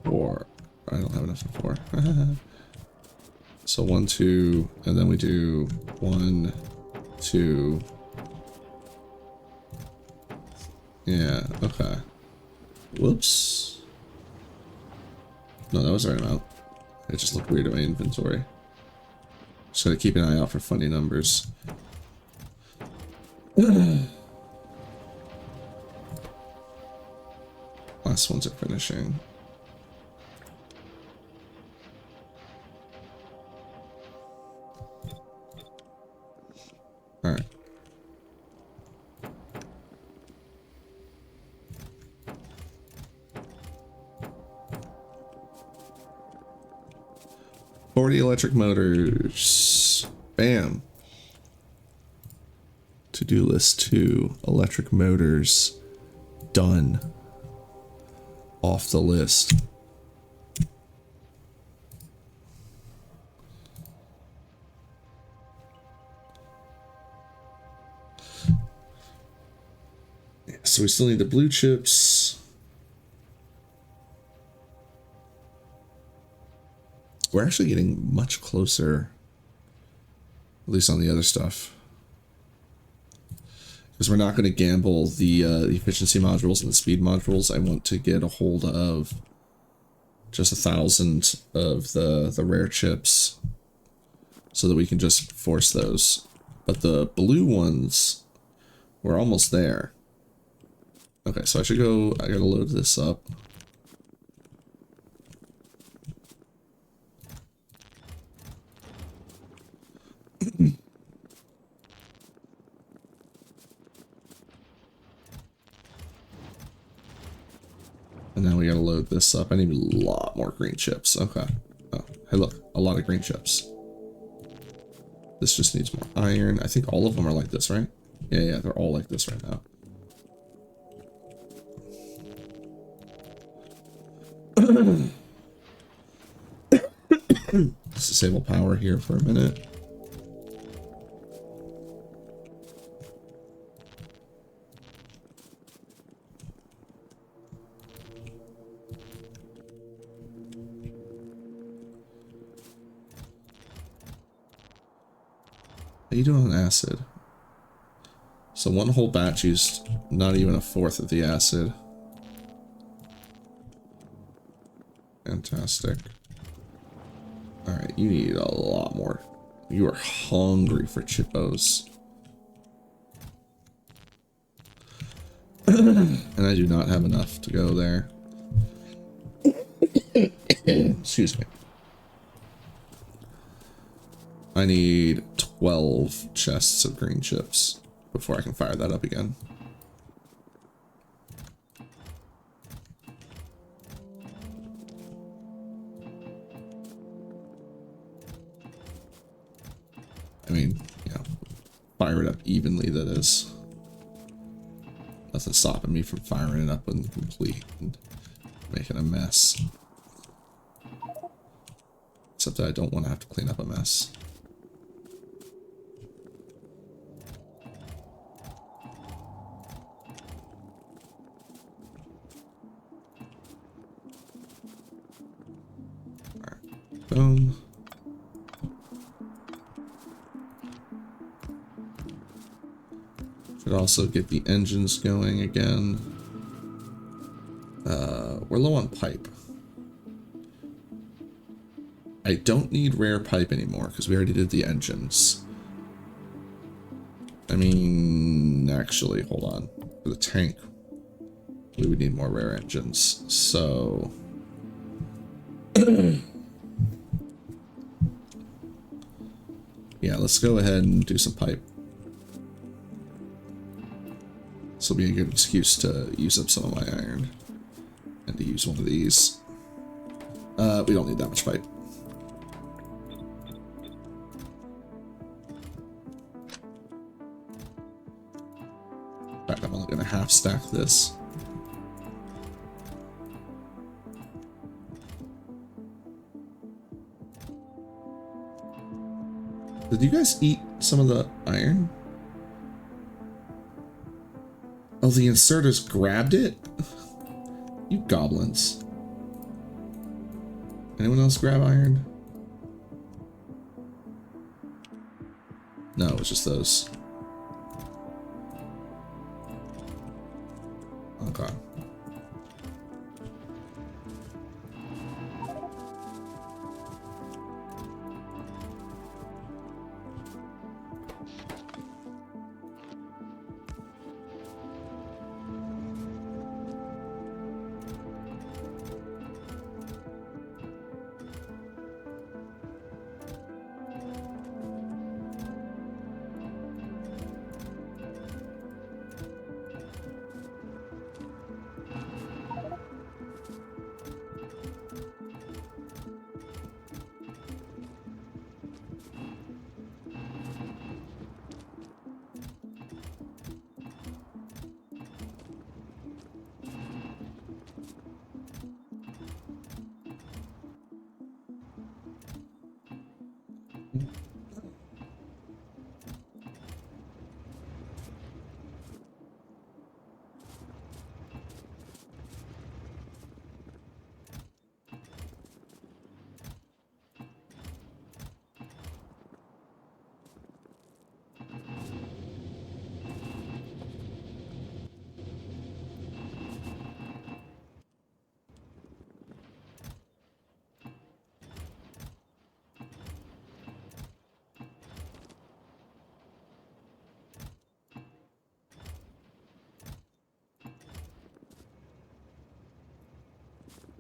Four. I don't have enough for 4. So 1, 2, and then we do 1, 2. Yeah, okay. Whoops. No, that was the right amount. It just looked weird in my inventory. Just gotta keep an eye out for funny numbers. Last ones are finishing. Alright. "40 electric motors." Bam. To-do list 2. Electric motors. Done. Off the list. Yeah, so we still need the blue chips. We're actually getting much closer, at least on the other stuff. Because we're not going to gamble the efficiency modules and the speed modules. I want to get a hold of just 1,000 of the rare chips so that we can just force those. But the blue ones, we're almost there. Okay, so I should go, I gotta load this up. And now we gotta load this up. I need a lot more green chips. Okay. Oh, hey look, a lot of green chips. This just needs more iron. I think all of them are like this, right? Yeah, they're all like this right now. Let's disable power here for a minute. How you doing on acid? So one whole batch used not even 1/4 of the acid. Fantastic. Alright, you need a lot more. You are hungry for chippos. And I do not have enough to go there. Excuse me. I need 12 chests of green chips before I can fire that up again. I mean, yeah, fire it up evenly, that is. Nothing stopping me from firing it up and complete and making a mess. Except that I don't want to have to clean up a mess. Alright, boom. Should also get the engines going again. We're low on pipe. I don't need rare pipe anymore because we already did the engines. I mean, actually, hold on. For the tank, we would need more rare engines. So... yeah, let's go ahead and do some pipe. This will be a good excuse to use up some of my iron. And to use one of these. We don't need that much pipe. In fact, I'm only going to half stack this. Did you guys eat some of the iron? Oh, the inserters grabbed it? You goblins. Anyone else grab iron? No, it was just those. Okay.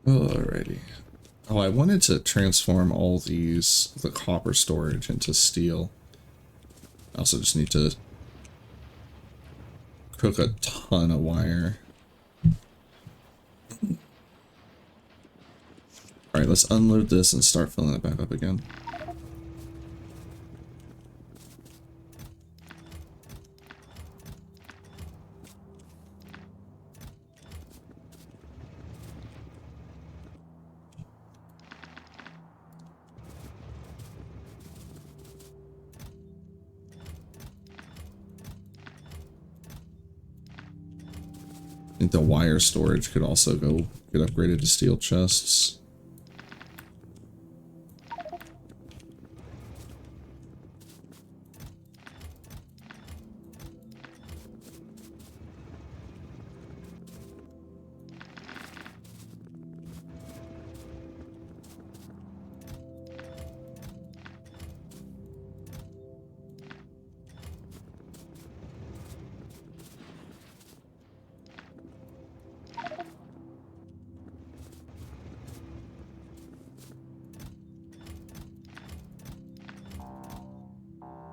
Alrighty. Oh, I wanted to transform all these, the copper storage, into steel. I also just need to cook a ton of wire. Alright, let's unload this and start filling it back up again. I think the wire storage could also get upgraded to steel chests.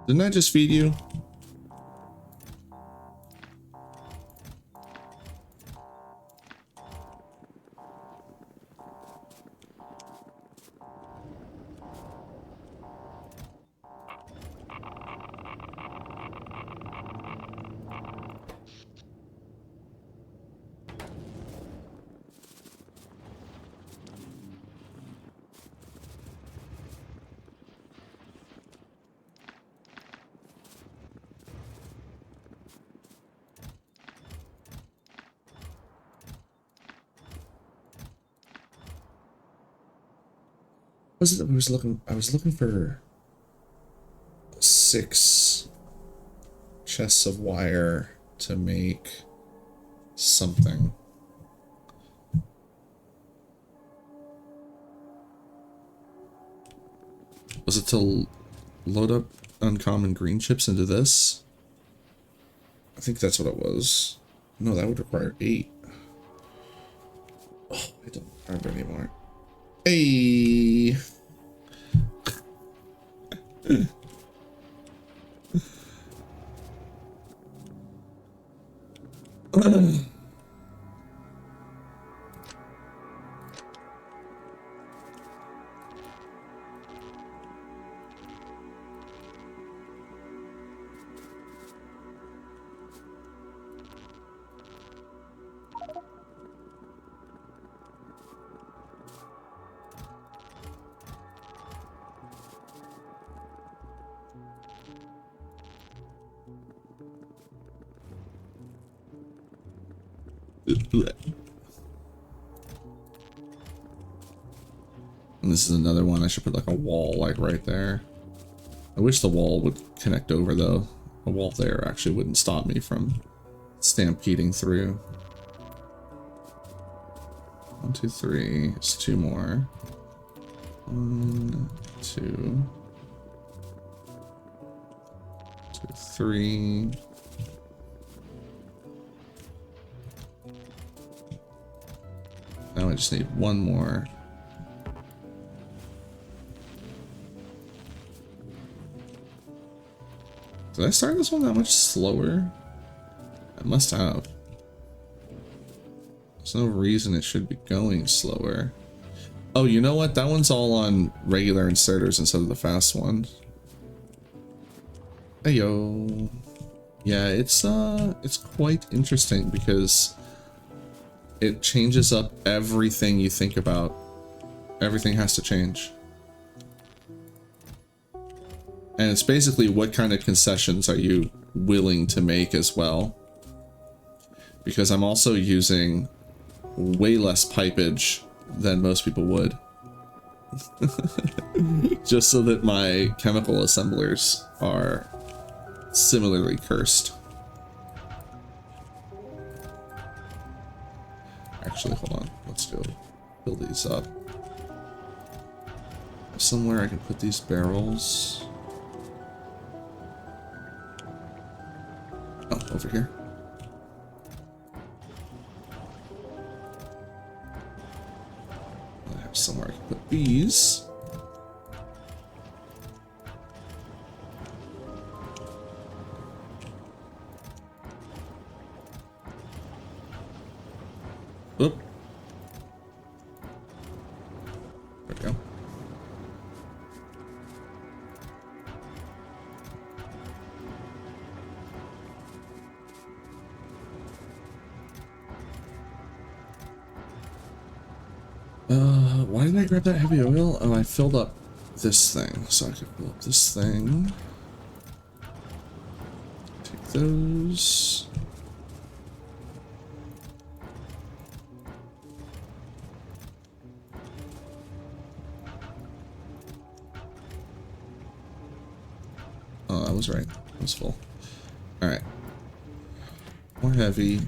Didn't I just feed you? I was looking for 6 chests of wire to make something. Was it to load up uncommon green chips into this? I think that's what it was. No, that would require 8. Oh, I don't remember anymore. Hey! And this is another one. I should put like a wall like right there. I wish the wall would connect over though. A wall there actually wouldn't stop me from stampeding through. 1, 2, 3. It's 2 more. 1, 2, 2, 3. Now I just need 1 more. Did I start this one that much slower? I must have. There's no reason it should be going slower. Oh, you know what? That one's all on regular inserters instead of the fast one. Heyo. Yeah, it's quite interesting because it changes up everything you think about. Everything has to change. And it's basically what kind of concessions are you willing to make as well. Because I'm also using way less pipage than most people would. Just so that my chemical assemblers are similarly cursed. Actually, hold on. Let's go build these up. Somewhere I can put these barrels. Oh, over here. I have somewhere I can put these. Oop. There we go. Why did I grab that heavy oil? Oh, I filled up this thing, so I could fill up this thing. Take those. Oh, I was right. It was full. Alright. More heavy.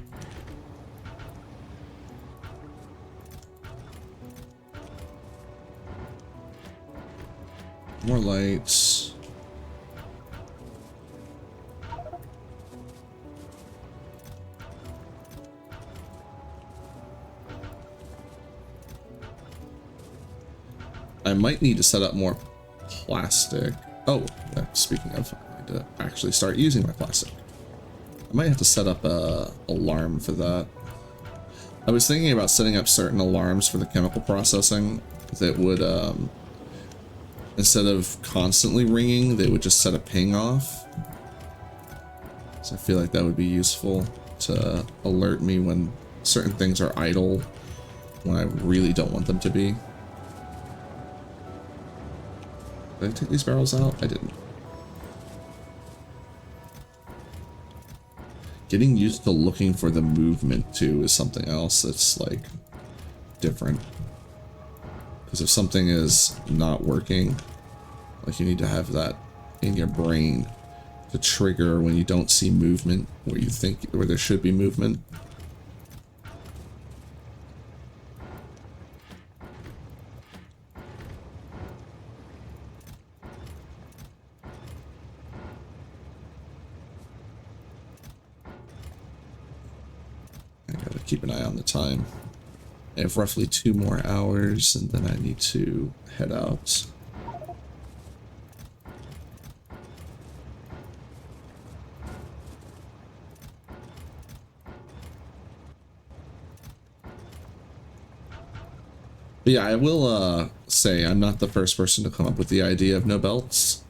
More lights. I might need to set up more plastic. Oh, speaking of, I need to actually start using my plastic. I might have to set up a alarm for that. I was thinking about setting up certain alarms for the chemical processing that would, instead of constantly ringing, they would just set a ping off. So I feel like that would be useful to alert me when certain things are idle, when I really don't want them to be. Did I take these barrels out? I didn't. Getting used to looking for the movement too is something else that's like different. Because if something is not working, like you need to have that in your brain to trigger when you don't see movement where you think where there should be movement. I gotta keep an eye on the time. I have roughly 2 more hours and then I need to head out. But yeah, I will say I'm not the first person to come up with the idea of no belts.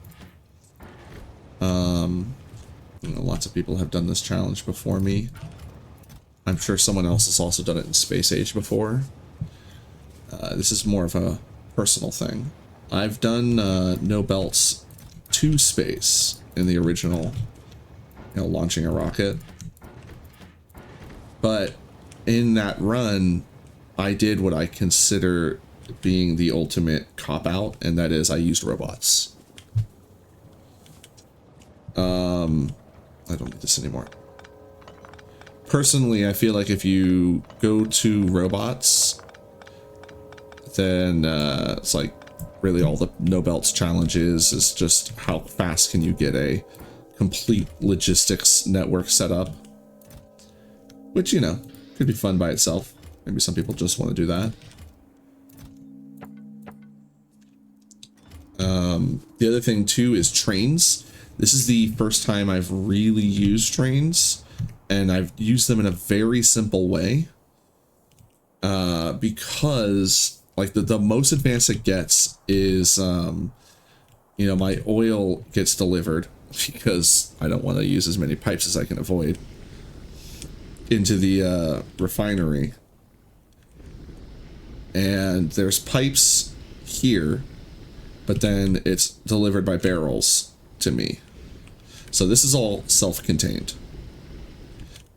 You know, lots of people have done this challenge before me. I'm sure someone else has also done it in Space Age before. This is more of a personal thing. I've done no belts to space in the original, you know, launching a rocket. But in that run, I did what I consider being the ultimate cop-out, and that is I used robots. I don't need this anymore. Personally, I feel like if you go to robots, then it's like really all the no belts challenges is just how fast can you get a complete logistics network set up, which, you know, could be fun by itself. Maybe some people just want to do that. The other thing too is trains. This is the first time I've really used trains, and I've used them in a very simple way. Because like the most advanced it gets is, you know, my oil gets delivered because I don't want to use as many pipes as I can avoid into the refinery. And there's pipes here, but then it's delivered by barrels to me. So this is all self-contained.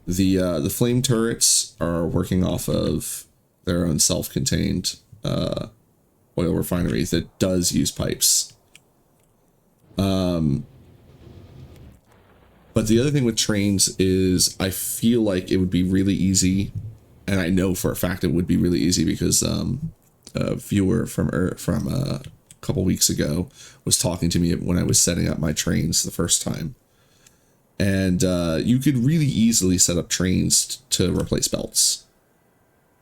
The flame turrets are working off of their own self-contained oil refinery that does use pipes. But the other thing with trains is I feel like it would be really easy, and I know for a fact it would be really easy because a viewer from a couple weeks ago was talking to me when I was setting up my trains the first time. And you could really easily set up trains to replace belts.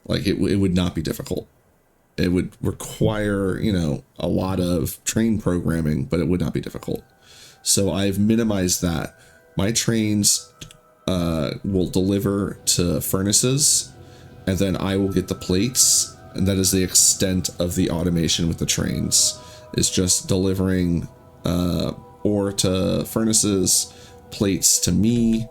Like it would not be difficult. It would require, you know, a lot of train programming, but it would not be difficult. So I've minimized that. My trains will deliver to furnaces, and then I will get the plates, and that is the extent of the automation with the trains. It's just delivering ore to furnaces, plates to me,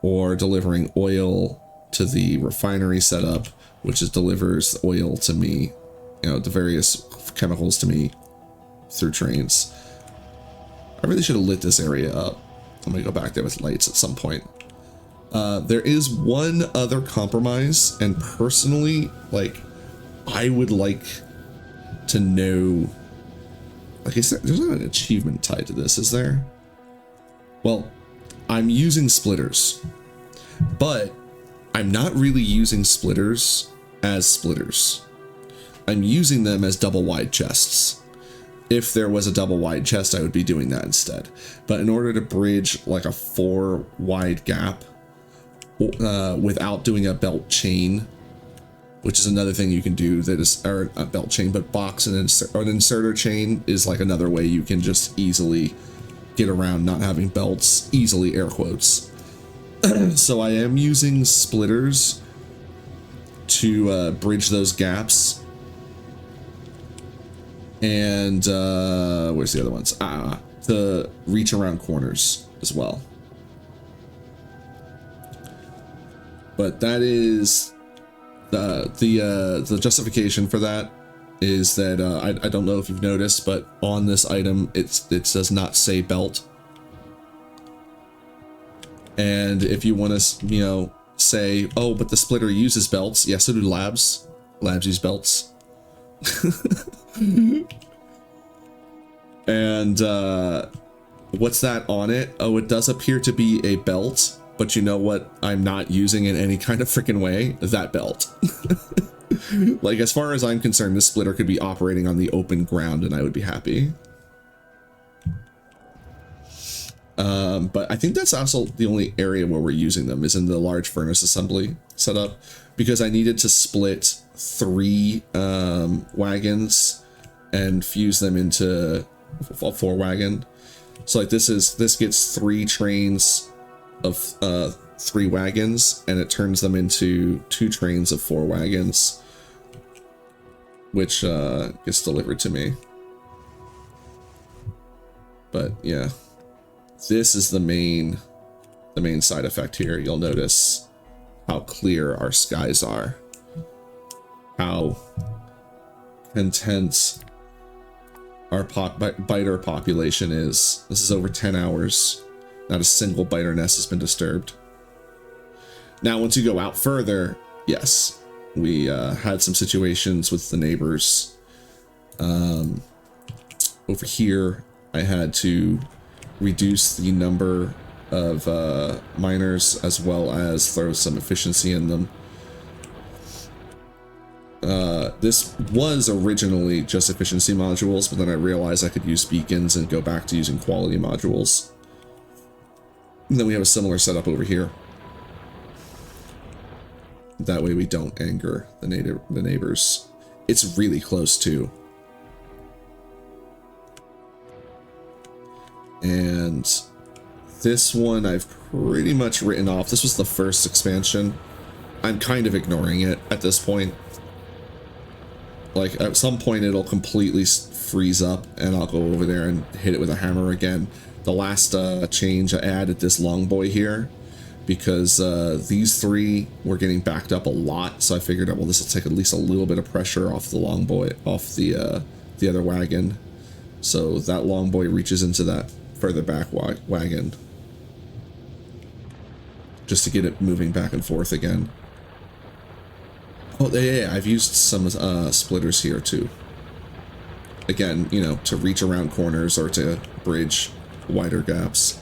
or delivering oil to the refinery setup, which is delivers oil to me, you know, the various chemicals to me through trains. I really should have lit this area up. I'm gonna go back there with lights at some point. There is one other compromise, and personally, like, I would like to know, like, there's not an achievement tied to this, is there? Well, I'm using splitters, but I'm not really using splitters as splitters. I'm using them as double wide chests. If there was a double wide chest, I would be doing that instead. But in order to bridge like a 4 wide gap without doing a belt chain, which is another thing you can do that is, or not belt chain, but box and an inserter chain is like another way you can just easily get around not having belts, easily, air quotes. So I am using splitters to bridge those gaps. And where's the other ones? To reach around corners as well. But that is the justification for that is that I don't know if you've noticed, but on this item it does not say belt. And if you want to, you know, say, oh, but the splitter uses belts. Yes, so do labs. Labs use belts. And what's that on it? Oh, it does appear to be a belt, but you know what I'm not using in any kind of freaking way? That belt. Like, as far as I'm concerned, this splitter could be operating on the open ground and I would be happy. But I think that's also the only area where we're using them is in the large furnace assembly setup, because I needed to split 3 wagons and fuse them into a 4 wagon. So like this gets 3 trains of 3 wagons, and it turns them into 2 trains of 4 wagons, which gets delivered to me. But yeah, this is the main side effect here. You'll notice how clear our skies are, how content our biter population is. This is over 10 hours. Not a single biter nest has been disturbed. Now, once you go out further, yes, we had some situations with the neighbors. Over here, I had to reduce the number of miners as well as throw some efficiency in them. This was originally just efficiency modules, but then I realized I could use beacons and go back to using quality modules. And then we have a similar setup over here. That way we don't anger the neighbors. It's really close too. And this one I've pretty much written off. This was the first expansion. I'm kind of ignoring it at this point. Like, at some point it'll completely freeze up and I'll go over there and hit it with a hammer again. The last change, I added this long boy here because these three were getting backed up a lot. So I figured, well, this will take at least a little bit of pressure off the long boy, off the other wagon. So that long boy reaches into that further back wagon just to get it moving back and forth again. Oh, yeah, I've used some splitters here too. Again, you know, to reach around corners or to bridge wider gaps.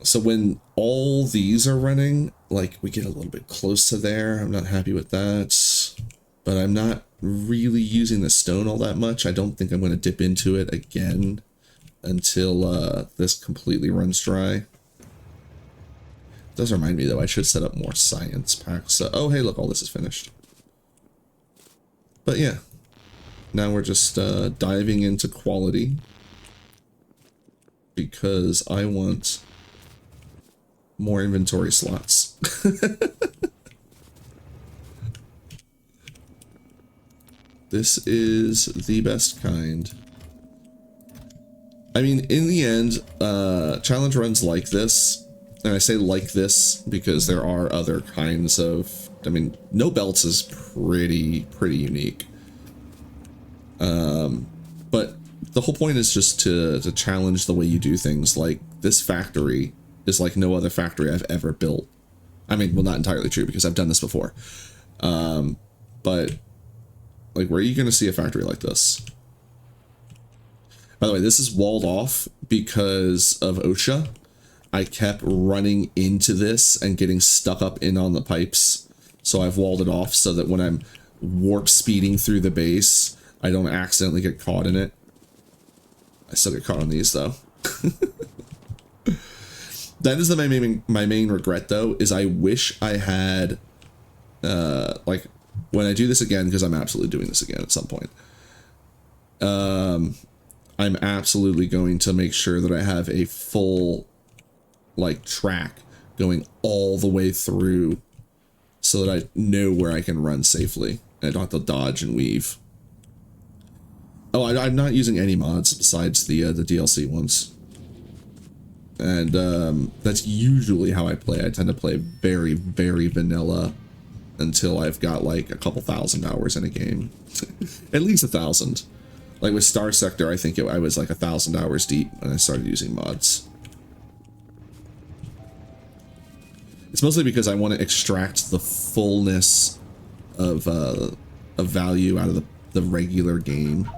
So when all these are running, like, we get a little bit close to there. I'm not happy with that, but I'm not really using the stone all that much. I don't think I'm going to dip into it again until this completely runs dry. It does remind me, though, I should set up more science packs. Oh, hey, look, all this is finished. But yeah, now we're just diving into quality because I want more inventory slots. This is the best kind. I mean, in the end, challenge runs like this, and I say like this because there are other kinds of, I mean, no belts is pretty unique. But the whole point is just to challenge the way you do things. Like, this factory is like no other factory I've ever built. I mean, well, not entirely true because I've done this before. But like, where are you going to see a factory like this? By the way, this is walled off because of OSHA. I kept running into this and getting stuck up in on the pipes. So I've walled it off so that when I'm warp speeding through the base, I don't accidentally get caught in it. I still get caught on these though. That is my main regret though, is I wish I had, like, when I do this again, because I'm absolutely doing this again at some point, I'm absolutely going to make sure that I have a full, like, track going all the way through so that I know where I can run safely and I don't have to dodge and weave. Oh, I'm not using any mods besides the DLC ones. And that's usually how I play. I tend to play very vanilla until I've got like a couple thousand hours in a game. At least 1,000. Like with Star Sector, I think I was like 1,000 hours deep when I started using mods. It's mostly because I want to extract the fullness of value out of the regular game.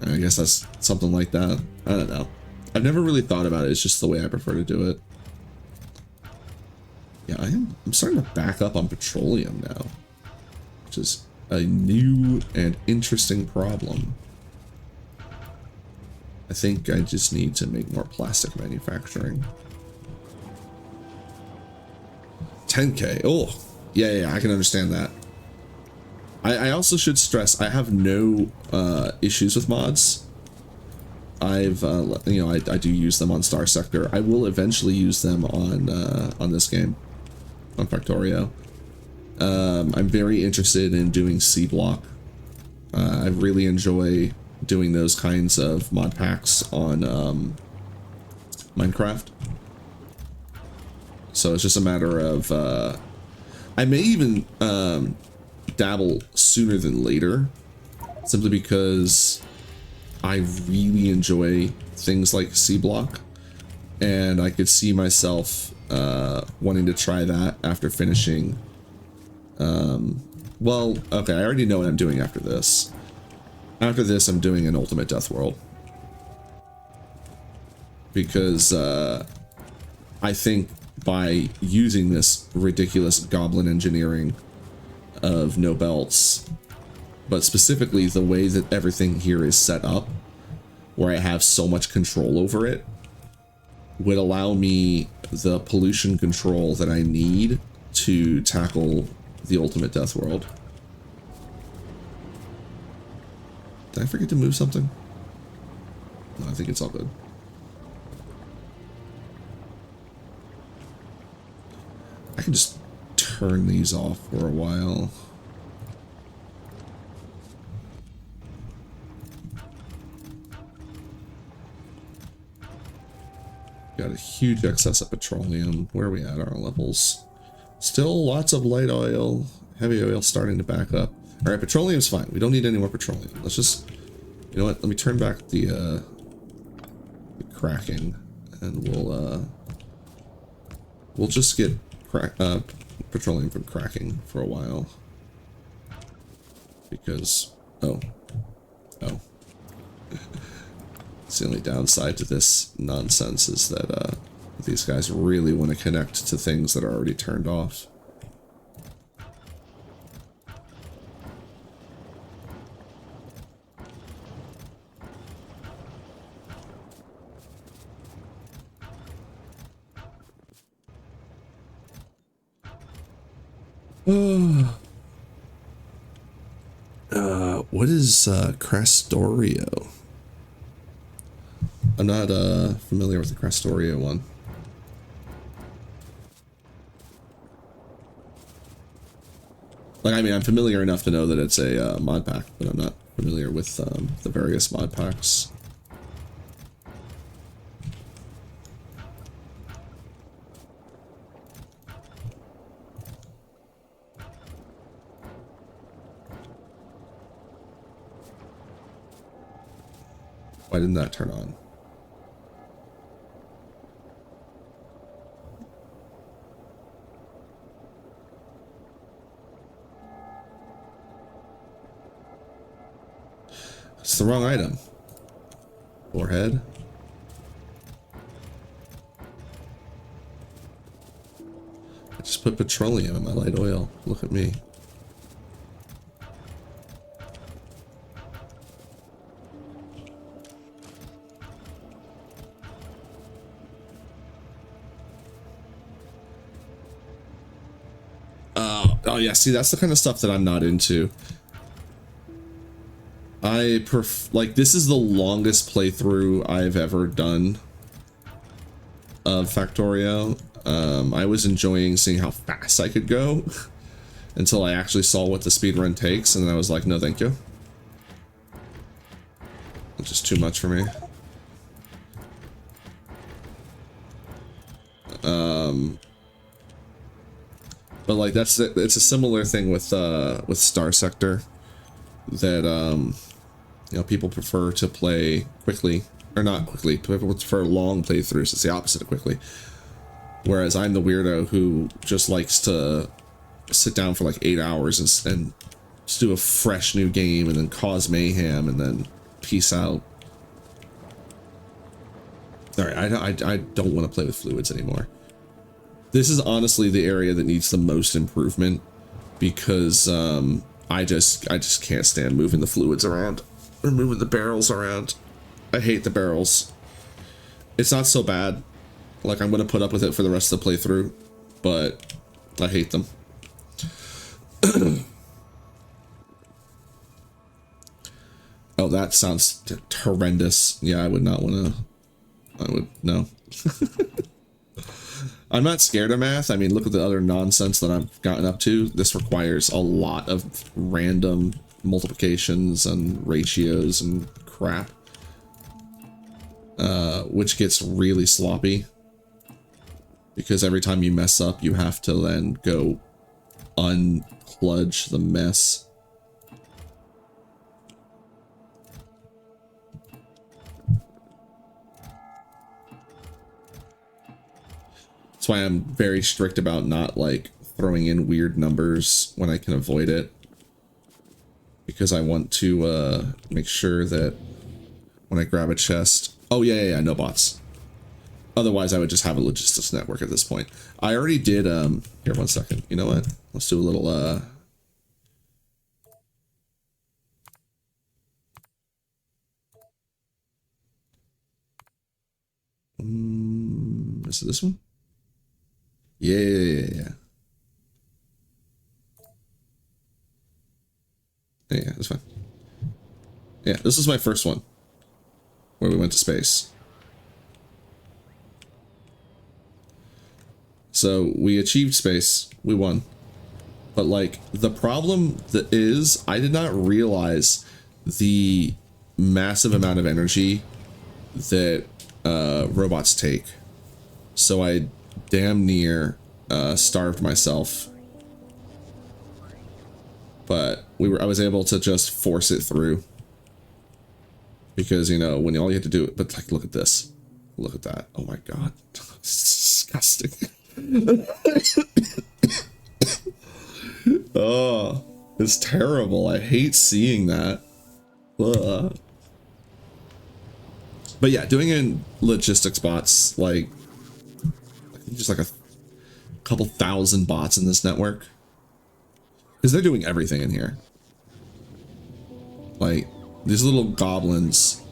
I guess that's something like that. I don't know. I've never really thought about it. It's just the way I prefer to do it. Yeah, I'm starting to back up on petroleum now, which is a new and interesting problem. I think I just need to make more plastic manufacturing. 10K. Oh, yeah, I can understand that. I also should stress I have no issues with mods. I've you know, I do use them on Star Sector. I will eventually use them on this game, on Factorio. I'm very interested in doing C Block. I really enjoy doing those kinds of mod packs on Minecraft. So it's just a matter of I may even dabble sooner than later, simply because I really enjoy things like C Block. And I could see myself wanting to try that after finishing. Well, okay, I already know what I'm doing after this. After this, I'm doing an Ultimate Death World. Because I think by using this ridiculous goblin engineering of no belts, but specifically the way that everything here is set up, where I have so much control over it, would allow me the pollution control that I need to tackle the Ultimate Death World. Did I forget to move something? No, I think it's all good. I can just turn these off for a while. Got a huge excess of petroleum. Where are we at our levels? Still lots of light oil, heavy oil starting to back up. All right, petroleum's fine. We don't need any more petroleum. Let's just, you know what? Let me turn back the cracking, and we'll just get petroleum from cracking for a while. Because, oh. It's the only downside to this nonsense is that these guys really want to connect to things that are already turned off. What is Crastorio? I'm not familiar with the Crastorio one. Like, I mean, I'm familiar enough to know that it's a mod pack, but I'm not familiar with the various mod packs. Why didn't that turn on? It's the wrong item. Forehead. I just put petroleum in my light oil. Look at me. Oh yeah, see, that's the kind of stuff that I'm not into. Like, this is the longest playthrough I've ever done of Factorio. I was enjoying seeing how fast I could go until I actually saw what the speedrun takes, and then I was like, no thank you. It's just too much for me. But like, it's a similar thing with Star Sector, that you know, people prefer to play quickly, or not quickly, people prefer long playthroughs. It's the opposite of quickly. Whereas I'm the weirdo who just likes to sit down for like 8 hours and just do a fresh new game and then cause mayhem and then peace out. Alright, I don't want to play with fluids anymore. This is honestly the area that needs the most improvement, because I just can't stand moving the fluids around or moving the barrels around. I hate the barrels. It's not so bad. Like, I'm gonna put up with it for the rest of the playthrough, but I hate them. Oh, that sounds horrendous. Yeah, I would not want to. I would no. I'm not scared of math. I mean, look at the other nonsense that I've gotten up to. This requires a lot of random multiplications and ratios and crap, which gets really sloppy, because every time you mess up, you have to then go unkludge the mess. That's why I'm very strict about not like throwing in weird numbers when I can avoid it. Because I want to make sure that when I grab a chest... Oh, yeah, no bots. Otherwise, I would just have a logistics network at this point. I already did... Here, 1 second. You know what? Let's do a little... Is it this one? Yeah. Yeah, that's fine. Yeah, this is my first one. Where we went to space. So, we achieved space. We won. But, like, the problem that is, I did not realize the massive amount of energy that robots take. So I damn near starved myself. But I was able to just force it through. Because, you know, when all you have to do... But, like, look at this. Look at that. Oh my god. It's disgusting. Oh, it's terrible. I hate seeing that. Ugh. But yeah, doing in logistics bots, like, I think just like a couple thousand bots in this network. Because they're doing everything in here. Like, these little goblins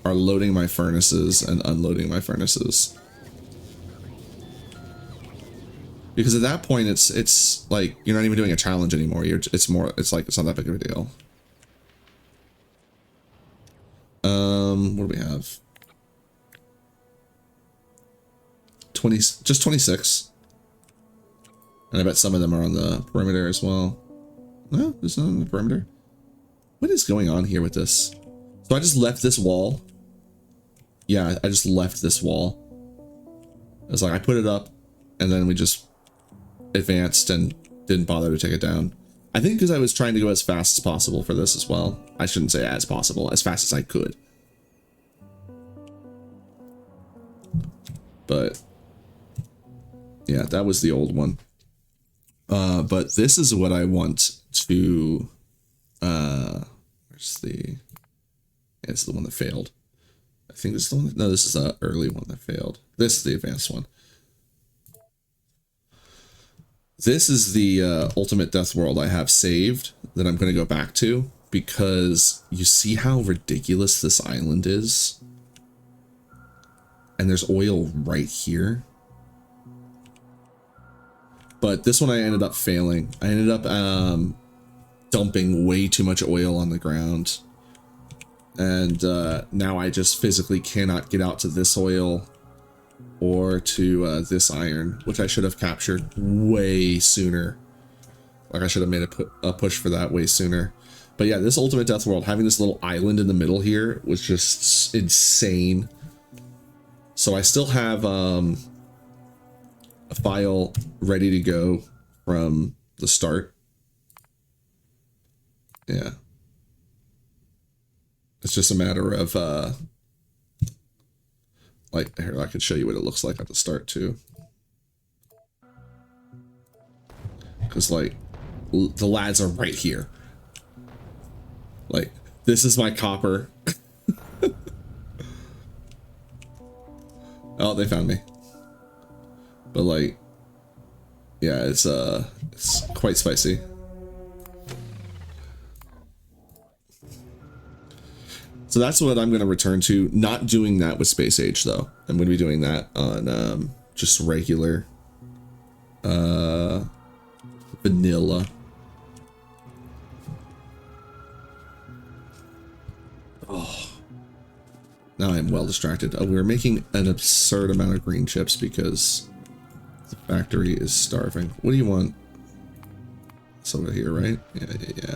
are loading my furnaces and unloading my furnaces. Because at that point, it's like, you're not even doing a challenge anymore. It's like, it's not that big of a deal. What do we have? 26. And I bet some of them are on the perimeter as well. No, there's none on the perimeter. What is going on here with this? So I just left this wall. Yeah, I just left this wall. It was like, I put it up, and then we just advanced and didn't bother to take it down. I think because I was trying to go as fast as possible for this as well. I shouldn't say as possible, as fast as I could. But yeah, that was the old one. But this is what I want to, where's the, yeah, it's the one that failed. I think this is the one, no, this is the early one that failed. This is the advanced one. This is the ultimate death world I have saved that I'm going to go back to, because you see how ridiculous this island is? And there's oil right here. But this one I ended up failing. I ended up dumping way too much oil on the ground. And now I just physically cannot get out to this oil or to this iron, which I should have captured way sooner. Like, I should have made a push for that way sooner. But yeah, this ultimate death world, having this little island in the middle here was just insane. So I still have a file ready to go from the start. Yeah. It's just a matter of, like, here, I can show you what it looks like at the start, too. Because, like, the lads are right here. Like, this is my copper. Oh, they found me. But, like, yeah, it's quite spicy. So that's what I'm going to return to. Not doing that with Space Age, though. I'm going to be doing that on just regular vanilla. Oh. Now I'm well distracted. Oh, we're making an absurd amount of green chips because the factory is starving. What do you want? It's over here, right? Yeah.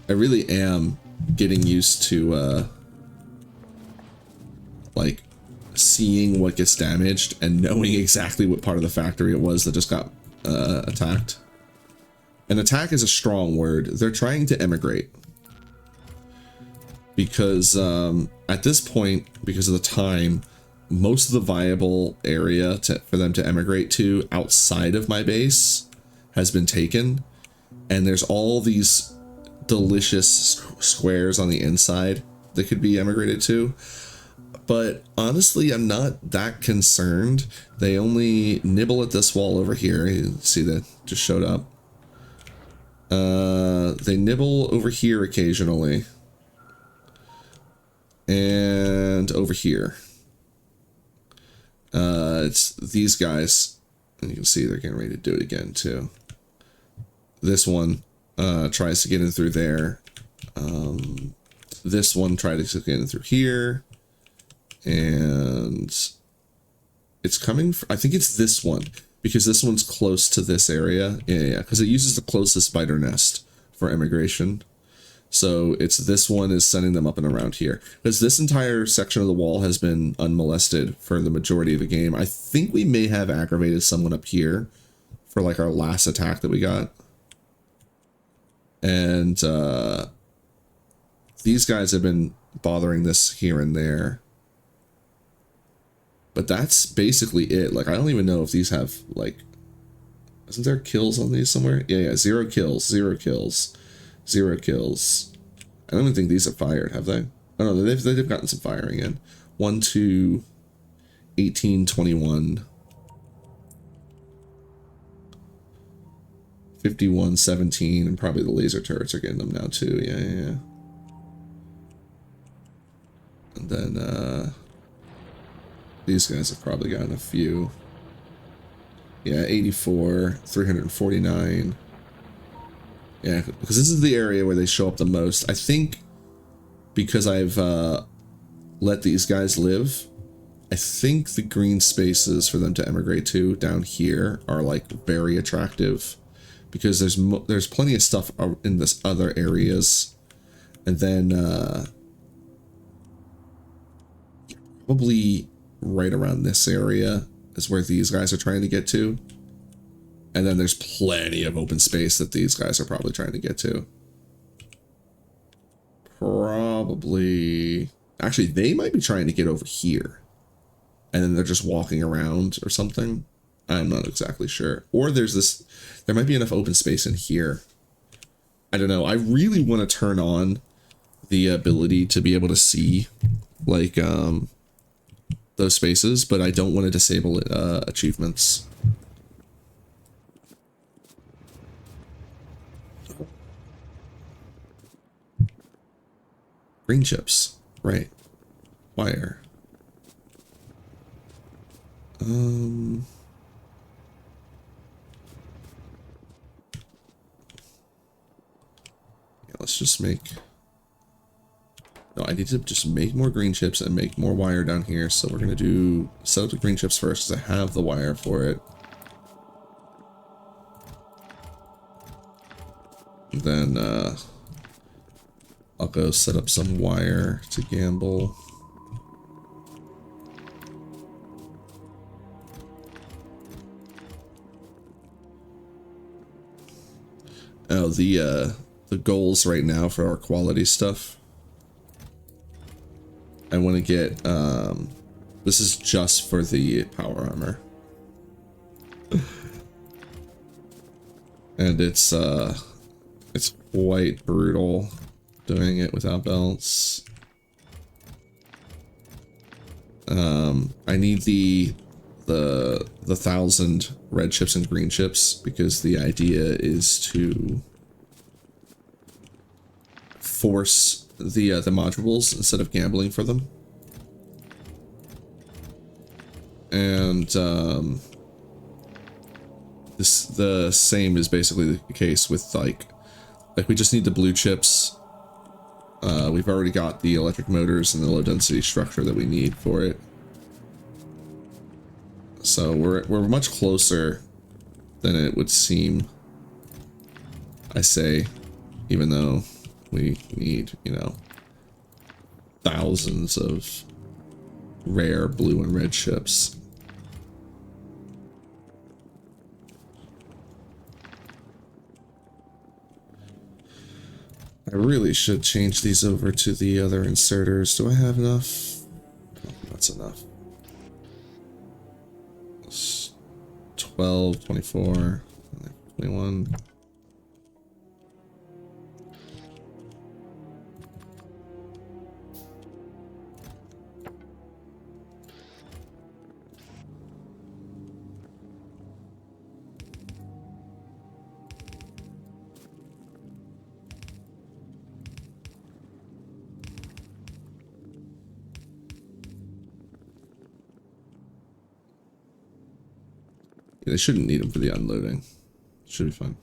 I really am getting used to like seeing what gets damaged and knowing exactly what part of the factory it was that just got attacked. And attack is a strong word. They're trying to emigrate because at this point, because of the time, most of the viable area for them to emigrate to outside of my base has been taken, and there's all these delicious squares on the inside that could be emigrated to. But honestly, I'm not that concerned. They only nibble at this wall over here. You see that just showed up. They nibble over here occasionally. And over here. It's these guys. And you can see they're getting ready to do it again too. This one tries to get in through there. This one tried to get in through here. And it's coming, I think it's this one, because this one's close to this area. Yeah, because it uses the closest spider nest for immigration. So it's this one is sending them up and around here. Because this entire section of the wall has been unmolested for the majority of the game. I think we may have aggravated someone up here for like our last attack that we got. And these guys have been bothering this here and there. But that's basically it. Like, I don't even know if these have, like... Isn't there kills on these somewhere? Yeah, 0 kills, 0 kills, 0 kills. I don't even think these are fired, have they? Oh, no, they've gotten some firing in. 1, 2, 18, 21. 51, 17, and probably the laser turrets are getting them now, too. Yeah. And then, these guys have probably gotten a few. Yeah, 84, 349. Yeah, because this is the area where they show up the most. I think because I've let these guys live, I think the green spaces for them to emigrate to down here are like very attractive, because there's plenty of stuff in this other areas, and then probably right around this area is where these guys are trying to get to. And then there's plenty of open space that these guys are probably trying to get to. Probably... Actually, they might be trying to get over here. And then they're just walking around or something. I'm not exactly sure. Or there's this... There might be enough open space in here. I don't know. I really want to turn on the ability to be able to see, like, those spaces, but I don't want to disable achievements. Green chips, right? Wire. Yeah, let's just make... No, I need to just make more green chips and make more wire down here. So we're going to set up the green chips first, because I have the wire for it. And then I'll go set up some wire to gamble. Oh, the goals right now for our quality stuff. I want to get, this is just for the power armor. And it's quite brutal doing it without belts. I need the 1,000 red chips and green chips, because the idea is to force the modules instead of gambling for them. And the same is basically the case with like we just need the blue chips. We've already got the electric motors and the low density structure that we need for it. So we're much closer than it would seem, I say, even though we need, you know, thousands of rare blue and red chips. I really should change these over to the other inserters. Do I have enough? Oh, that's enough. 12, 24, 21. They shouldn't need them for the unloading. Should be fine.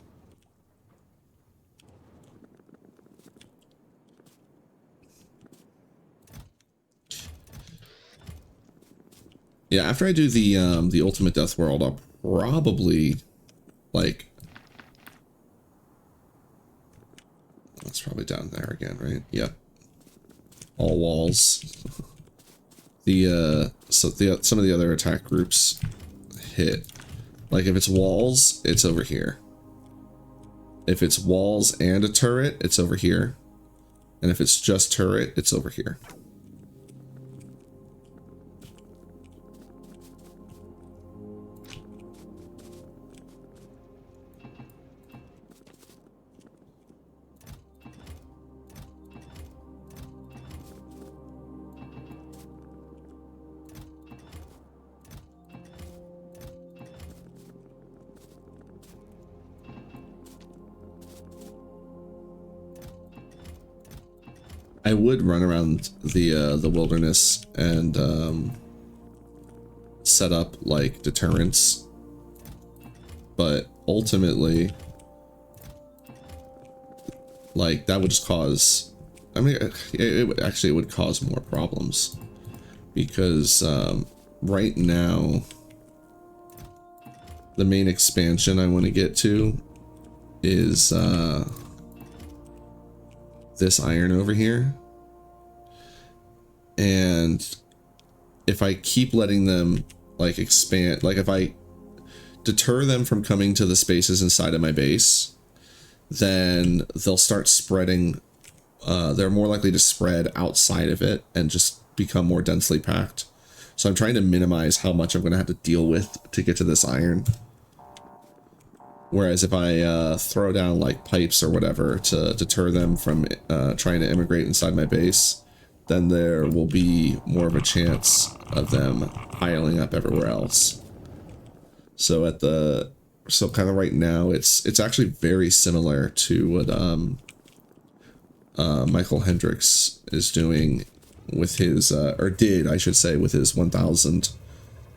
Yeah, after I do the Ultimate Death World, I'll probably like, that's probably down there again, right? Yep. All walls. Some of the other attack groups hit. Like if it's walls, it's over here. If it's walls and a turret, it's over here. And if it's just turret, it's over here. I would run around the wilderness and set up like deterrents, but ultimately, like that would just cause. I mean, it would cause more problems because right now the main expansion I want to get to is this iron over here, and if I keep letting them like expand, like if I deter them from coming to the spaces inside of my base, then they'll start spreading. They're more likely to spread outside of it and just become more densely packed. So I'm trying to minimize how much I'm going to have to deal with to get to this iron. Whereas if I throw down like pipes or whatever to deter them from trying to immigrate inside my base, then there will be more of a chance of them piling up everywhere else. So kind of right now, it's actually very similar to what Michael Hendricks is doing with his, or did, I should say, with his 1,000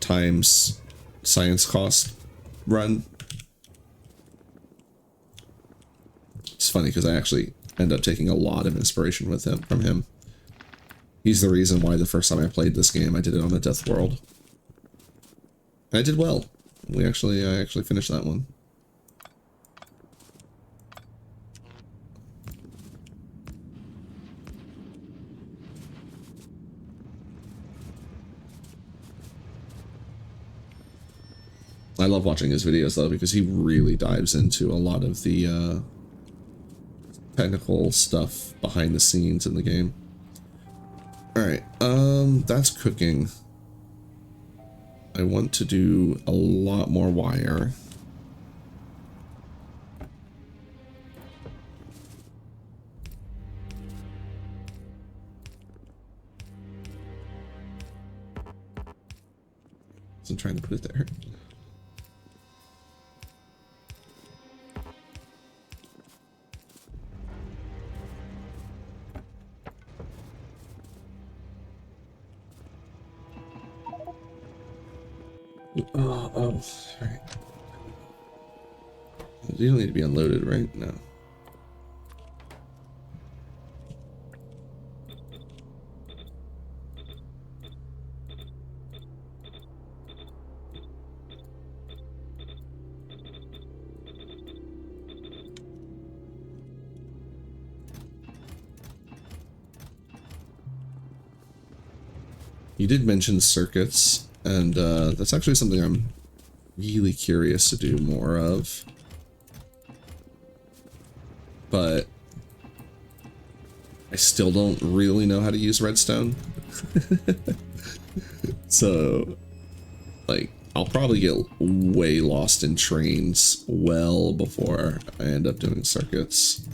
times science cost run. It's funny because I actually end up taking a lot of inspiration from him. He's the reason why the first time I played this game, I did it on the Death World. And I did well. I actually finished that one. I love watching his videos though, because he really dives into a lot of the technical stuff behind the scenes in the game. Alright, that's cooking. I want to do a lot more wire. So I'm trying to put it there. Oh, sorry. You don't need to be unloaded, right? No. You did mention circuits, and that's actually something I'm really curious to do more of. But I still don't really know how to use redstone. So, like, I'll probably get way lost in trains well before I end up doing circuits.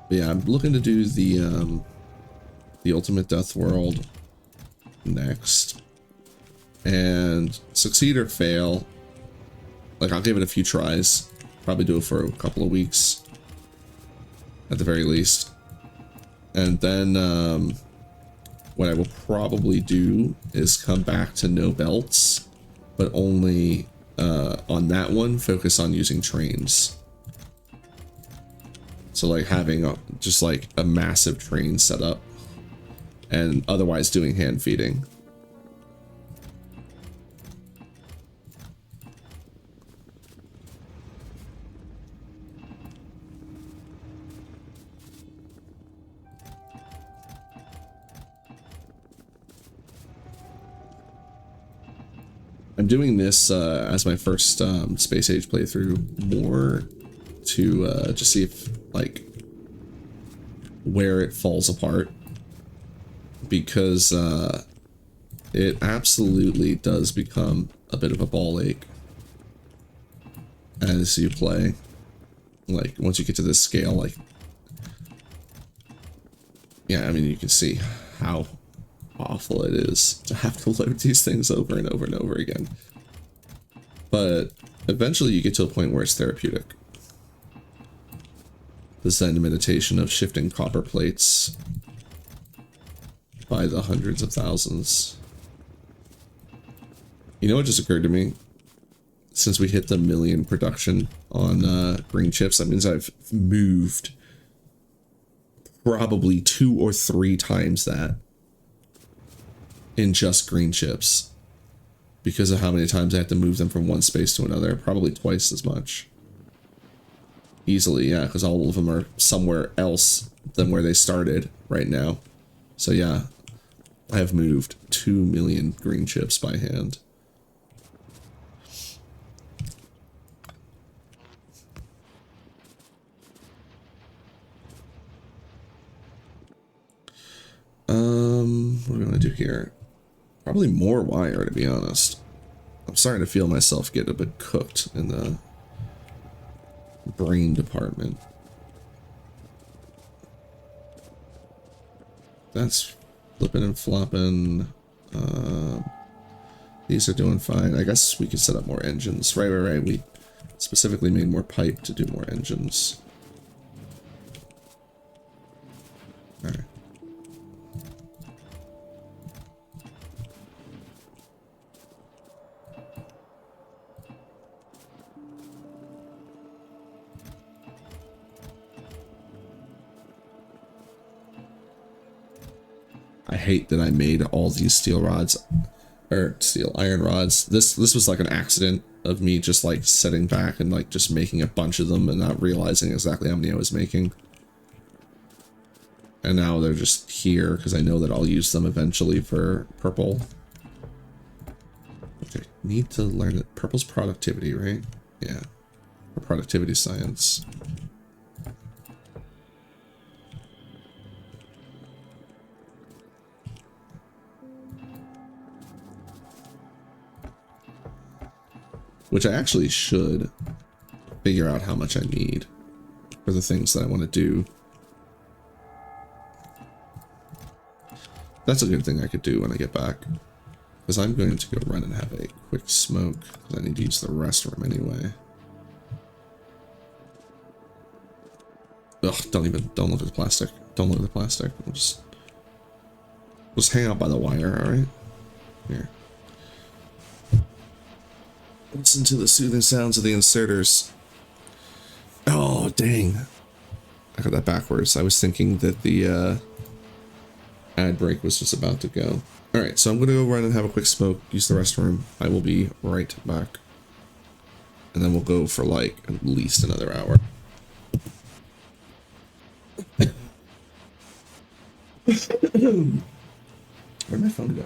But yeah, I'm looking to do the Ultimate Death World next. And succeed or fail, like I'll give it a few tries. Probably do it for a couple of weeks at the very least. And then what I will probably do is come back to no belts, but only on that one focus on using trains. So like having just like a massive train set up and otherwise doing hand feeding. I'm doing this as my first Space Age playthrough more to just see if like where it falls apart, because it absolutely does become a bit of a ball ache as you play. Like once you get to this scale, like yeah, I mean you can see how awful it is to have to load these things over and over and over again. But eventually you get to a point where it's therapeutic. The Zen meditation of shifting copper plates by the hundreds of thousands. You know what just occurred to me? Since we hit the 1 million production on green chips, that means I've moved probably 2 or 3 times that in just green chips, because of how many times I have to move them from one space to another. Probably twice as much. Easily, yeah, because all of them are somewhere else than where they started right now. So yeah, I have moved 2 million green chips by hand. What do we want to do here? Probably more wire, to be honest. I'm starting to feel myself get a bit cooked in the brain department. That's flipping and flopping. These are doing fine. I guess we could set up more engines. Right. We specifically made more pipe to do more engines. Alright. I hate that I made all these steel rods, or iron rods. This was like an accident of me just like sitting back and like just making a bunch of them and not realizing exactly how many I was making. And now they're just here because I know that I'll use them eventually for purple. Okay, need to learn it. Purple's productivity, right? Yeah, or productivity science. Which I actually should figure out how much I need for the things that I want to do. That's a good thing I could do when I get back. Because I'm going to go run and have a quick smoke. Because I need to use the restroom anyway. Ugh, don't look at the plastic. Don't look at the plastic. We'll just hang out by the wire, alright? Here. Listen to the soothing sounds of the inserters. Oh, dang. I got that backwards. I was thinking that the ad break was just about to go. Alright, so I'm going to go run and have a quick smoke, use the restroom. I will be right back. And then we'll go for like at least another hour. Where'd my phone go?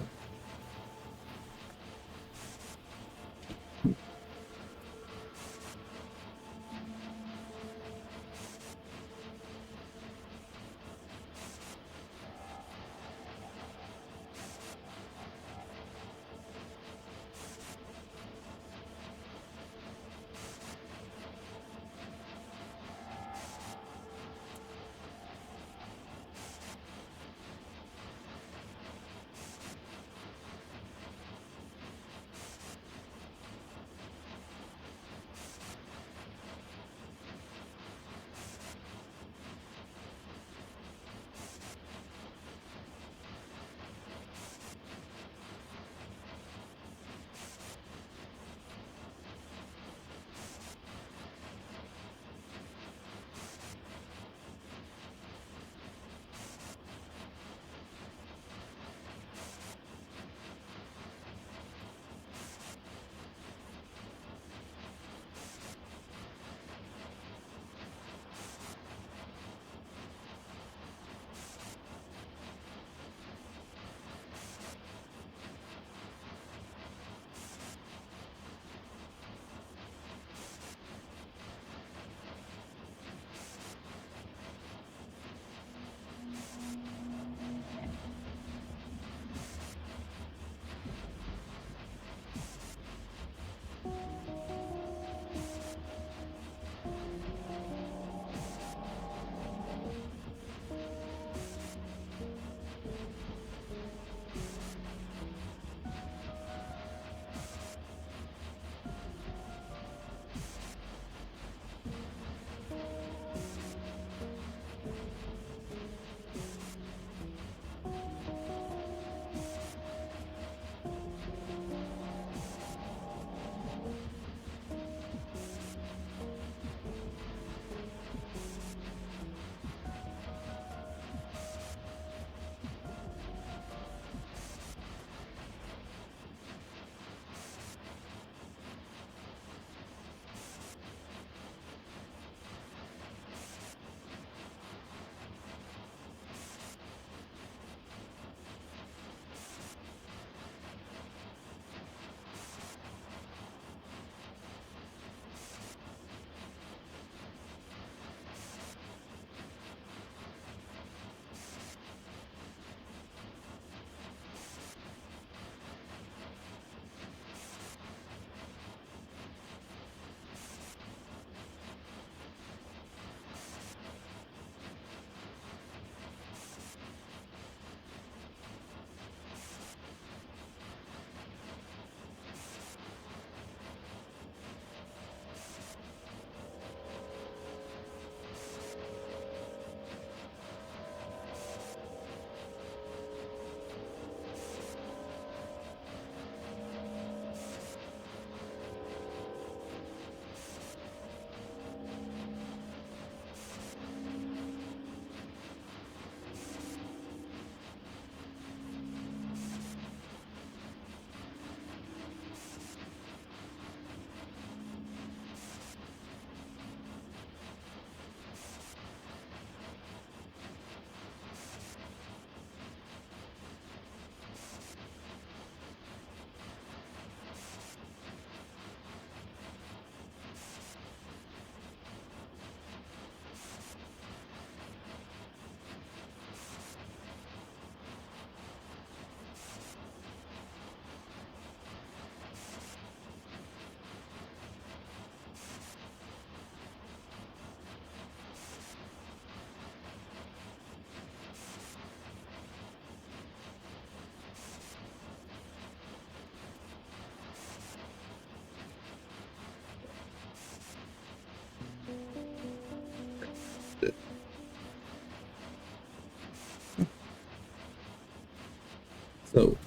So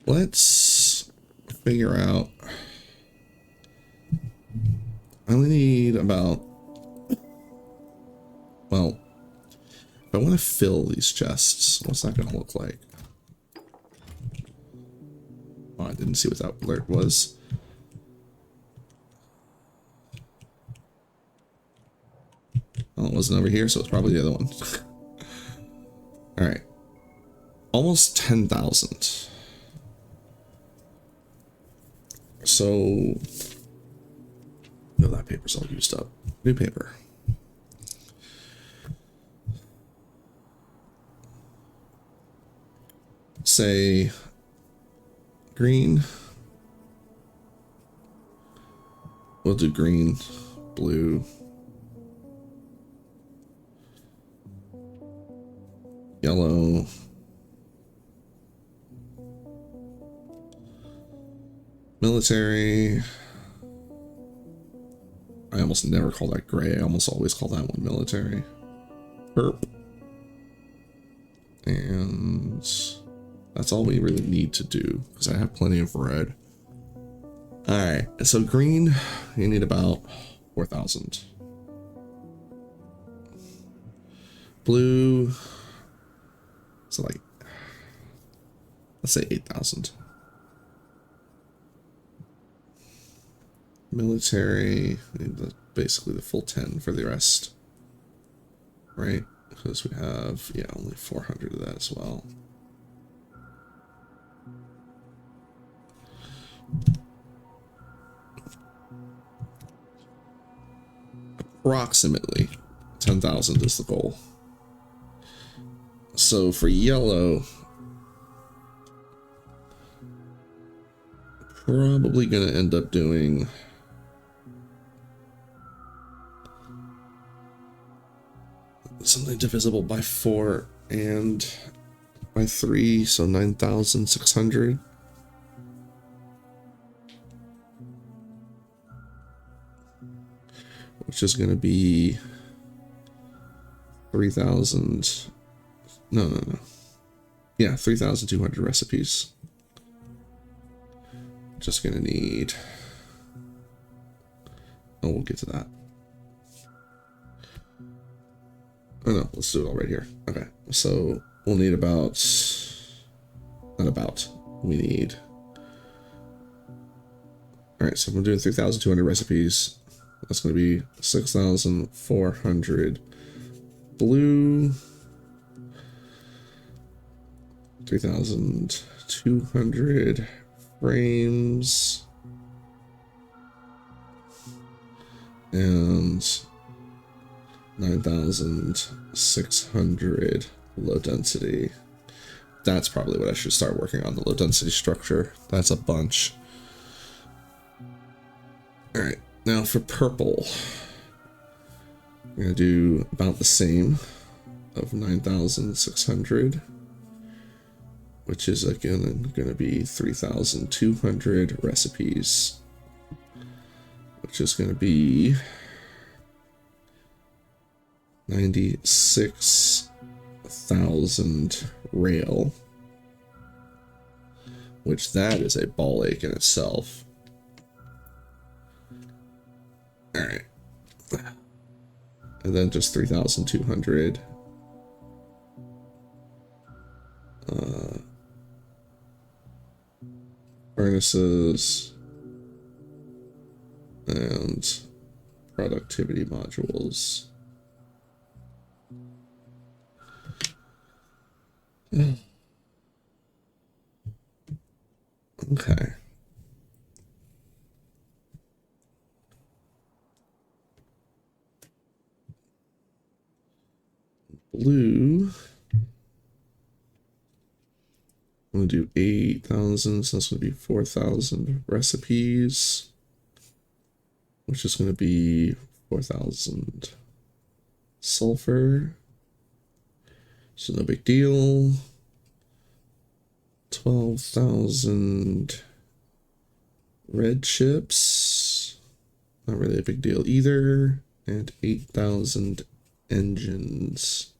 let's figure out. I only need about, well, if I want to fill these chests, what's that going to look like? Oh, I didn't see what that alert was. Oh, it wasn't over here, so it's probably the other one. All right. Almost 10,000. So, no, that paper's all used up. New paper. Say green. We'll do green, blue, yellow, military. I almost never call that gray. I almost always call that one military. Perp. And that's all we really need to do, because I have plenty of red. Alright, so green, you need about 4,000. Blue, so like, let's say 8,000. Military, basically the full 10 for the rest. Right? Because we have, yeah, only 400 of that as well. Approximately 10,000 is the goal. So for yellow, probably going to end up doing something divisible by 4 and by 3, so 9,600. Which is going to be 3,000. No. Yeah, 3,200 recipes. Just going to need. Oh, we'll get to that. Oh no, let's do it all right here. Okay, so we'll need about. Not about. We need. Alright, so I'm doing 3,200 recipes. That's going to be 6,400 blue, 3,200 frames, and 9,600 low density. That's probably what I should start working on, the low density structure. That's a bunch. All right. Now for purple, we're going to do about the same of 9,600, which is again going to be 3,200 recipes, which is going to be 96,000 rail, which that is a ball ache in itself. All right, and then just 3,200 furnaces and productivity modules. Okay. Blue. I'm going to do 8,000, so that's going to be 4,000 recipes, which is going to be 4,000 sulfur. So no big deal. 12,000 red chips. Not really a big deal either. And 8,000 engines.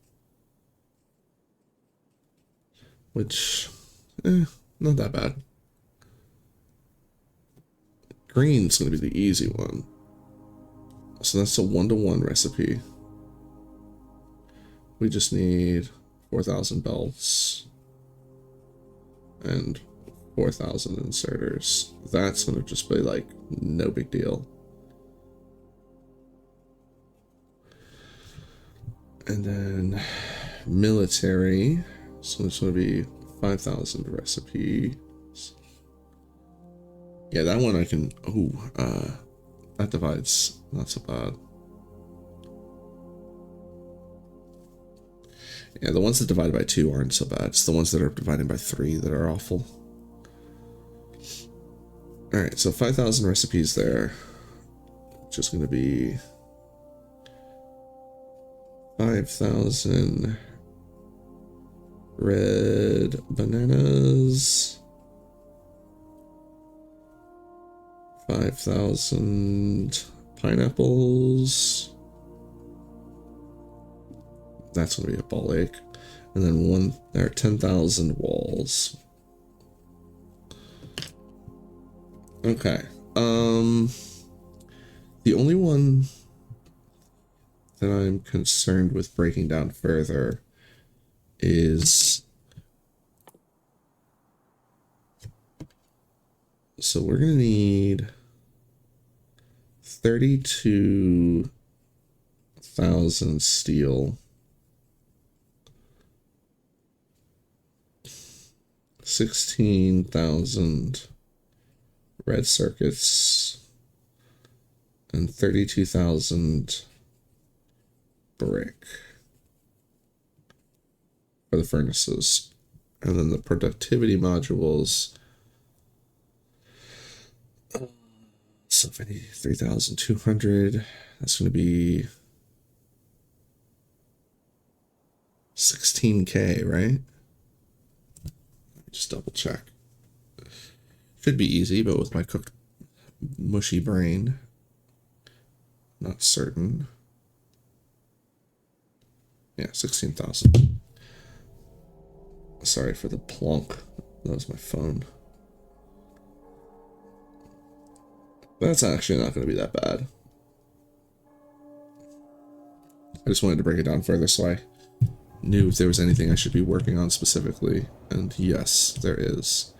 which, not that bad. Green's going to be the easy one. So that's a 1-to-1 recipe. We just need 4,000 belts and 4,000 inserters. That's going to just be like no big deal. And then military. So it's going to be 5,000 recipes. Yeah, that one I can. Oh, that divides not so bad. Yeah, the ones that divide by 2 aren't so bad. It's the ones that are divided by 3 that are awful. Alright, so 5,000 recipes there. Which is going to be 5,000 red bananas. 5,000 pineapples. That's going to be a ball ache. And then there are 10,000 walls. Okay. The only one that I'm concerned with breaking down further is, so we're going to need 32,000 steel, 16,000 red circuits, and 32,000 brick for the furnaces. And then the productivity modules, so 53,200, that's going to be 16K, right? Let me just double check. Should be easy, but with my cooked mushy brain, not certain. Yeah, 16,000. Sorry for the plonk. That was my phone. That's actually not going to be that bad. I just wanted to break it down further so I knew if there was anything I should be working on specifically. And yes, there is.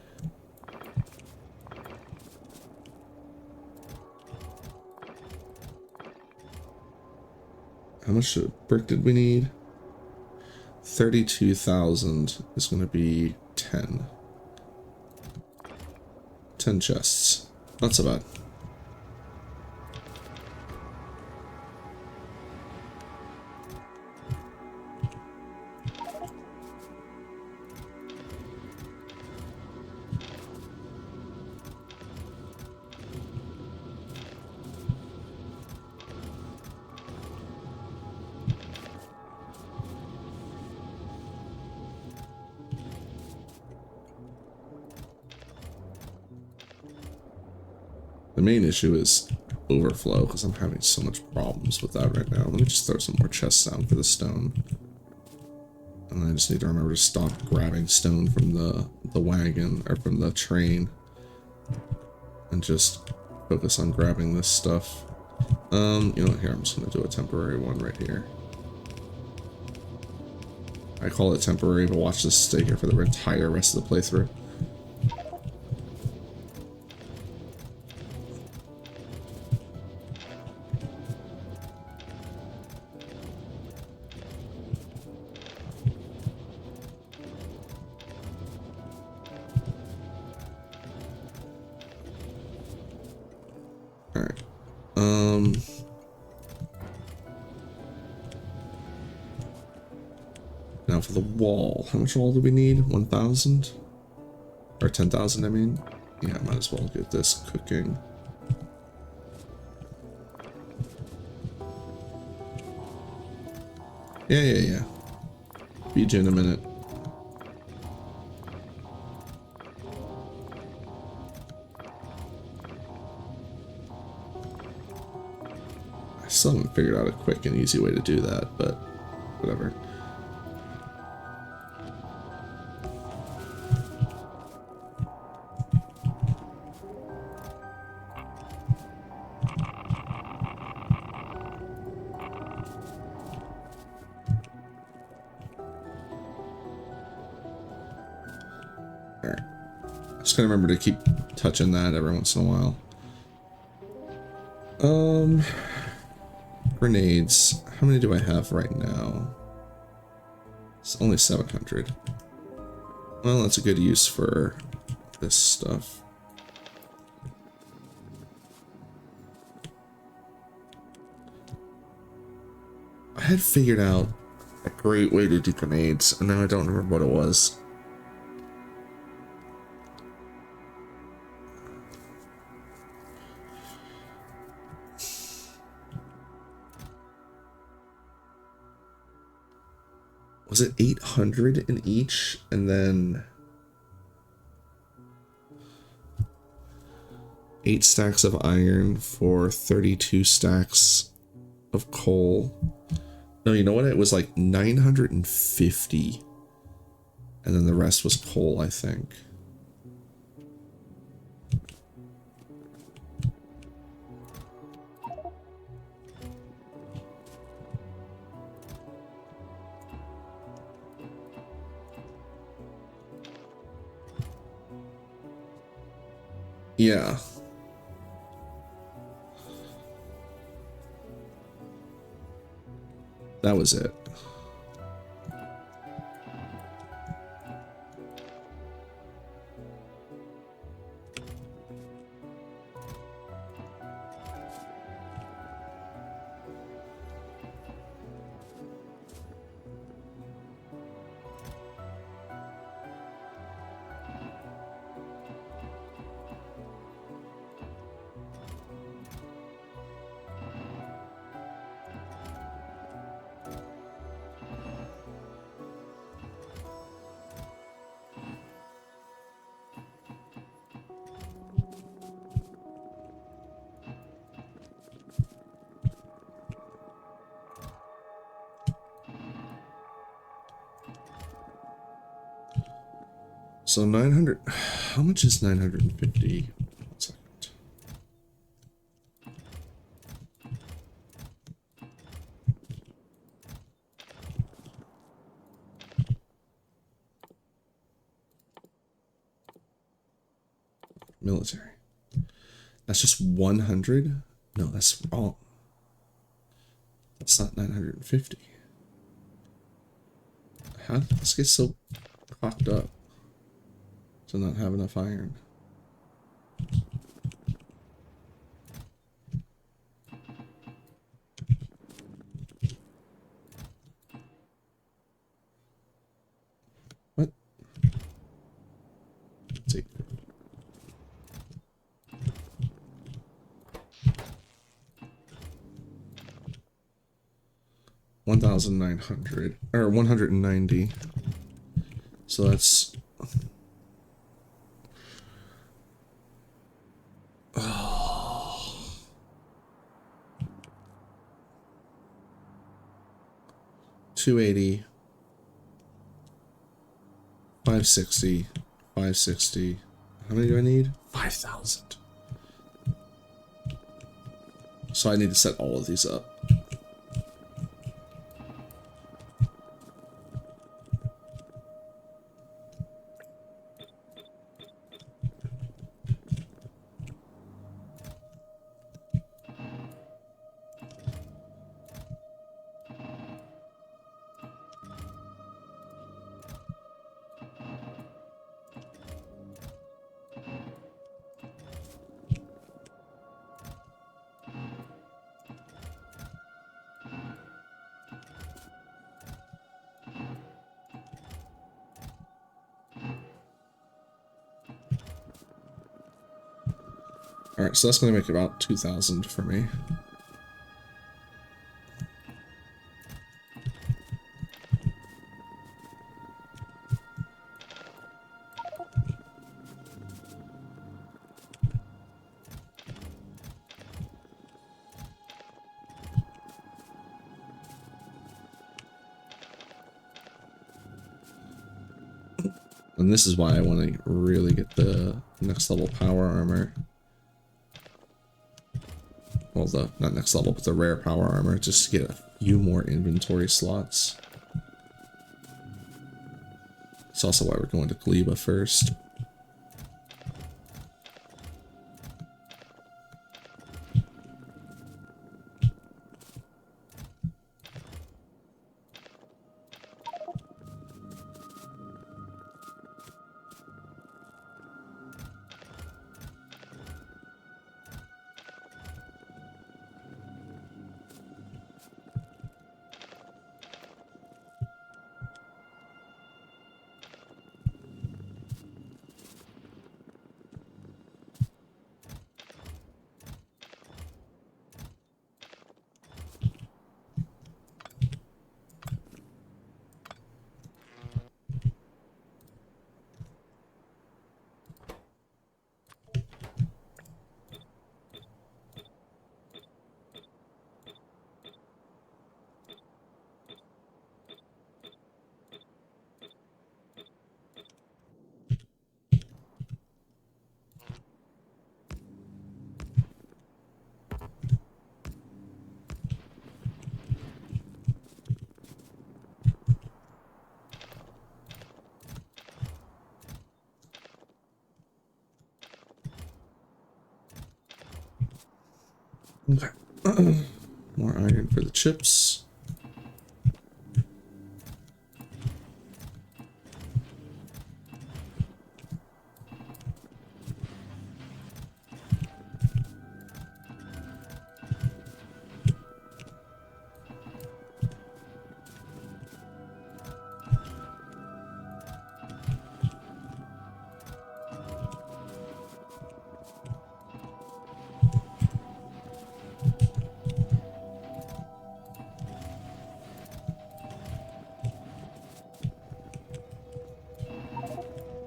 How much brick did we need? 32,000 is going to be 10. 10 chests. Not so bad. The main issue is overflow, because I'm having so much problems with that right now. Let me just throw some more chests down for the stone. And I just need to remember to stop grabbing stone from the wagon, or from the train. And just focus on grabbing this stuff. You know what, here, I'm just going to do a temporary one right here. I call it temporary, but watch this stay here for the entire rest of the playthrough. Alright. Now for the wall. How much wall do we need? 1,000? Or 10,000, I mean? Yeah, might as well get this cooking. Yeah. Feed you in a minute. I still haven't figured out a quick and easy way to do that, but whatever. Just gotta remember to keep touching that every once in a while. Grenades. How many do I have right now? It's only 700. Well, that's a good use for this stuff. I had figured out a great way to do grenades, and now I don't remember what it was. Was it 800 in each, and then 8 stacks of iron for 32 stacks of coal? No, you know what? It was like 950, and then the rest was coal, I think. Yeah. That was it. So 900, how much is 950? 1 second. Military. That's just 100? No, that's wrong. That's not 950. How did this get so cocked up to not have enough iron? What? Let's see. $1,900 or 190. So that's 280, 560, 560. How many do I need? 5,000. So I need to set all of these up. Alright, so that's going to make about 2,000 for me. And this is why I want to really get the next level power armor. Well, the not next level, but the rare power armor, just to get a few more inventory slots. It's also why we're going to Gleba first. Okay. More iron for the chips.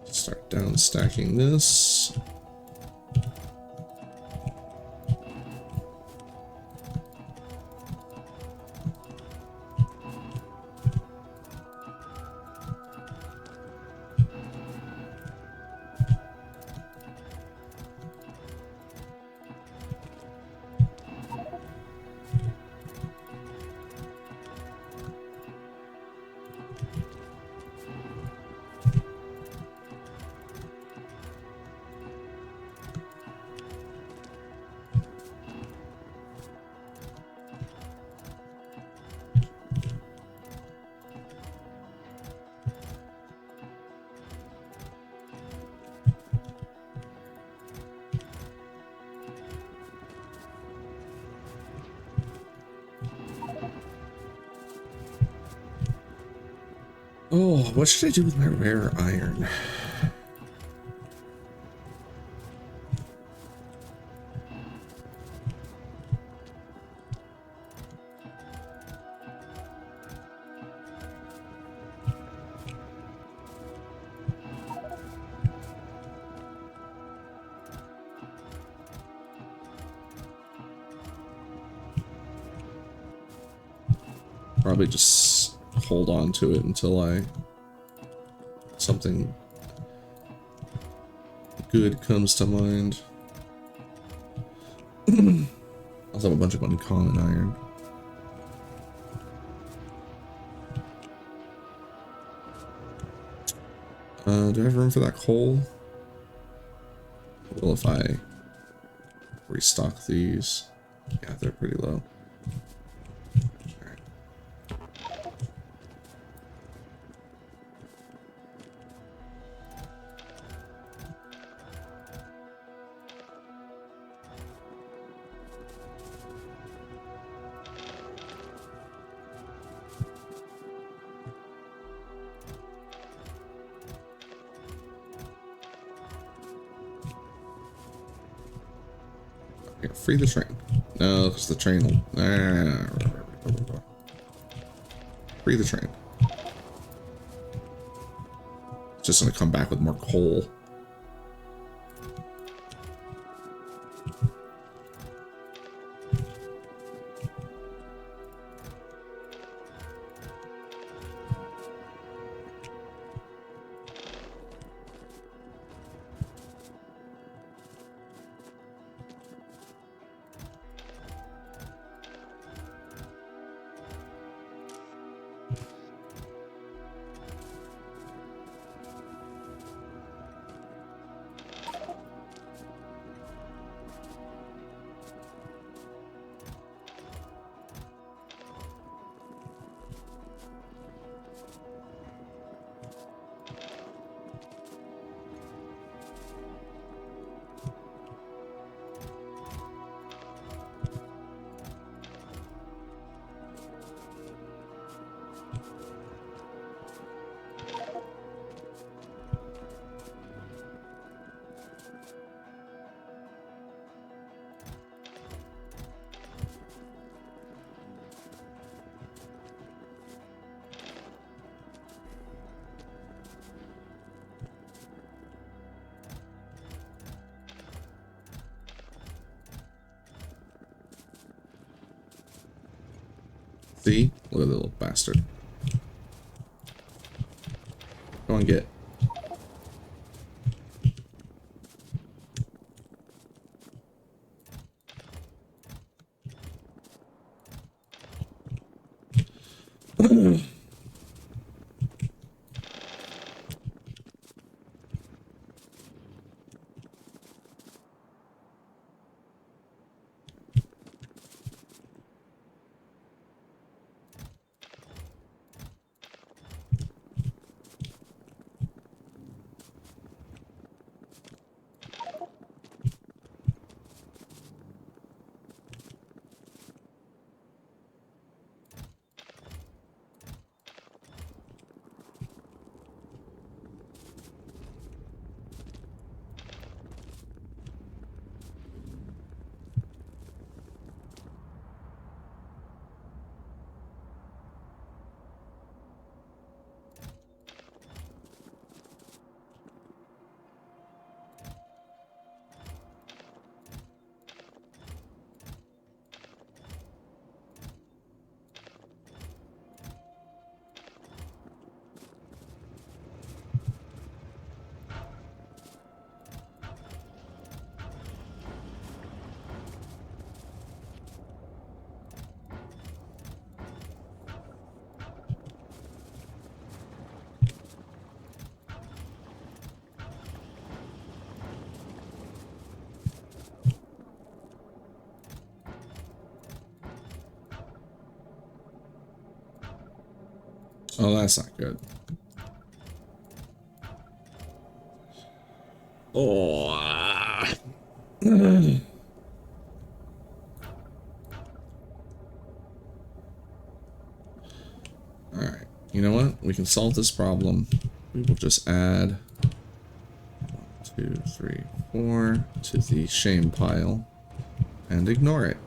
Start down stacking this. Oh, what should I do with my rare iron? Probably just hold on to it until something good comes to mind. I also have a bunch of uncommon iron. Do I have room for that coal? Well, if I restock these, yeah, they're pretty low. Free the train. No, because the train will... Free the train. It's just going to come back with more coal. See? Look at the little bastard. Go on, get. Oh, that's not good. Oh. Alright, you know what? We can solve this problem. We will just add 1, 2, 3, 4 to the shame pile and ignore it.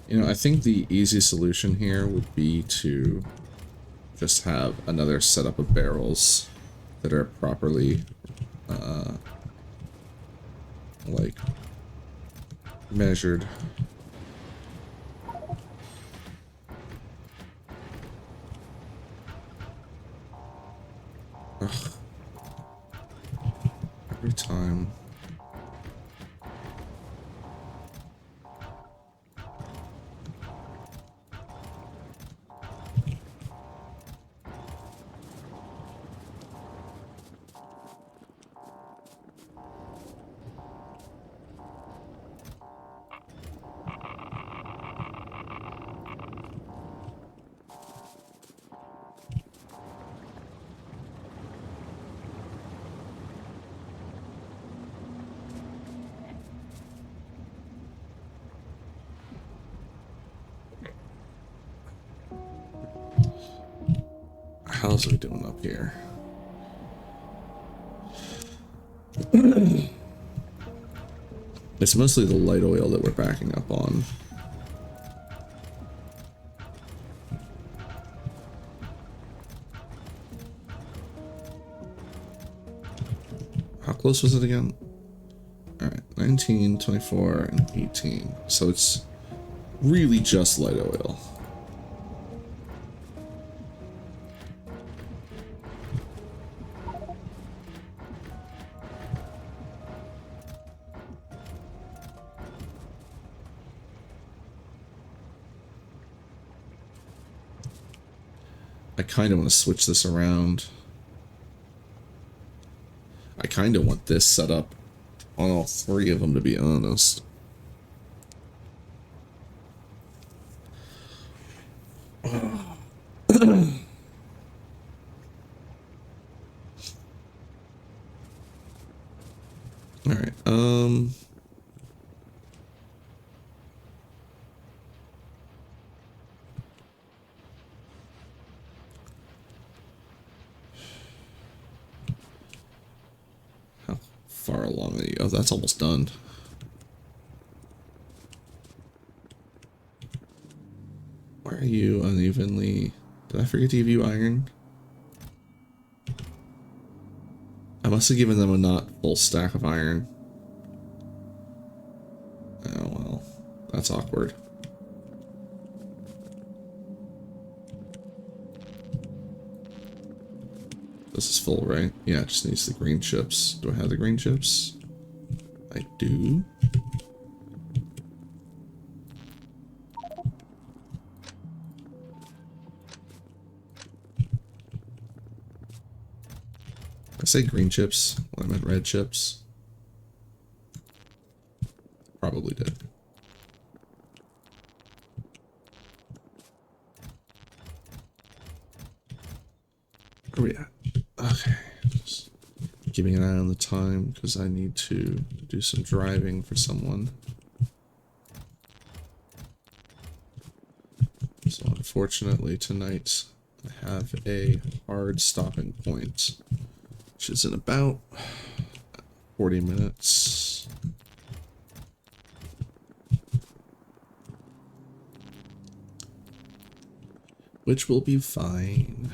You know, I think the easy solution here would be to just have another setup of barrels that are properly, like, measured. Ugh. Every time. How's we doing up here? It's mostly the light oil that we're backing up on. How close was it again? Alright, 19, 24, and 18. So it's really just light oil. I kind of want to switch this around. I kind of want this set up on all three of them, to be honest. Alright, how far along are you? Oh, that's almost done. Why are you unevenly... Did I forget to give you iron? I must have given them a not full stack of iron. That's awkward. This is full, right? Yeah, it just needs the green chips. Do I have the green chips? I do. I say green chips when I meant red chips. Probably did. Where are we at? Okay. Just keeping an eye on the time because I need to do some driving for someone. So unfortunately tonight I have a hard stopping point, which is in about 40 minutes. Which will be fine.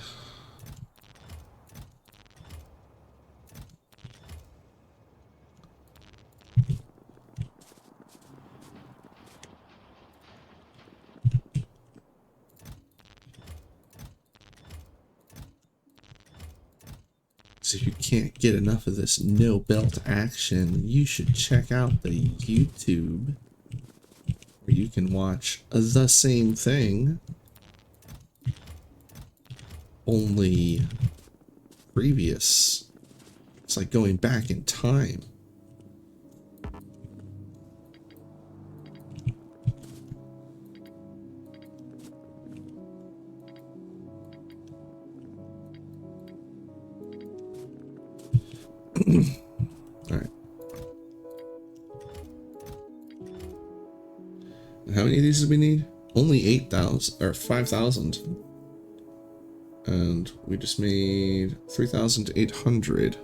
So if you can't get enough of this no belt action, you should check out the YouTube where you can watch the same thing, only previous. It's like going back in time. All right. And how many of these do we need? Only 8,000 or 5,000. And we just made 3,800.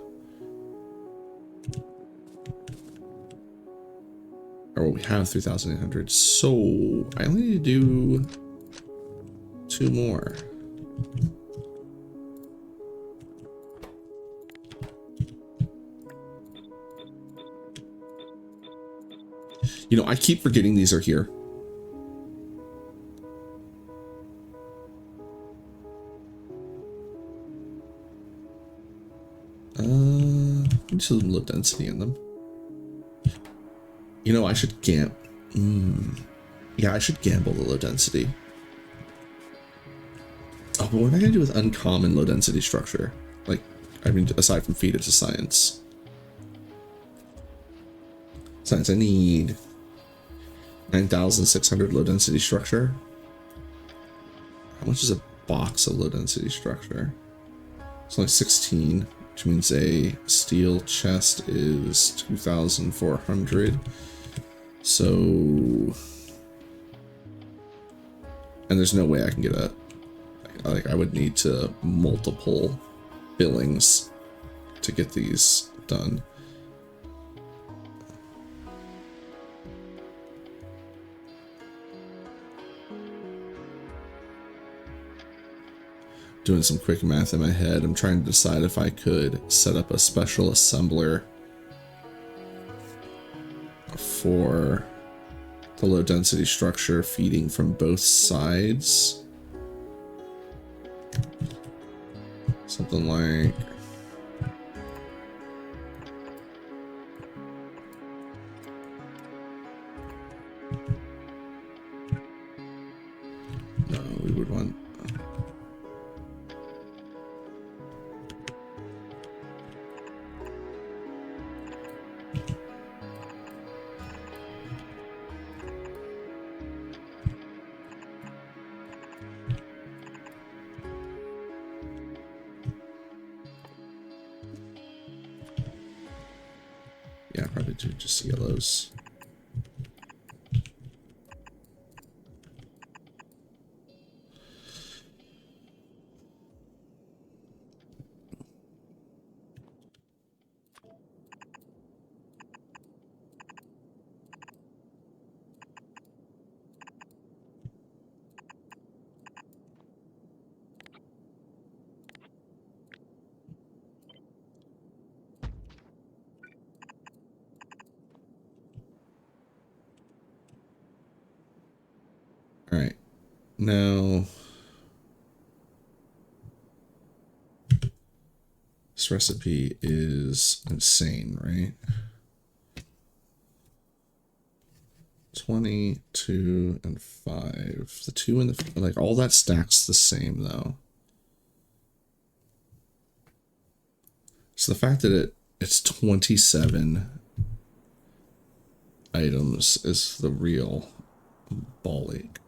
Or we have 3,800. So I only need to do 2 more. You know, I keep forgetting these are here. Just a little low density in them. You know, I should Yeah, I should gamble the low density. Oh, but what am I gonna do with uncommon low density structure? Like, I mean, aside from feed it to science. Science, I need 9,600 low density structure. How much is a box of low density structure? It's only 16, which means a steel chest is 2,400. So, and there's no way I can get a, like, I would need to multiple billings to get these done. Doing some quick math in my head, I'm trying to decide if I could set up a special assembler for the low density structure feeding from both sides. Something like no, we would want yeah, probably do just yellows. All right, now this recipe is insane, right? 20, 2, and 5. The 2 and the, like, all that stacks the same though. So the fact that it's 27 items is the real ball ache.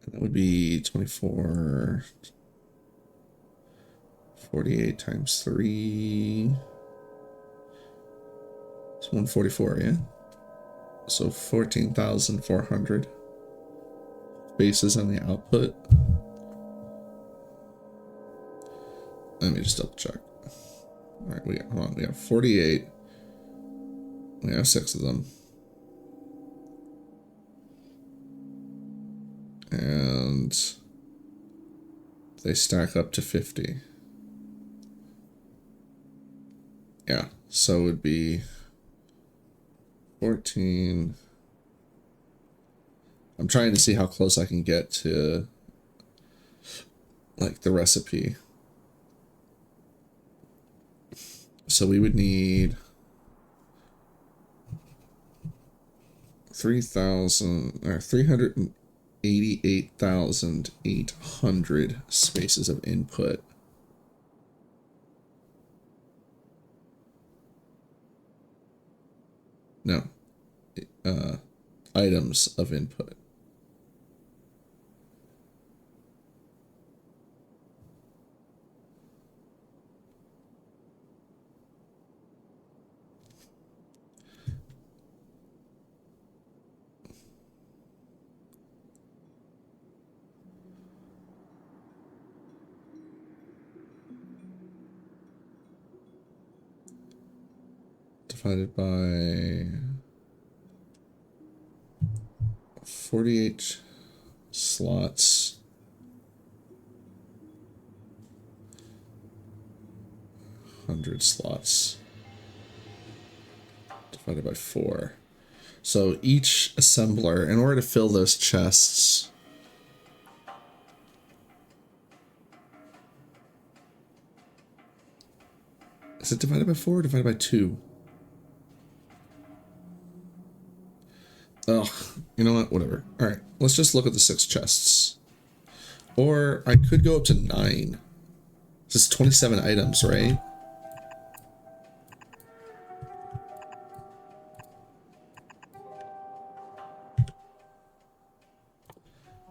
That would be 24, 48 times 3. It's 144, yeah? So 14,400 bases on the output. Let me just double check. All right, hold on, we have 48. We have 6 of them. And they stack up to 50. Yeah, so it would be 14. I'm trying to see how close I can get to like the recipe. So we would need 3,000 or 388,800 spaces of input. No, items of input. Divided by 48 slots. Hundred slots divided by 4. So each assembler, in order to fill those chests, is it divided by 4 or divided by 2? Ugh, you know what? Whatever. All right, let's just look at the 6 chests. Or I could go up to 9. This is 27 items, right?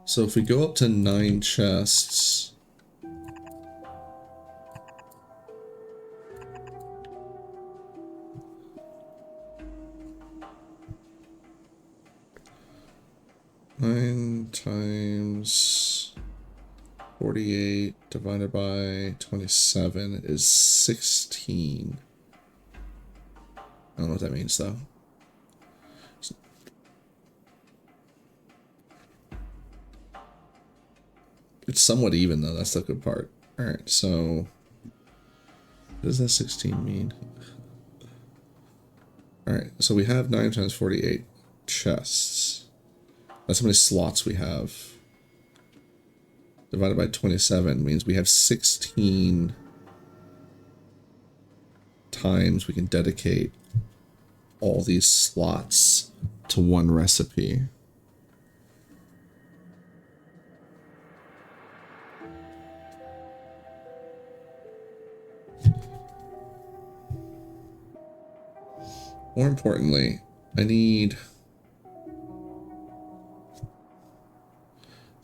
So if we go up to 9 chests, nine times 48 divided by 27 is 16. I don't know what that means though. It's somewhat even though, that's the good part. Alright, so what does that 16 mean? Alright, so we have 9 times 48 chests. That's how many slots we have. Divided by 27 means we have 16 times we can dedicate all these slots to one recipe. More importantly, I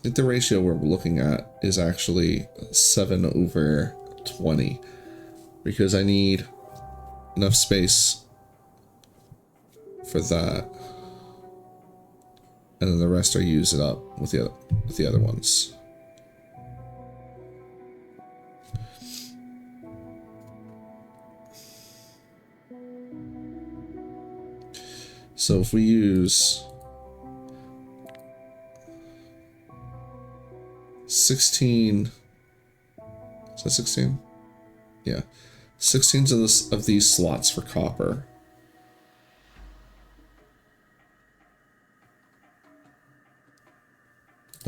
think the ratio we're looking at is actually 7/20 because I need enough space for that, and then the rest are used it up with the other ones. So if we use 16, is that 16? Yeah, 16 of these slots for copper.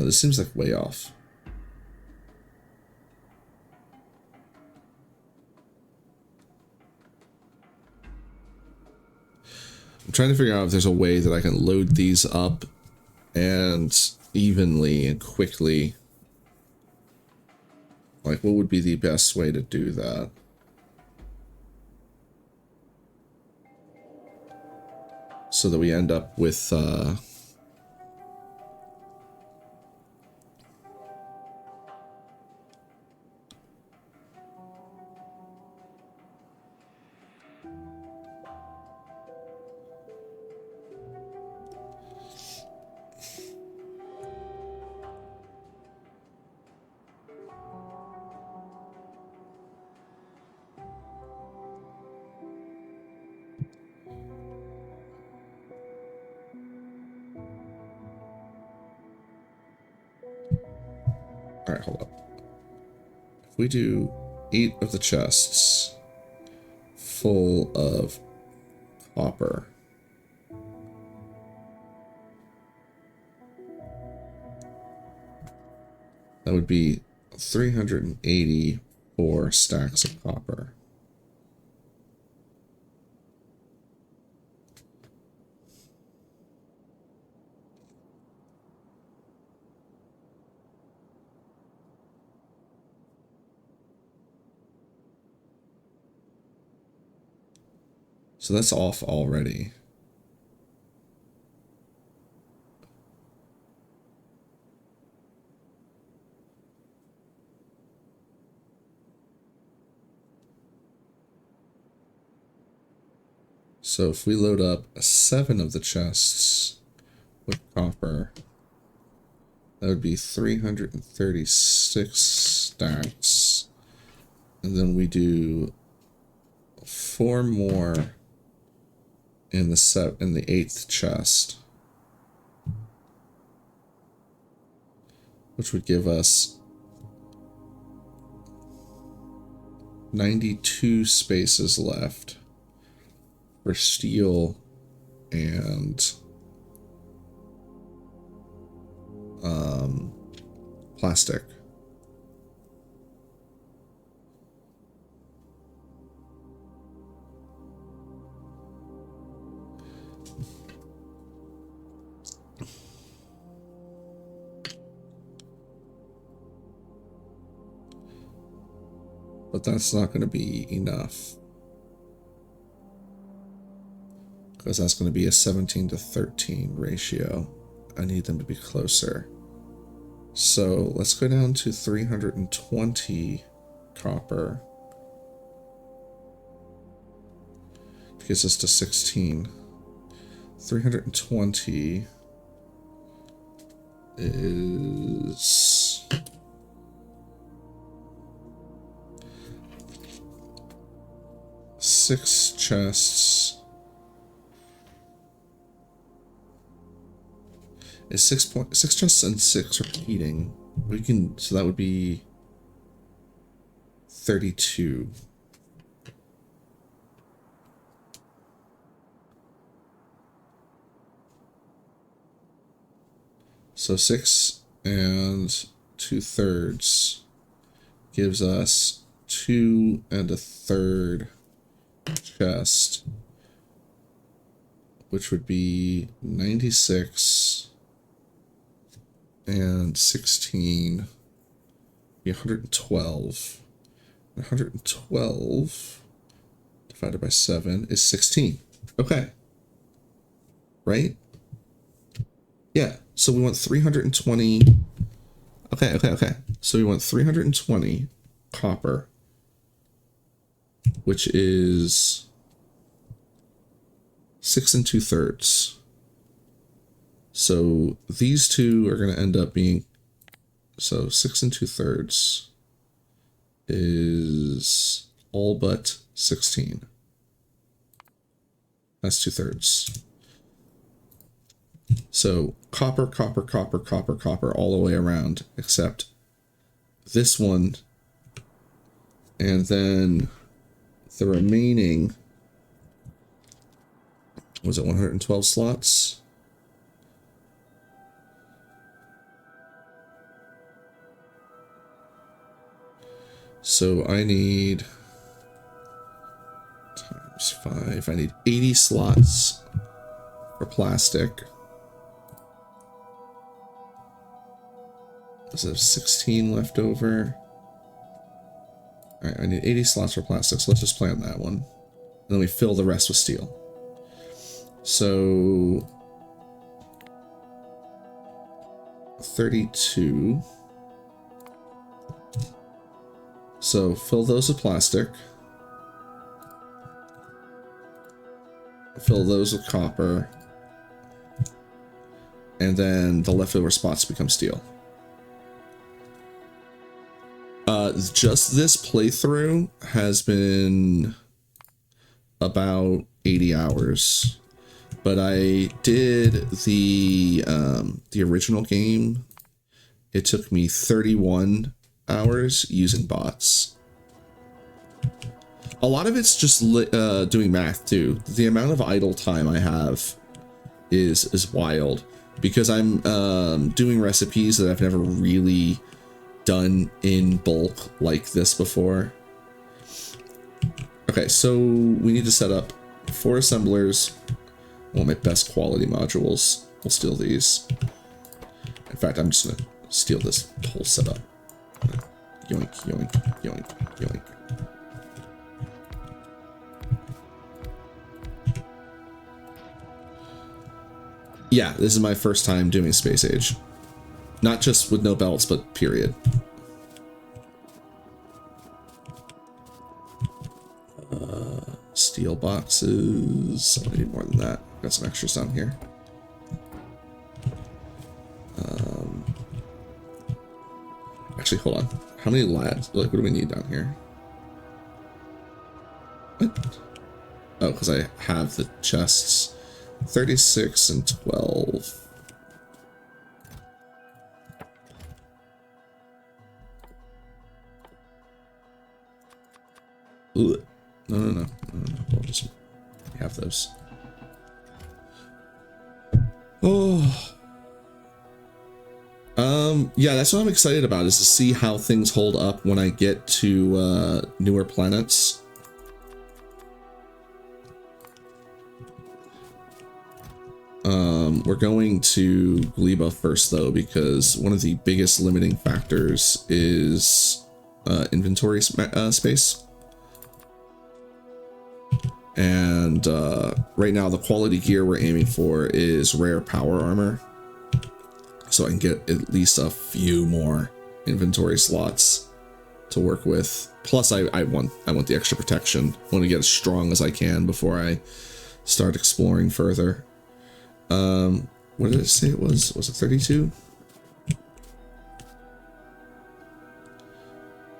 Oh, this seems like way off. I'm trying to figure out if there's a way that I can load these up and evenly and quickly. Like, what would be the best way to do that? So that we end up with, all right, hold up. If we do 8 of the chests full of copper, that would be 384 stacks of copper. So that's off already. So if we load up 7 of the chests with copper, that would be 336 stacks. And then we do 4 more in the 8th chest, which would give us 92 spaces left for steel and plastic. But that's not going to be enough, because that's going to be a 17 to 13 ratio. I need them to be closer. So let's go down to 320 copper. It gets us to 16. 320 is 6 chests. Is 6 chests and 6 repeating. We can, so that would be 32. So 6 and 2/3 gives us 2 1/3 chest, which would be 96 and 16, be 112. 112 divided by 7 is 16. Okay. Right? Yeah. So we want 320. Okay. So we want 320 copper, which is 6 2/3. So these two are going to end up being, so 6 2/3 is all but 16. That's 2/3. So copper, copper, copper, copper, copper all the way around, except this one. And then the remaining, was it 112 slots? So I need times 5. I need 80 slots for plastic. So there's 16 left over. All right, I need 80 slots for plastic, so let's just plant that one. And then we fill the rest with steel. So 32. So fill those with plastic. Fill those with copper. And then the leftover spots become steel. Just this playthrough has been about 80 hours. But I did the original game. It took me 31 hours using bots. A lot of it's just doing math too. The amount of idle time I have is wild because I'm doing recipes that I've never really done in bulk like this before. Okay, so we need to set up 4 assemblers. I want my best quality modules. We'll steal these. In fact, I'm just gonna steal this whole setup. Yoink, yoink, yoink, yoink. Yeah, this is my first time doing Space Age. Not just with no belts, but period. Steel boxes. I need more than that. Got some extras down here. Actually, hold on. How many lads? Like, what do we need down here? What? Oh, because I have the chests. 36 and 12. Ugh. No. We'll just have those. Oh. Yeah, that's what I'm excited about, is to see how things hold up when I get to newer planets. We're going to Gleba first though, because one of the biggest limiting factors is inventory space. And right now the quality gear we're aiming for is rare power armor, so I can get at least a few more inventory slots to work with. Plus I want the extra protection. I want to get as strong as I can before I start exploring further. What did it say it was? Was it 32?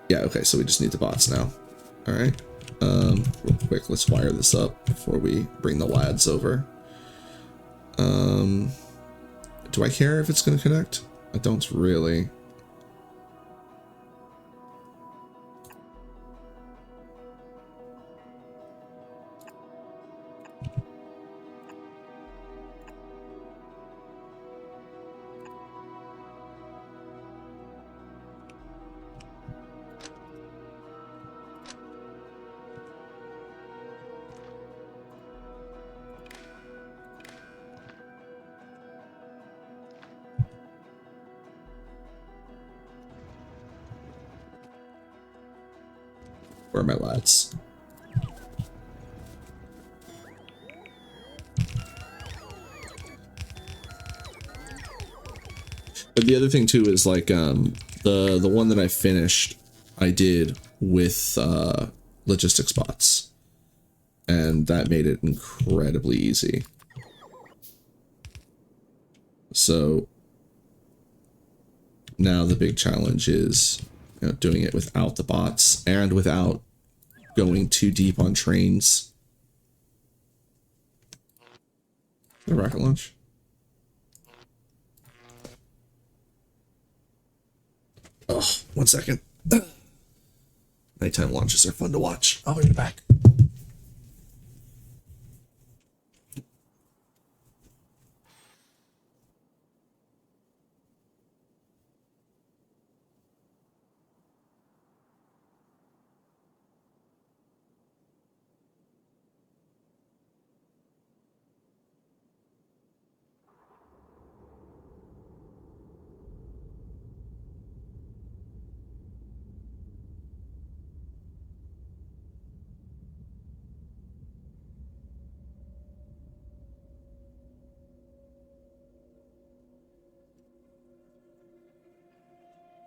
Yeah, okay, so we just need the bots now. All right. Real quick, let's wire this up before we bring the lads over. Do I care if it's going to connect? I don't really. Where are my lads? But the other thing too is like the one that I finished, I did with logistics bots, and that made it incredibly easy. So now the big challenge is, you know, doing it without the bots and without going too deep on trains. The rocket launch. Oh, 1 second. Nighttime launches are fun to watch. I'll be right back.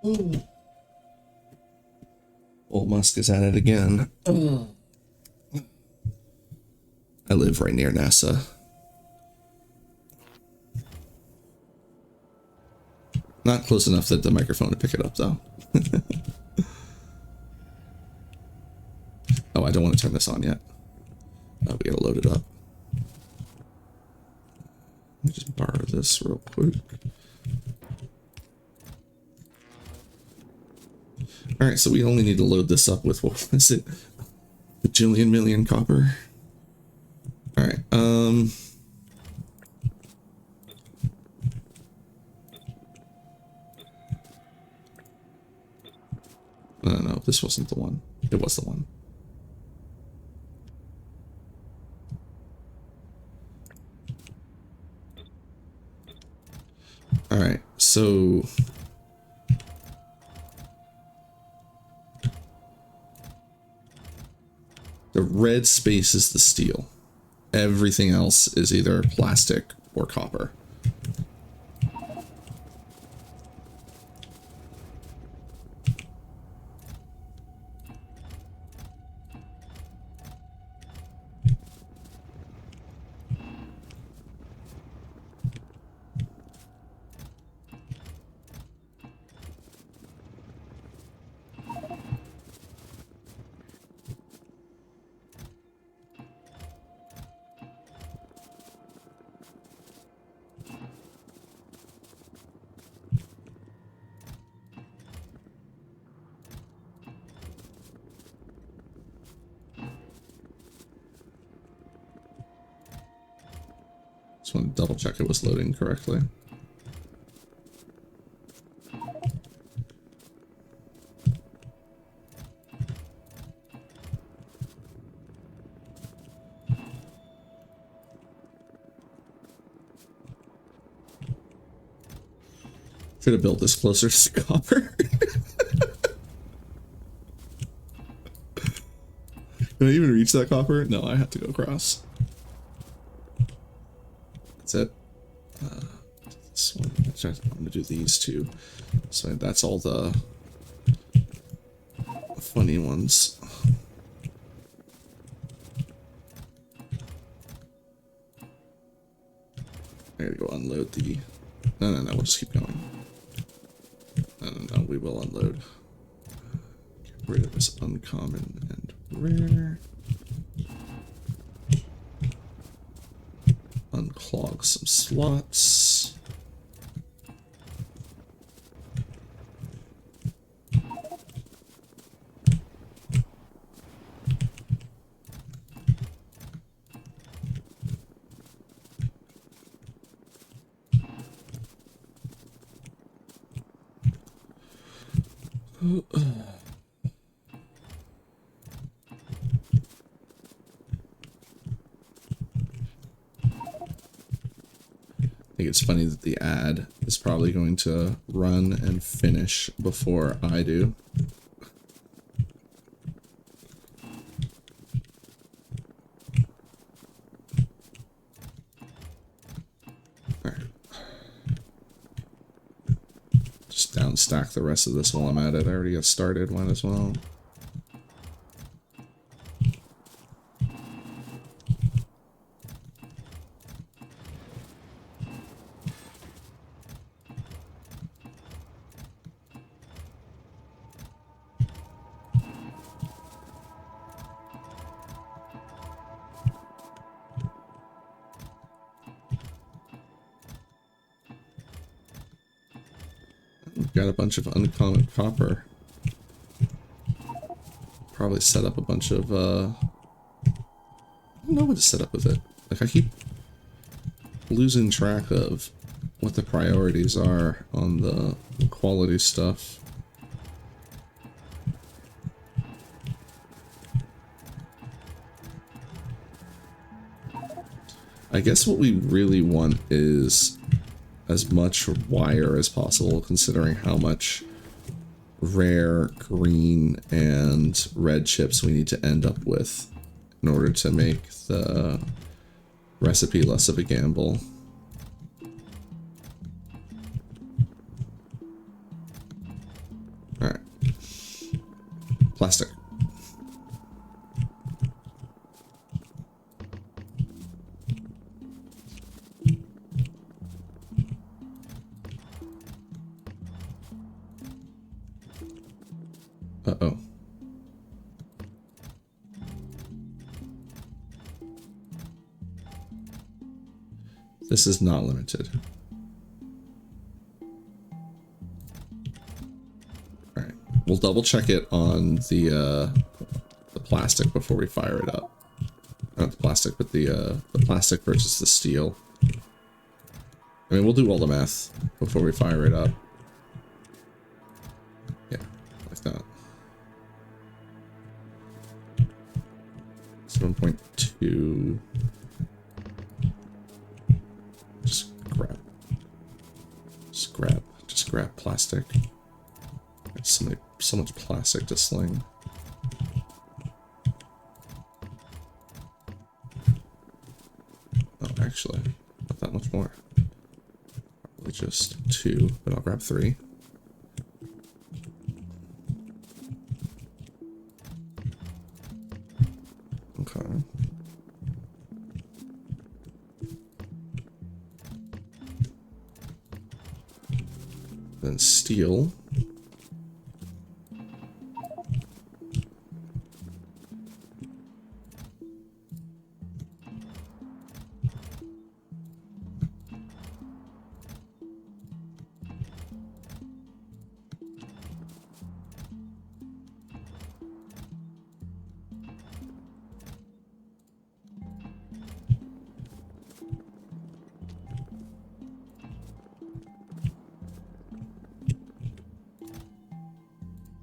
Ooh. Old Musk is at it again. I live right near NASA. Not close enough that the microphone to pick it up, though. Oh, I don't want to turn this on yet. Oh, we gotta load it up. Let me just borrow this real quick. Alright, so we only need to load this up with, what is it? A bajillion million copper. Alright, no, this wasn't the one. It was the one. Alright, so the red space is the steel. Everything else is either plastic or copper. Just want to double check it was loading correctly. Should have built this closer to the copper. Did I even reach that copper? No, I had to go across. That's it. This one. I'm gonna do these two. So that's all the funny ones. I gotta go unload the. No, we'll just keep going. No, we will unload. Get rid of this uncommon and rare. Unclog some slots. I think it's funny that the ad is probably going to run and finish before I do. Alright. Just down stack the rest of this while I'm at it. I already got started, might as well. we've got a bunch of uncommon copper. Probably set up a bunch of, I don't know what to set up with it. Like, I keep losing track of what the priorities are on the quality stuff. I guess what we really want is as much wire as possible, considering how much rare green and red chips we need to end up with in order to make the recipe less of a gamble. Alright. Plastic. Uh-oh. This is not limited. Alright. We'll double check it on the plastic before we fire it up. Not the plastic, but the plastic versus the steel. I mean, we'll do all the math before we fire it up. Yeah, like that. 7.2. Just grab plastic. There's so much plastic to sling. Oh, actually, not that much more. Probably just 2, but I'll grab 3. Okay. Then steel.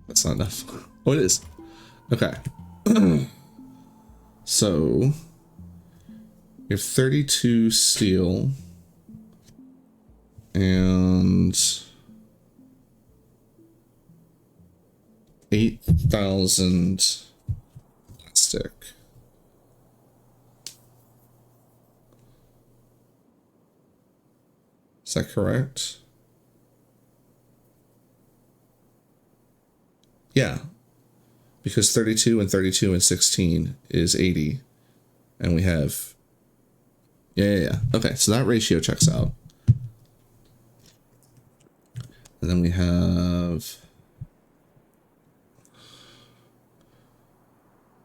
That's not enough. Oh, it is. Okay. So we have 32 steel and 8,000 plastic. Is that correct? Yeah, because 32 and 16 is 80, and we have, yeah. Okay, so that ratio checks out. And then we have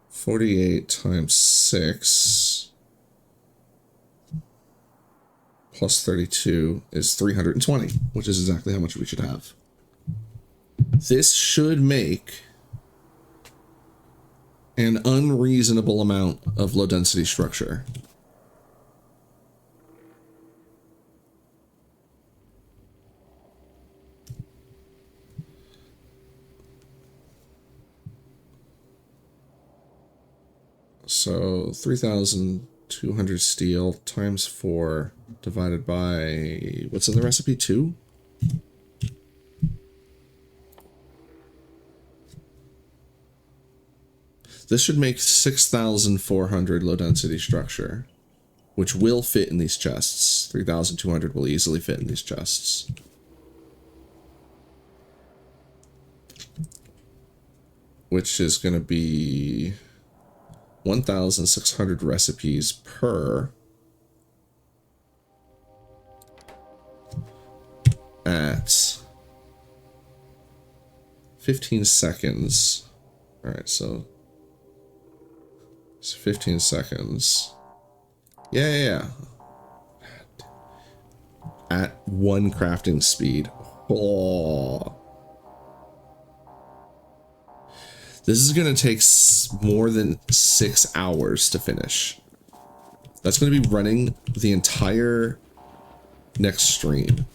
48 times 6 plus 32 is 320, which is exactly how much we should have. This should make an unreasonable amount of low density structure. So 3,200 steel times 4 divided by, what's in the recipe, 2? This should make 6,400 low density structure, which will fit in these chests. 3,200 will easily fit in these chests. Which is going to be 1,600 recipes per at 15 seconds. All right, so it's 15 seconds. Yeah. At 1 crafting speed. Oh. This is going to take more than 6 hours to finish. That's going to be running the entire next stream.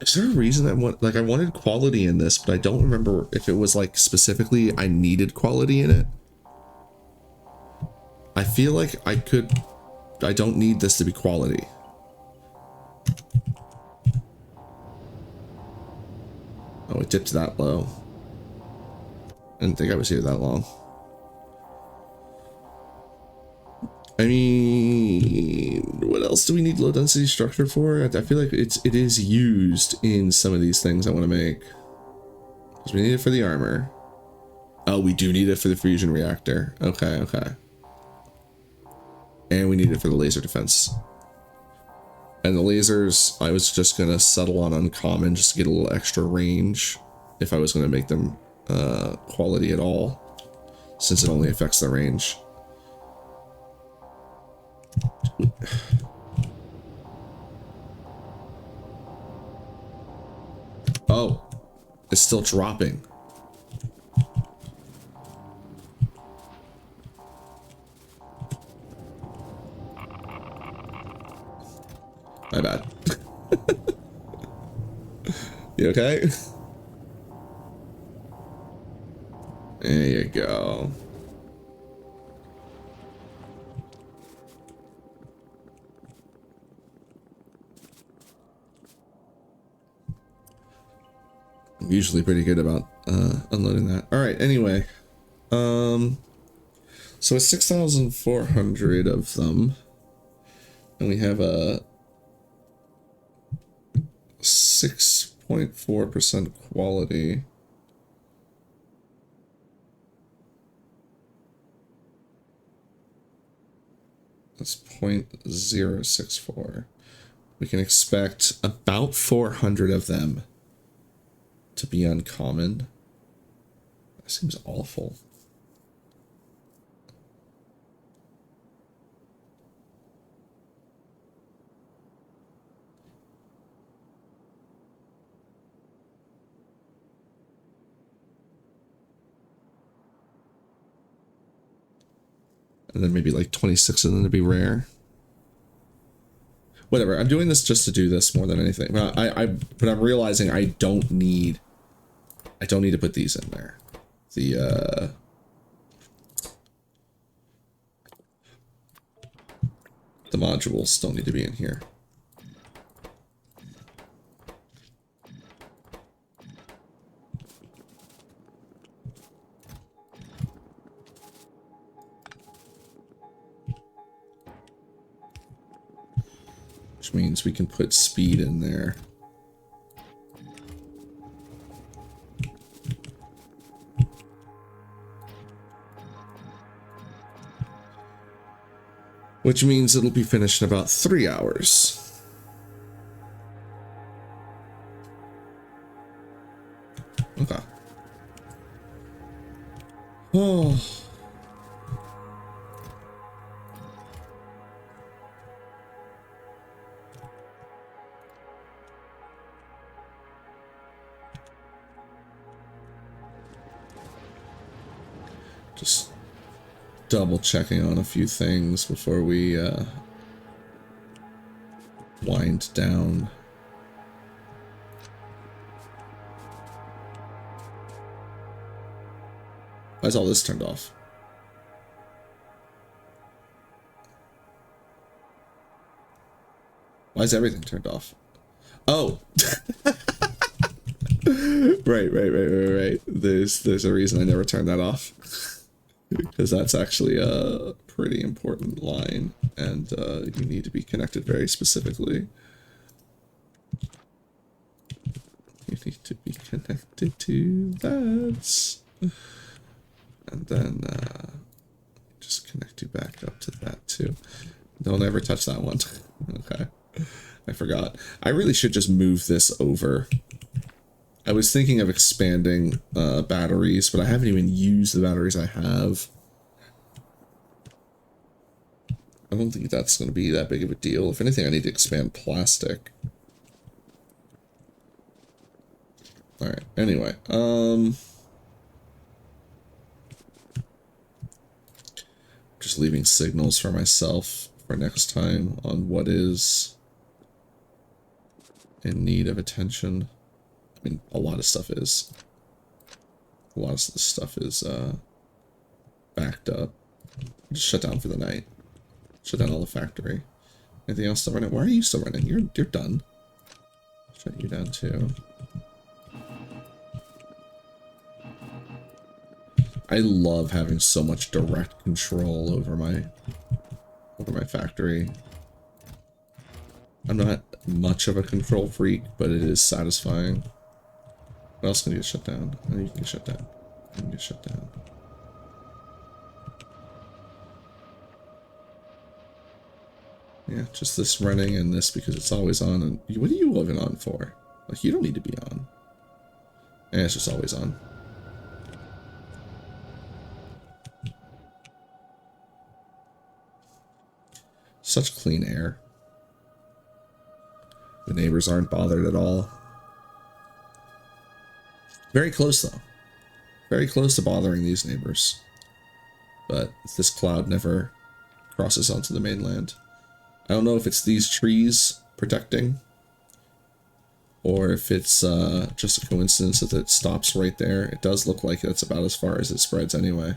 Is there a reason I wanted quality in this, but I don't remember if it was like specifically I needed quality in it. I feel like I don't need this to be quality. Oh, it dipped that low. I didn't think I was here that long. I mean, what else do we need low density structure for? I feel like it is used in some of these things I want to make. Because we need it for the armor. Oh, we do need it for the fusion reactor. Okay, okay. And we need it for the laser defense. And the lasers, I was just going to settle on uncommon just to get a little extra range if I was going to make them quality at all, since it only affects the range. Oh, it's still dropping. My bad. You okay? There you go. I'm usually pretty good about unloading that. All right, anyway. So it's 6,400 of them. And we have a 6.4% quality. That's 0.064. We can expect about 400 of them to be uncommon. That seems awful. And then maybe like 26 of them to be rare. Whatever. I'm doing this just to do this more than anything. But but I'm realizing I don't need to put these in there. The modules don't need to be in here. Which means we can put speed in there. Which means it'll be finished in about 3 hours. Okay. Oh. Just double checking on a few things before we wind down. Why is all this turned off? Why is everything turned off? Oh! Right. There's a reason I never turned that off. Because that's actually a pretty important line, and you need to be connected very specifically. You need to be connected to that. And then just connect you back up to that too. Don't ever touch that one. Okay. I forgot. I really should just move this over. I was thinking of expanding batteries, but I haven't even used the batteries I have. I don't think that's going to be that big of a deal. If anything, I need to expand plastic. Alright, anyway. Just leaving signals for myself for next time on what is in need of attention. I mean, a lot of stuff is. A lot of this stuff is backed up. Just shut down for the night. Shut down all the factory. Anything else still running? Why are you still running? You're done. Shut you down too. I love having so much direct control over my factory. I'm not much of a control freak, but it is satisfying. What else can get shut down? Oh, you can get shut down. You can get shut down. Yeah, just this running and this because it's always on. And what are you living on for? Like, you don't need to be on. And it's just always on. Such clean air. The neighbors aren't bothered at all. Very close, though. Very close to bothering these neighbors. But this cloud never crosses onto the mainland. I don't know if it's these trees protecting, or if it's just a coincidence that it stops right there. It does look like that's about as far as it spreads anyway.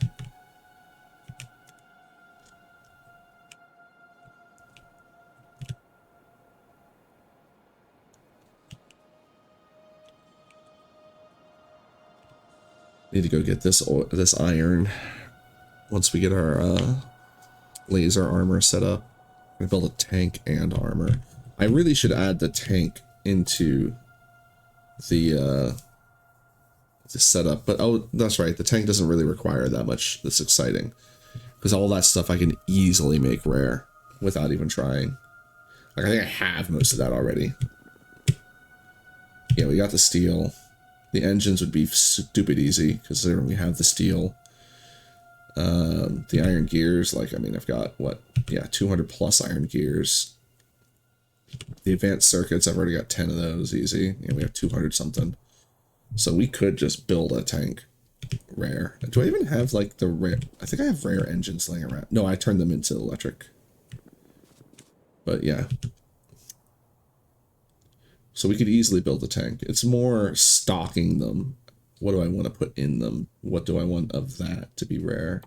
Need to go get this iron once we get our laser armor set up. I'm gonna build a tank and armor. I really should add the tank into the setup, but oh, that's right. The tank doesn't really require that much. That's exciting because all that stuff I can easily make rare without even trying. Like I think I have most of that already. Yeah, we got the steel. The engines would be stupid easy because we have the steel. The iron gears, like, I mean, I've got, what, yeah, 200 plus iron gears. The advanced circuits, I've already got 10 of those, easy. Yeah, we have 200 something. So we could just build a tank rare. Do I even have, like, the rare, I think I have rare engines laying around. No, I turned them into electric. But, yeah. So we could easily build a tank. It's more stocking them. What do I want to put in them? What do I want of that to be rare?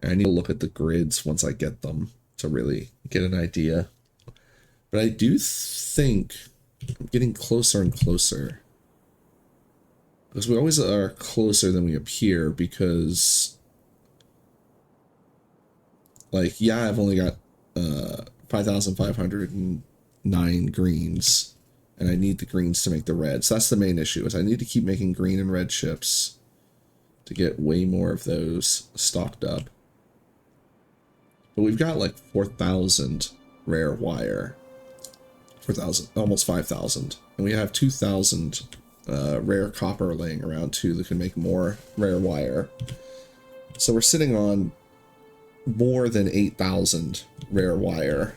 I need to look at the grids once I get them to really get an idea. But I do think I'm getting closer and closer. Because we always are closer than we appear because... Like, yeah, I've only got 5,509 greens. And I need the greens to make the reds. So that's the main issue, is I need to keep making green and red chips to get way more of those stocked up. But we've got like 4,000 rare wire. 4,000, almost 5,000. And we have 2,000 rare copper laying around too that can make more rare wire. So we're sitting on more than 8,000 rare wire.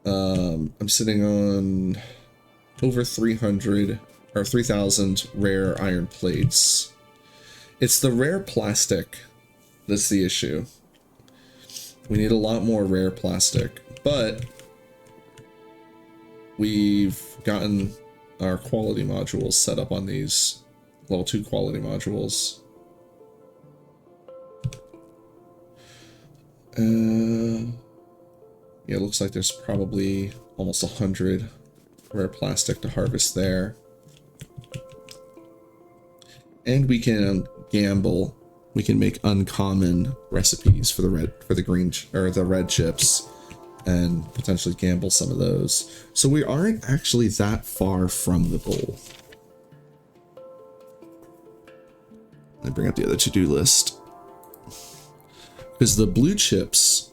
I'm sitting on over 300 or 3,000 rare iron plates. It's the rare plastic that's the issue. We need a lot more rare plastic, but we've gotten our quality modules set up on these level 2 quality modules. Yeah, it looks like there's probably almost 100 rare plastic to harvest there. And we can gamble. We can make uncommon recipes for the green or the red chips and potentially gamble some of those. So we aren't actually that far from the goal. Let me bring up the other to-do list. Because the blue chips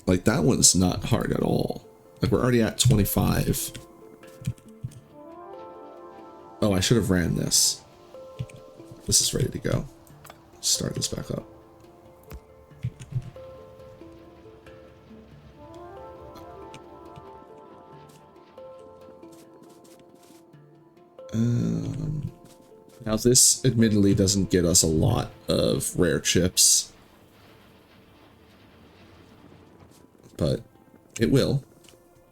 Like, that one's not hard at all. Like, we're already at 25. Oh, I should have ran this. This is ready to go. Start this back up. Now this admittedly doesn't get us a lot of rare chips, but it will.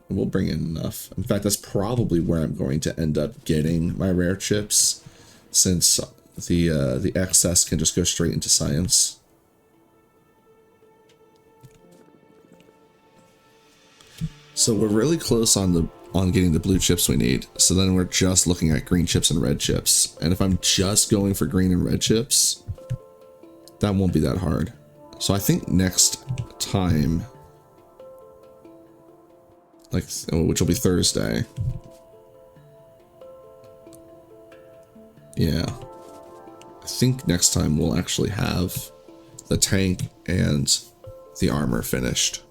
And we'll bring in enough. In fact, that's probably where I'm going to end up getting my rare chips, since the excess can just go straight into science. So we're really close on getting the blue chips we need. So then we're just looking at green chips and red chips. And if I'm just going for green and red chips, that won't be that hard. So I think next time, like, which will be Thursday. Yeah. I think next time we'll actually have the tank and the armor finished.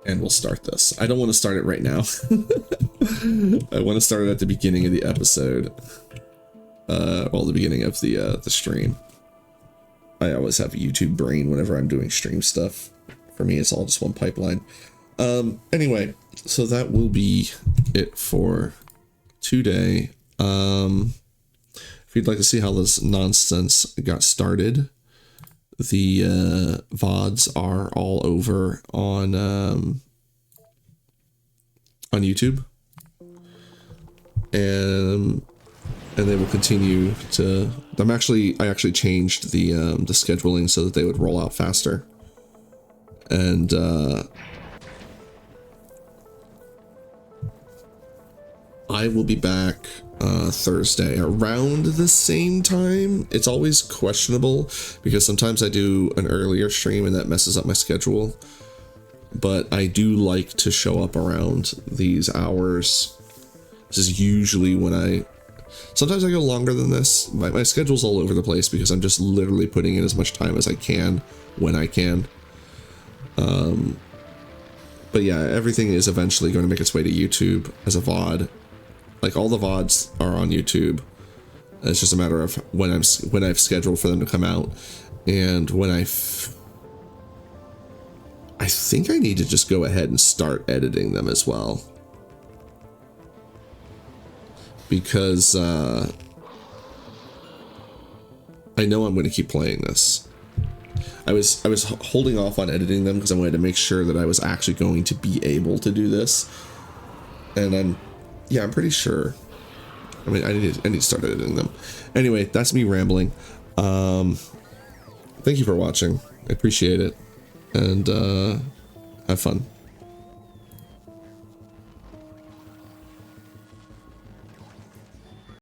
And we'll start this. I don't want to start it right now. I want to start it at the beginning of the episode. Well, the beginning of the stream. I always have a YouTube brain whenever I'm doing stream stuff. For me, it's all just one pipeline. Anyway, so that will be it for today. If you'd like to see how this nonsense got started, the VODs are all over on YouTube, and they will continue to. I actually changed the scheduling so that they would roll out faster, and I will be back Thursday around the same time. It's always questionable because sometimes I do an earlier stream and that messes up my schedule, but I do like to show up around these hours. This is usually when sometimes I go longer than this. My schedule's all over the place because I'm just literally putting in as much time as I can when I can. But yeah, everything is eventually going to make its way to YouTube as a VOD. Like, all the VODs are on YouTube. It's just a matter of when I've scheduled for them to come out, and when I think I need to just go ahead and start editing them as well, because I know I'm going to keep playing this. I was holding off on editing them because I wanted to make sure that I was actually going to be able to do this, and I'm pretty sure. I mean, I need to start editing them. Anyway, that's me rambling. Thank you for watching. I appreciate it, and have fun.